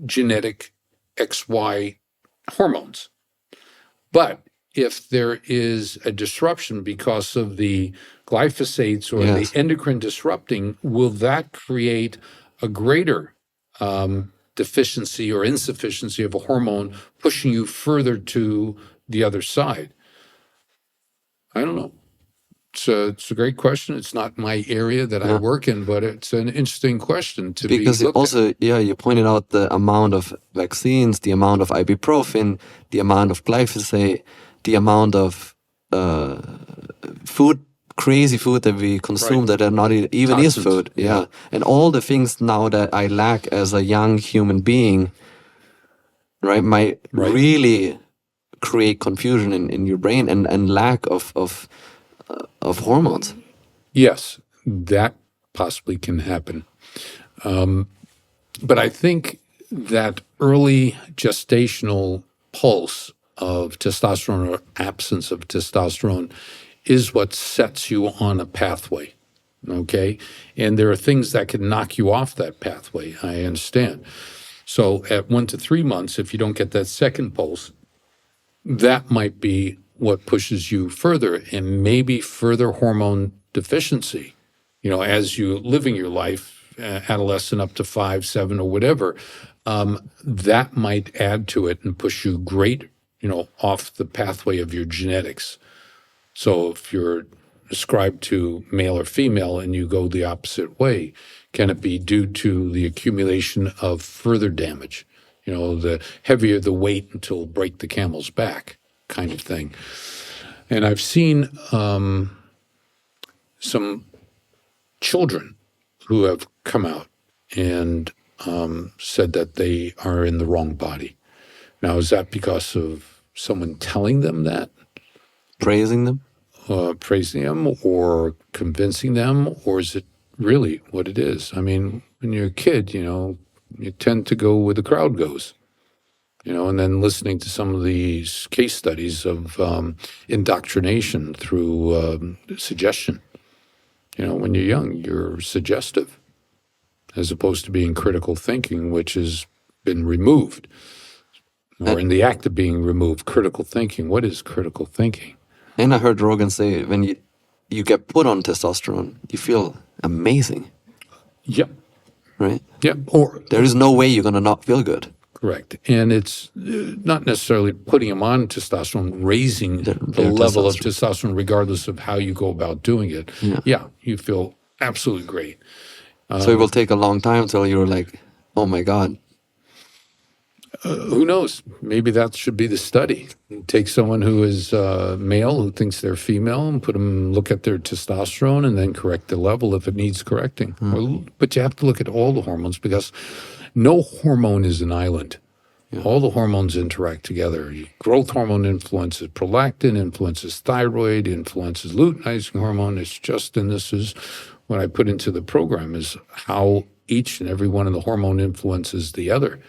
genetic XY hormones. But if there is a disruption because of the glyphosates or Yes. the endocrine disrupting, will that create a greater deficiency or insufficiency of a hormone, pushing you further to the other side? I don't know. It's a great question. It's not my area that I work in, but it's an interesting question to Because be looked also, at. you pointed out the amount of vaccines, the amount of ibuprofen, the amount of glyphosate, the amount of crazy food that we consume Right. that are not even is Toxins, food. Yeah. And all the things now that I lack as a young human being, right, might really create confusion in your brain and lack of hormones. Yes, that possibly can happen. But I think that early gestational pulse of testosterone or absence of testosterone is what sets you on a pathway, okay? And there are things that can knock you off that pathway, I understand. So at 1 to 3 months, if you don't get that second pulse, that might be what pushes you further, and maybe further hormone deficiency, as you living your life, adolescent up to 5, 7, or whatever, that might add to it and push you off the pathway of your genetics. So if you're ascribed to male or female and you go the opposite way, can it be due to the accumulation of further damage? The heavier the weight until break the camel's back kind of thing. And I've seen some children who have come out and said that they are in the wrong body. Now, is that because of someone telling them that, Praising them? praising them or convincing them, or is it really what it is? I mean, when you're a kid, you tend to go where the crowd goes, and then listening to some of these case studies of indoctrination through suggestion. When you're young, you're suggestive as opposed to being critical thinking, which has been removed or in the act of being removed. Critical thinking. What is critical thinking? And I heard Rogan say when you get put on testosterone, you feel amazing, Yep. right? Yep. Or There is no way you're going to not feel good. correct. And it's not necessarily putting them on testosterone, raising the their level of testosterone. testosterone, regardless of how you go about doing it. Yeah. You feel absolutely great. So it will take a long time till you're like, oh my God. Who knows? Maybe that should be the study. Take someone who is male, who thinks they're female, and look at their testosterone and then correct the level if it needs correcting. But you have to look at all the hormones because no hormone is an island. All the hormones interact together. Growth hormone influences prolactin, influences thyroid, influences luteinizing hormone. It's just, and this is what I put into the program, is how each and every one of the hormone influences the other.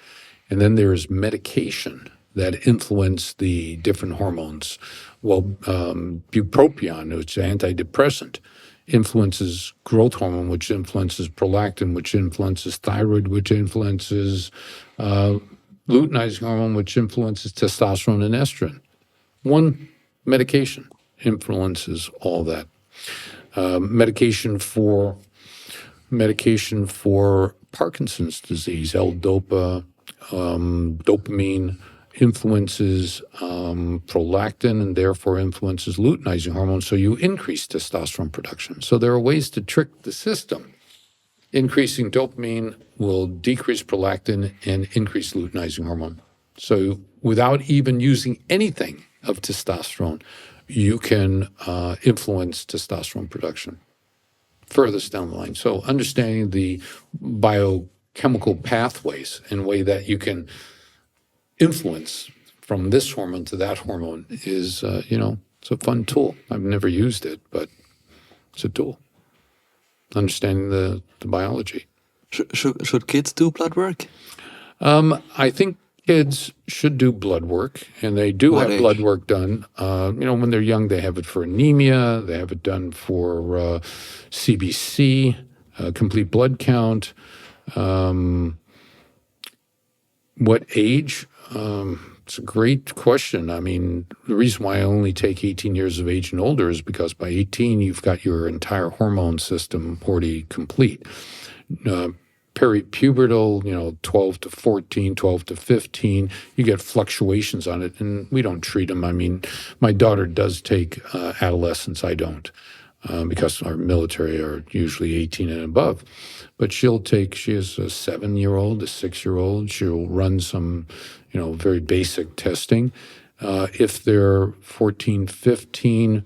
And then there's medication that influence the different hormones. Well, bupropion, which is an antidepressant, influences growth hormone, which influences prolactin, which influences thyroid, which influences luteinizing hormone, which influences testosterone and estrogen. One medication influences all that. Medication for Parkinson's disease, L-DOPA, dopamine influences prolactin and therefore influences luteinizing hormone. So you increase testosterone production. So there are ways to trick the system. Increasing dopamine will decrease prolactin and increase luteinizing hormone. So without even using anything of testosterone, you can influence testosterone production furthest down the line. So understanding the biochemical pathways in a way that you can influence from this hormone to that hormone is, it's a fun tool. I've never used it, but it's a tool. Understanding the biology. Should kids do blood work? I think kids should do blood work, and they do What have age? blood work done. When they're young, they have it for anemia. They have it done for CBC, complete blood count. What age? It's a great question. I mean, the reason why I only take 18 years of age and older is because by 18, you've got your entire hormone system already complete. Peripubertal, 12 to 14, 12 to 15, you get fluctuations on it, and we don't treat them. I mean, my daughter does take adolescents. I don't, because our military are usually 18 and above. But she has a 7-year-old, a 6-year-old. She'll run some, very basic testing. If they're 14, 15,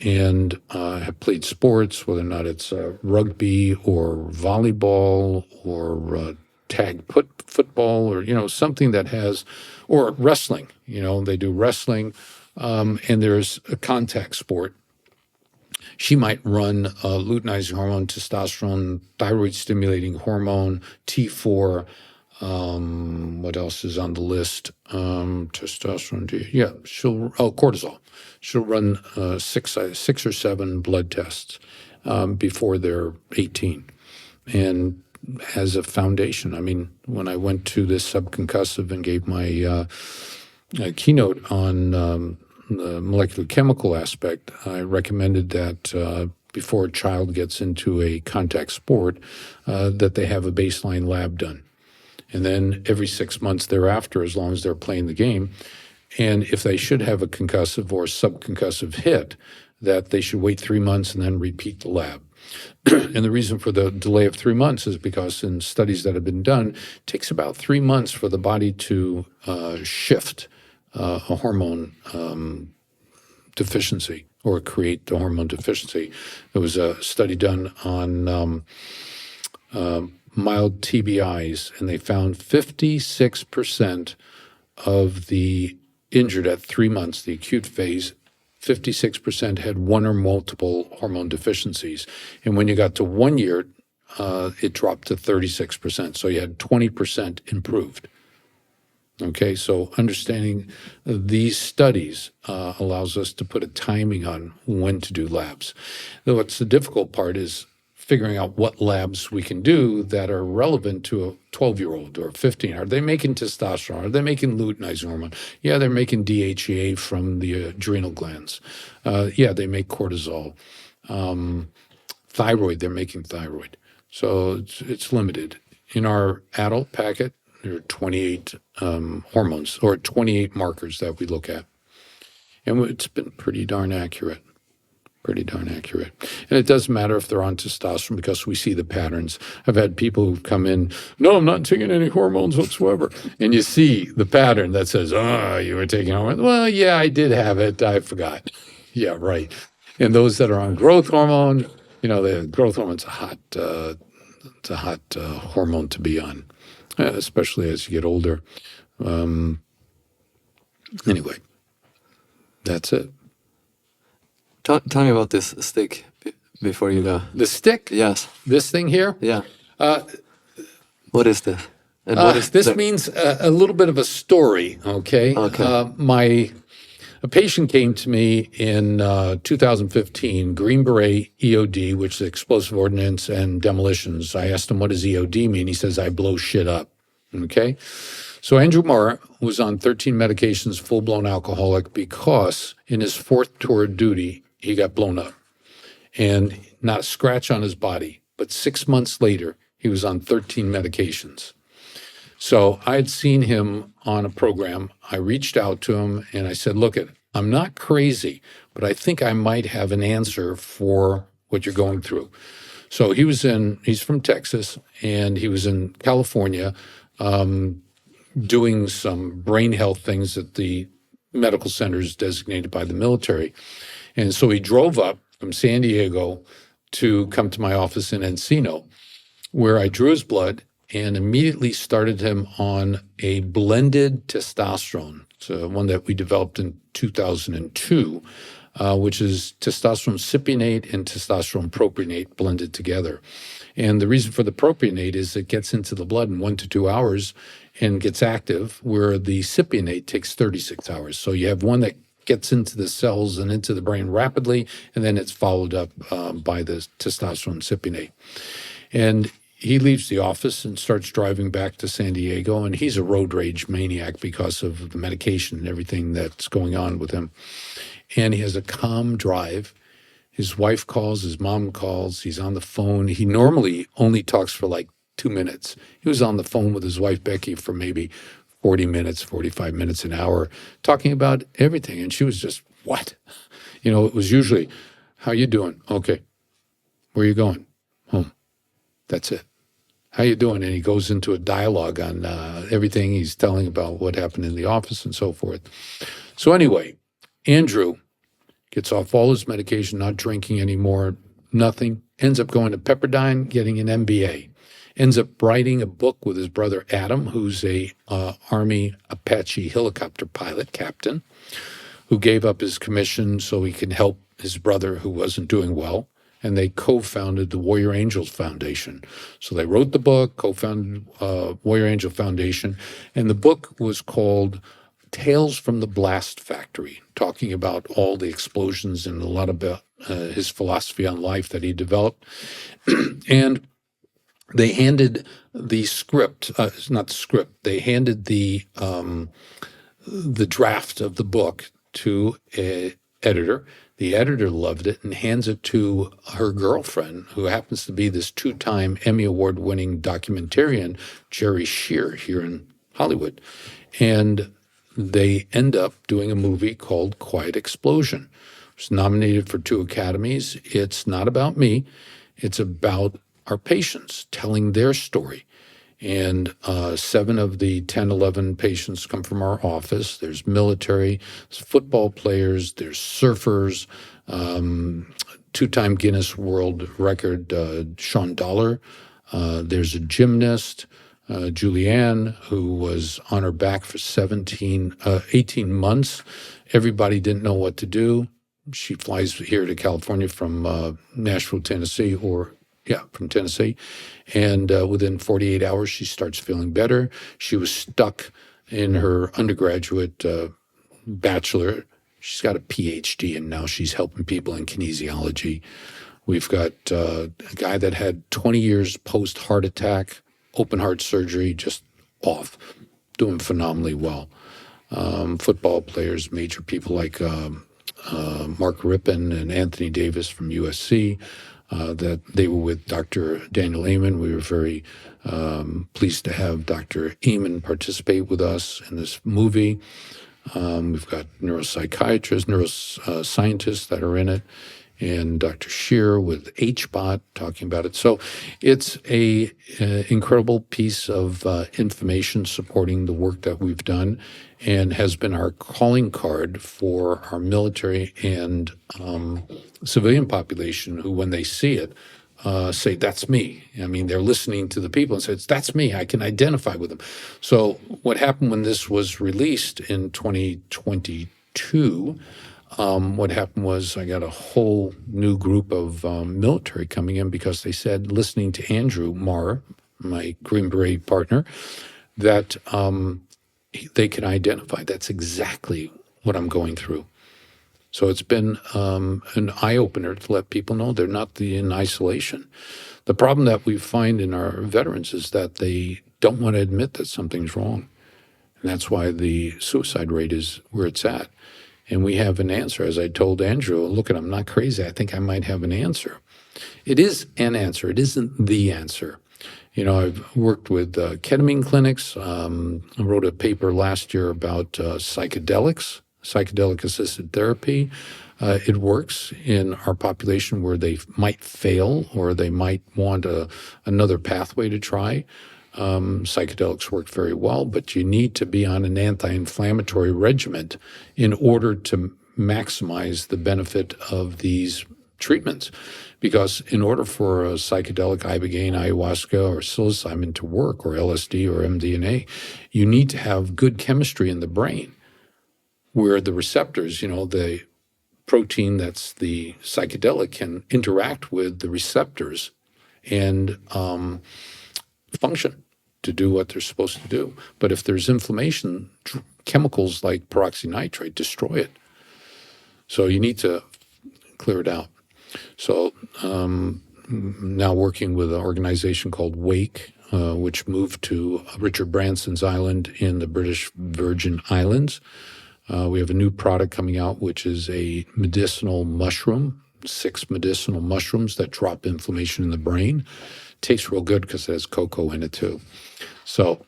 and have played sports, whether or not it's rugby or volleyball or tag football or, something that has, or wrestling, they do wrestling, and there's a contact sport. She might run luteinizing hormone, testosterone, thyroid stimulating hormone, T4. What else is on the list? Testosterone. Cortisol. She'll run 6 or 7 blood tests before they're 18, and as a foundation. I mean, when I went to this Subconcussive and gave my keynote on the molecular chemical aspect, I recommended that before a child gets into a contact sport, that they have a baseline lab done. And then every 6 months thereafter, as long as they're playing the game, and if they should have a concussive or subconcussive hit, that they should wait 3 months and then repeat the lab. And the reason for the delay of 3 months is because in studies that have been done, it takes about 3 months for the body to shift a hormone deficiency or create the hormone deficiency. There was a study done on mild TBIs, and they found 56% of the injured at 3 months, the acute phase, 56% had one or multiple hormone deficiencies. And when you got to 1 year, it dropped to 36%. So you had 20% improved. Okay, so understanding these studies allows us to put a timing on when to do labs. Though what's the difficult part is figuring out what labs we can do that are relevant to a 12-year-old or a 15. Are they making testosterone? Are they making luteinizing hormone? Yeah, they're making DHEA from the adrenal glands. Yeah, they make cortisol. Thyroid, they're making thyroid. So it's limited. In our adult packet, there are 28 hormones or 28 markers that we look at. And it's been pretty darn accurate. Pretty darn accurate. And it doesn't matter if they're on testosterone because we see the patterns. I've had people who've come in, no, I'm not taking any hormones whatsoever. And you see the pattern that says, oh, you were taking hormones. Well, yeah, I did have it. I forgot. Yeah, right. And those that are on growth hormone, the growth hormone's it's a hot hormone to be on, especially as you get older. Anyway, that's it. Tell me about this stick before you go. The stick? Yes. This thing here? Yeah. What is this? And what is this means a little bit of a story, okay? Okay. A patient came to me in 2015, Green Beret EOD, which is Explosive Ordnance and Demolitions. I asked him, what does EOD mean? He says, I blow shit up, okay? So Andrew Marr was on 13 medications, full-blown alcoholic, because in his fourth tour of duty, he got blown up. And not a scratch on his body. But 6 months later, he was on 13 medications. So I had seen him on a program. I reached out to him and I said, look, I'm not crazy, but I think I might have an answer for what you're going through. So he's from Texas, and he was in California doing some brain health things at the medical centers designated by the military. And so he drove up from San Diego to come to my office in Encino, where I drew his blood and immediately started him on a blended testosterone. It's one that we developed in 2002, which is testosterone cypionate and testosterone propionate blended together. And the reason for the propionate is it gets into the blood in 1 to 2 hours and gets active, where the cypionate takes 36 hours. So you have one that gets into the cells and into the brain rapidly, and then it's followed up by the testosterone cypionate. And he leaves the office and starts driving back to San Diego, and he's a road rage maniac because of the medication and everything that's going on with him. And he has a calm drive. His wife calls, his mom calls, he's on the phone. He normally only talks for like 2 minutes. He was on the phone with his wife, Becky, for maybe 40 minutes, 45 minutes, an hour, talking about everything. And she was just, what? It was usually, how you doing? Okay. Where you going? Home. That's it. How you doing? And he goes into a dialogue on everything. He's telling about what happened in the office and so forth. So anyway, Andrew gets off all his medication, not drinking anymore, nothing, ends up going to Pepperdine, getting an MBA, ends up writing a book with his brother Adam, who's a Army Apache helicopter pilot captain, who gave up his commission so he can help his brother who wasn't doing well. And they co-founded the Warrior Angels Foundation. So they wrote the book, co-founded Warrior Angel Foundation, and the book was called Tales from the Blast Factory, talking about all the explosions and a lot about his philosophy on life that he developed. And they handed the script, not the script, they handed the draft of the book to an editor. The editor loved it and hands it to her girlfriend, who happens to be this 2-time Emmy Award-winning documentarian, Jerry Shear, here in Hollywood. And they end up doing a movie called Quiet Explosion. It was nominated for 2 Academies. It's not about me. It's about our patients telling their story. And 7 of the 10, 11 patients come from our office. There's military, there's football players, there's surfers, 2-time Guinness World Record Sean Dollar. There's a gymnast. Julianne, who was on her back for 18 months. Everybody didn't know what to do. She flies here to California from Nashville, Tennessee, from Tennessee. And within 48 hours, she starts feeling better. She was stuck in her undergraduate bachelor. She's got a PhD, and now she's helping people in kinesiology. We've got a guy that had 20 years post-heart attack, open heart surgery, just off, doing phenomenally well. Football players, major people like Mark Rippon and Anthony Davis from USC, that they were with Dr. Daniel Amen. We were very pleased to have Dr. Amen participate with us in this movie. We've got neuropsychiatrists, neuroscientists that are in it, and Dr. Shear with HBOT talking about it. So it's a incredible piece of information supporting the work that we've done, and has been our calling card for our military and civilian population, who, when they see it, say, that's me. I mean, they're listening to the people and say, that's me. I can identify with them. So what happened when this was released in 2022, what happened was I got a whole new group of military coming in, because they said, listening to Andrew Marr, my Green Beret partner, that they can identify, that's exactly what I'm going through. So it's been an eye-opener to let people know they're not in isolation. The problem that we find in our veterans is that they don't want to admit that something's wrong. And that's why the suicide rate is where it's at. And we have an answer. As I told Andrew, look, I'm not crazy. I think I might have an answer. It is an answer. It isn't the answer. You know, I've worked with ketamine clinics. I wrote a paper last year about psychedelics, psychedelic-assisted therapy. It works in our population where they might fail or they might want another pathway to try. Psychedelics work very well, but you need to be on an anti-inflammatory regimen in order to maximize the benefit of these treatments. Because in order for a psychedelic, ibogaine, ayahuasca, or psilocybin to work, or LSD or MDMA, you need to have good chemistry in the brain, where the receptors, the protein that's the psychedelic, can interact with the receptors and function to do what they're supposed to do. But if there's inflammation, chemicals like peroxynitrite destroy it. So you need to clear it out. So now working with an organization called Wake, which moved to Richard Branson's island in the British Virgin Islands. We have a new product coming out, which is a medicinal mushroom, 6 medicinal mushrooms that drop inflammation in the brain. Tastes real good because it has cocoa in it too. So,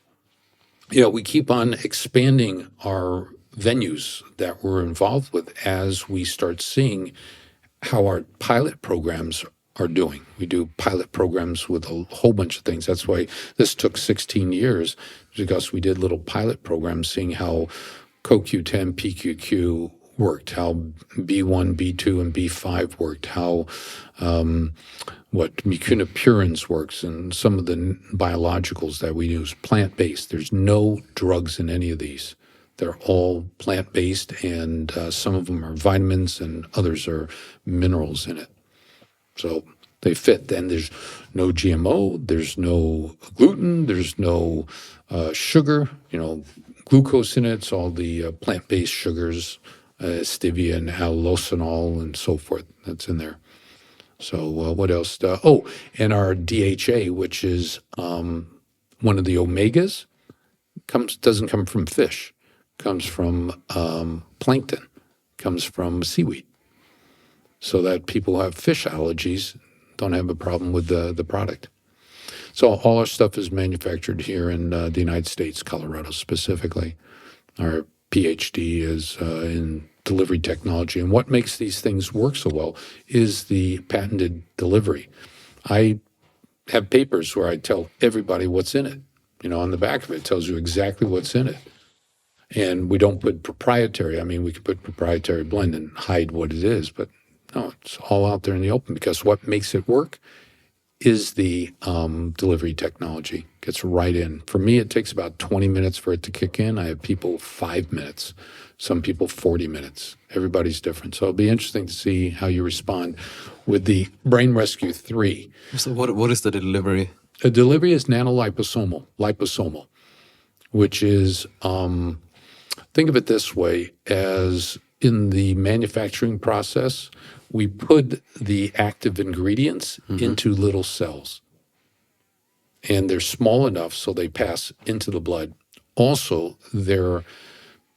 we keep on expanding our venues that we're involved with as we start seeing how our pilot programs are doing. We do pilot programs with a whole bunch of things. That's why this took 16 years, because we did little pilot programs seeing how CoQ10, PQQ worked, how B1, B2, and B5 worked, how mucunapurins works, and some of the biologicals that we use, plant-based. There's no drugs in any of these. They're all plant-based, and some of them are vitamins and others are minerals in it. So they fit. Then there's no GMO, there's no gluten, there's no sugar, glucose in it. It's all the plant-based sugars, stevia and allosanol and so forth that's in there. So what else? And our DHA, which is one of the omegas, doesn't come from fish. Comes from plankton, comes from seaweed. So that people who have fish allergies don't have a problem with the product. So all our stuff is manufactured here in the United States, Colorado specifically. Our PhD is in delivery technology. And what makes these things work so well is the patented delivery. I have papers where I tell everybody what's in it. On the back of it tells you exactly what's in it. And we don't put proprietary. We could put proprietary blend and hide what it is, but no, it's all out there in the open, because what makes it work is the delivery technology. Gets right in. For me, it takes about 20 minutes for it to kick in. I have people 5 minutes, some people 40 minutes. Everybody's different. So it'll be interesting to see how you respond with the Brain Rescue 3. So what is the delivery? The delivery is liposomal, which is, think of it this way, as in the manufacturing process, we put the active ingredients into little cells. And they're small enough so they pass into the blood. Also, they're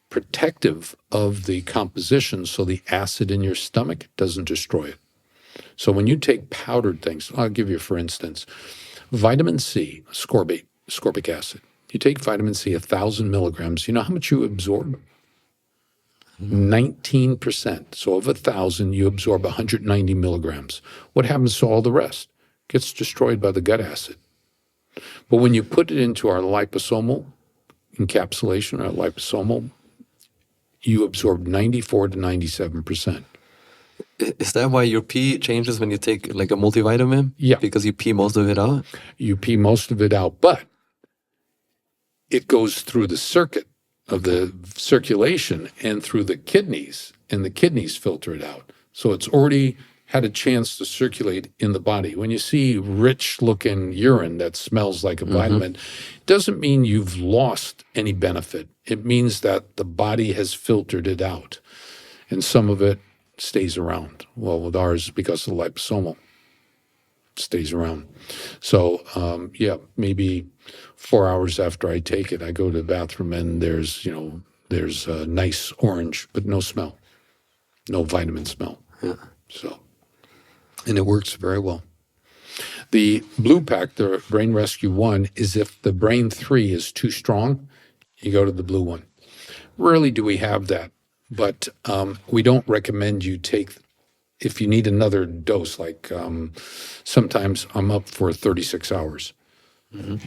protective of the composition so the acid in your stomach doesn't destroy it. So when you take powdered things, I'll give you for instance, vitamin C, ascorbic acid. You take vitamin C, 1,000 milligrams, you know how much you absorb? 19%. So of 1,000, you absorb 190 milligrams. What happens to all the rest? Gets destroyed by the gut acid. But when you put it into our liposomal encapsulation, our liposomal, you absorb 94 to 97%. Is that why your pee changes when you take like a multivitamin? Yeah. Because you pee most of it out? You pee most of it out, but it goes through the circuit of the circulation and through the kidneys, and the kidneys filter it out. So it's already had a chance to circulate in the body. When you see rich-looking urine that smells like a vitamin, it doesn't mean you've lost any benefit. It means that the body has filtered it out, and some of it stays around. Well, with ours, because of the liposomal, it stays around. So, maybe 4 hours after I take it, I go to the bathroom and there's a nice orange, but no smell, no vitamin smell. Yeah. So, and it works very well. The blue pack, the Brain Rescue 1, is if the Brain 3 is too strong, you go to the blue one. Rarely do we have that, but we don't recommend you take, if you need another dose, like sometimes I'm up for 36 hours.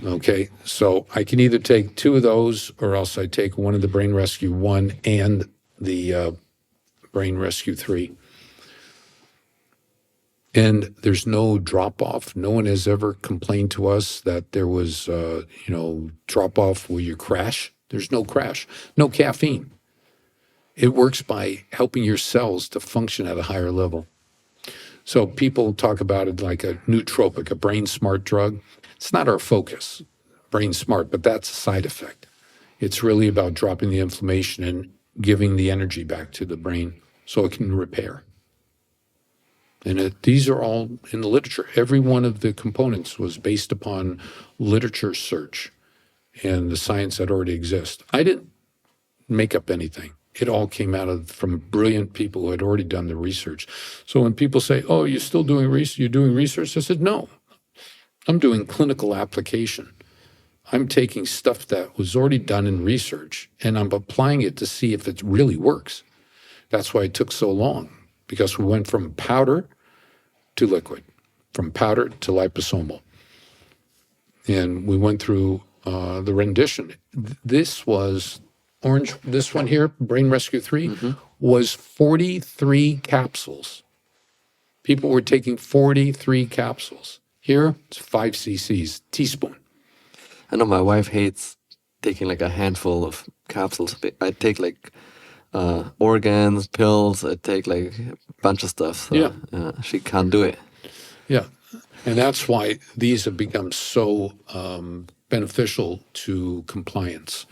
Okay, so I can either take 2 of those or else I take one of the Brain Rescue 1 and the Brain Rescue 3. And there's no drop-off. No one has ever complained to us that there was, drop-off where you crash. There's no crash. No caffeine. It works by helping your cells to function at a higher level. So people talk about it like a nootropic, a brain smart drug. It's not our focus, brain smart, but that's a side effect. It's really about dropping the inflammation and giving the energy back to the brain so it can repair. And these are all in the literature. Every one of the components was based upon literature search and the science that already exists. I didn't make up anything. It all came from brilliant people who had already done the research. So when people say, "Oh, you're still doing research? You're doing research?" I said, "No, I'm doing clinical application. I'm taking stuff that was already done in research and I'm applying it to see if it really works." That's why it took so long, because we went from powder to liquid, from powder to liposomal. And we went through the rendition. This was orange, this one here, Brain Rescue 3, was 43 capsules. People were taking 43 capsules. Here, it's 5 cc's, teaspoon. I know my wife hates taking like a handful of capsules. I take like organs, pills. I take like a bunch of stuff. So, she can't do it. Yeah. And that's why these have become so beneficial to compliance,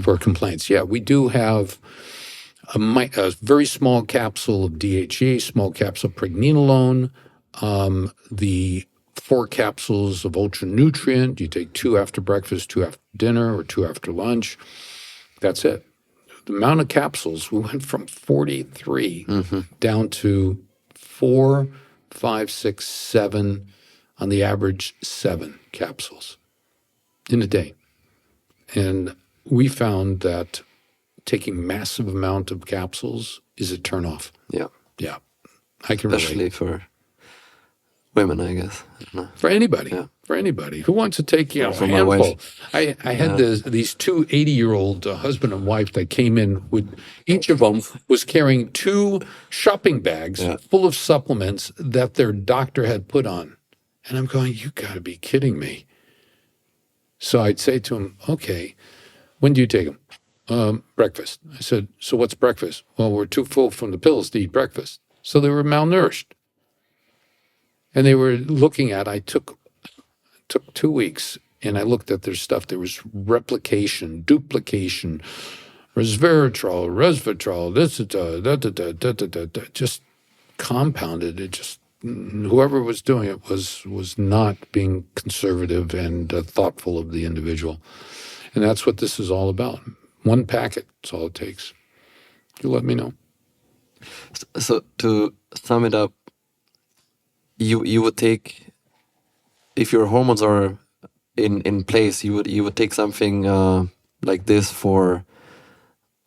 for compliance. Yeah, we do have a very small capsule of DHEA, small capsule of pregnenolone, the 4 capsules of ultra nutrient. You take 2 after breakfast, 2 after dinner, or 2 after lunch. That's it. The amount of capsules, we went from 43 down to 4, 5, 6, 7, on the average 7 capsules in a day. And we found that taking massive amount of capsules is a turnoff. Yeah. Yeah. I can Especially relate. for women, I guess. I don't know. For anybody. Yeah. For anybody who wants to take, a for my handful. wife. I had these 2 80-year-old husband and wife that came in with, each of them was carrying 2 shopping bags full of supplements that their doctor had put on. And I'm going, you got to be kidding me. So I'd say to him, okay, when do you take them? Breakfast. I said, so what's breakfast? Well, we're too full from the pills to eat breakfast. So they were malnourished. And they were looking at, I took 2 weeks and I looked at their stuff. There was replication, duplication, resveratrol, just compounded. It just, whoever was doing it was not being conservative and thoughtful of the individual. And that's what this is all about. One packet, that's all it takes. You let me know. So to sum it up, you would take, if your hormones are in place, you would take something like this for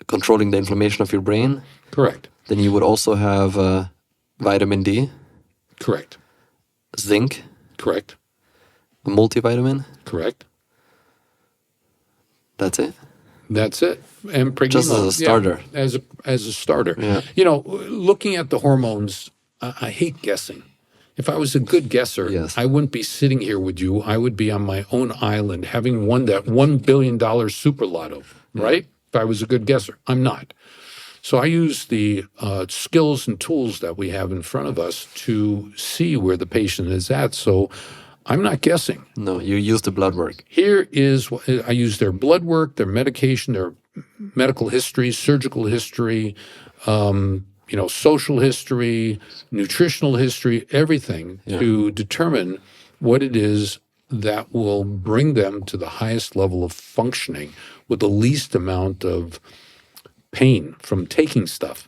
controlling the inflammation of your brain. Correct. Then you would also have vitamin D. Correct. Zinc. Correct. A multivitamin. Correct. That's it. That's it. And pregnant, Just as a starter. Yeah, as a starter. Yeah. You know, looking at the hormones, I hate guessing. If I was a good guesser, Yes. I wouldn't be sitting here with you. I would be on my own island having won that $1 billion super lotto, right? If I was a good guesser. I'm not. So I use the skills and tools that we have in front of us to see where the patient is at. So I'm not guessing. No, you use the blood work. Here is, I use their blood work, their medication, their medical history, surgical history, social history, nutritional history, everything to determine what it is that will bring them to the highest level of functioning with the least amount of pain from taking stuff.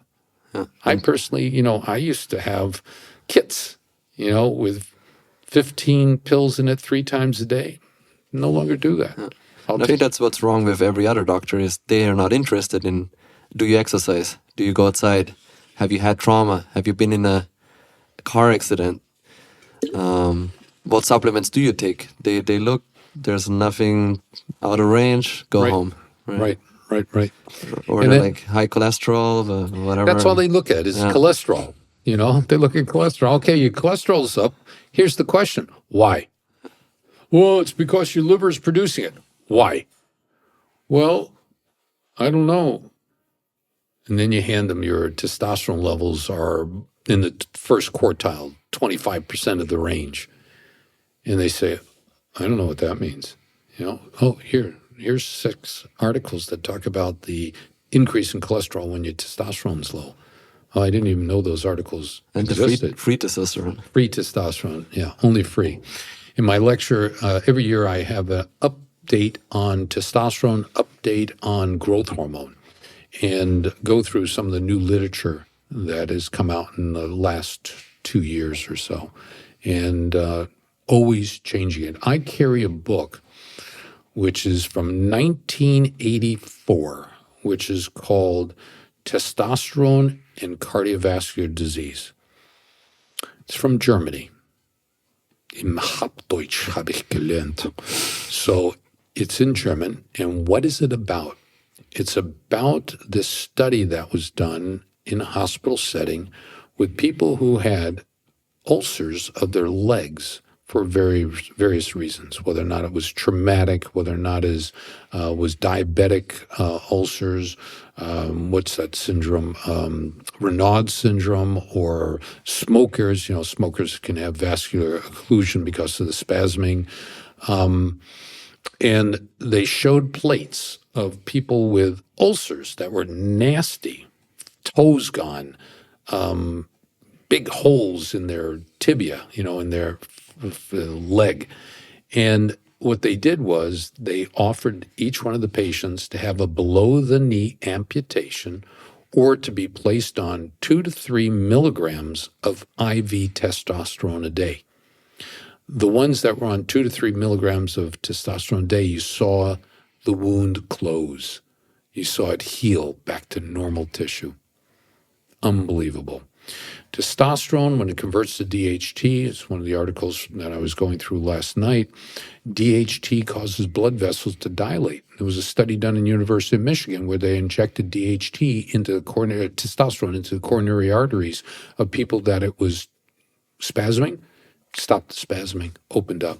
I personally, I used to have kits, with 15 pills in it 3 times a day. No longer do that. I think that's what's wrong with every other doctor is they are not interested in, do you exercise? Do you go outside? Have you had trauma? Have you been in a car accident? What supplements do you take? They look, there's nothing out of range, go home. Right. Or And they're then- like high cholesterol, whatever. That's all they look at is cholesterol. They look at cholesterol. Okay, your cholesterol's up. Here's the question. Why? Well, it's because your liver is producing it. Why? Well, I don't know. And then you hand them your testosterone levels are in the first quartile, 25% of the range. And they say, I don't know what that means. Here's 6 articles that talk about the increase in cholesterol when your testosterone is low. Oh, I didn't even know those articles and existed. the free testosterone. Free testosterone, yeah, only free. In my lecture, every year I have an update on testosterone, update on growth hormone, and go through some of the new literature that has come out in the last 2 years or so, and always changing it. I carry a book which is from 1984, which is called Testosterone and Cardiovascular Disease. It's from Germany. Im Hauptdeutsch habe ich gelernt. So it's in German. And what is it about? It's about this study that was done in a hospital setting with people who had ulcers of their legs for various reasons, whether or not it was traumatic, whether or not it was diabetic ulcers, what's that syndrome, Raynaud's syndrome, or smokers. Smokers can have vascular occlusion because of the spasming. And they showed plates of people with ulcers that were nasty, toes gone, big holes in their tibia, in their leg. And what they did was they offered each one of the patients to have a below-the-knee amputation or to be placed on 2 to 3 milligrams of IV testosterone a day. The ones that were on 2 to 3 milligrams of testosterone a day, you saw the wound close. You saw it heal back to normal tissue. Unbelievable. Testosterone, when it converts to DHT, it's one of the articles that I was going through last night, DHT causes blood vessels to dilate. There was a study done in University of Michigan where they injected DHT into the testosterone into the coronary arteries of people that it was spasming, stopped the spasming, opened up.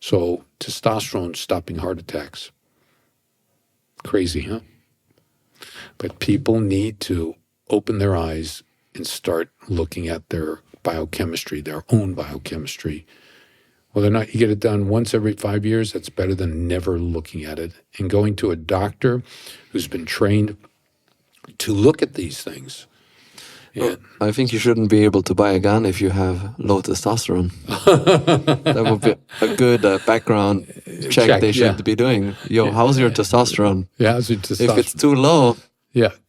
So testosterone stopping heart attacks. Crazy, huh? But people need to open their eyes and start looking at their biochemistry, their own biochemistry. Whether or not you get it done once every 5 years, that's better than never looking at it. And going to a doctor who's been trained to look at these things. Well, I think you shouldn't be able to buy a gun if you have low testosterone. That would be a good background check they should be doing. Yo, how's your testosterone? Yeah, how's your testosterone? If it's too low,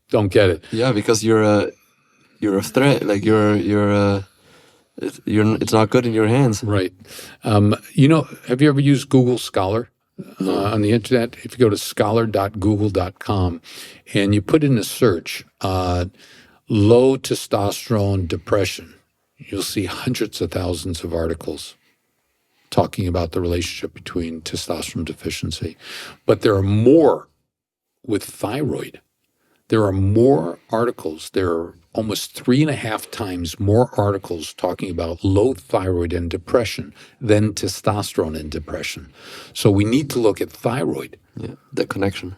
don't get it. Yeah, because you're a threat. Like it's not good in your hands. Right. Have you ever used Google Scholar on the internet? If you go to scholar.google.com and you put in a search, low testosterone depression, you'll see hundreds of thousands of articles talking about the relationship between testosterone deficiency. But there are more with thyroid. There are more articles. There are almost 3.5 times more articles talking about low thyroid and depression than testosterone and depression. So we need to look at thyroid. Yeah, the connection.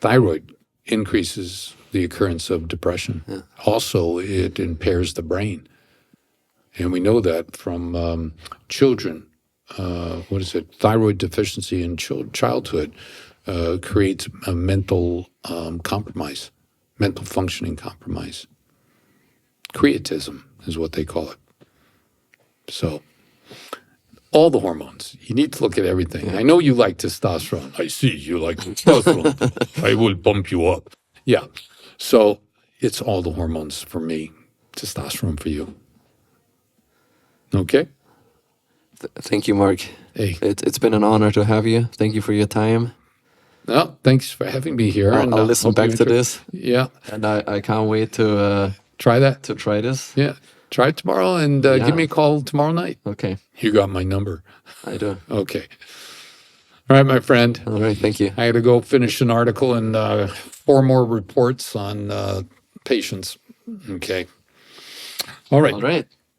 Thyroid increases the occurrence of depression. Yeah. Also, it impairs the brain. And we know that from children. Thyroid deficiency in childhood creates a mental compromise, mental functioning compromise. Creatism is what they call it. So all the hormones, you need to look at everything. Yeah. I know you like testosterone. I see you like testosterone. I will bump you up. Yeah. So it's all the hormones for me, testosterone for you. Okay? Thank you, Mark. Hey. It's been an honor to have you. Thank you for your time. Well, thanks for having me here. I'll listen back to this. Yeah. And I can't wait to try that. To try this. Yeah. Try it tomorrow and give me a call tomorrow night. Okay. You got my number. I do. Okay. All right, my friend. All right, thank you. I had to go finish an article and 4 more reports on patients. Okay. All right. All right.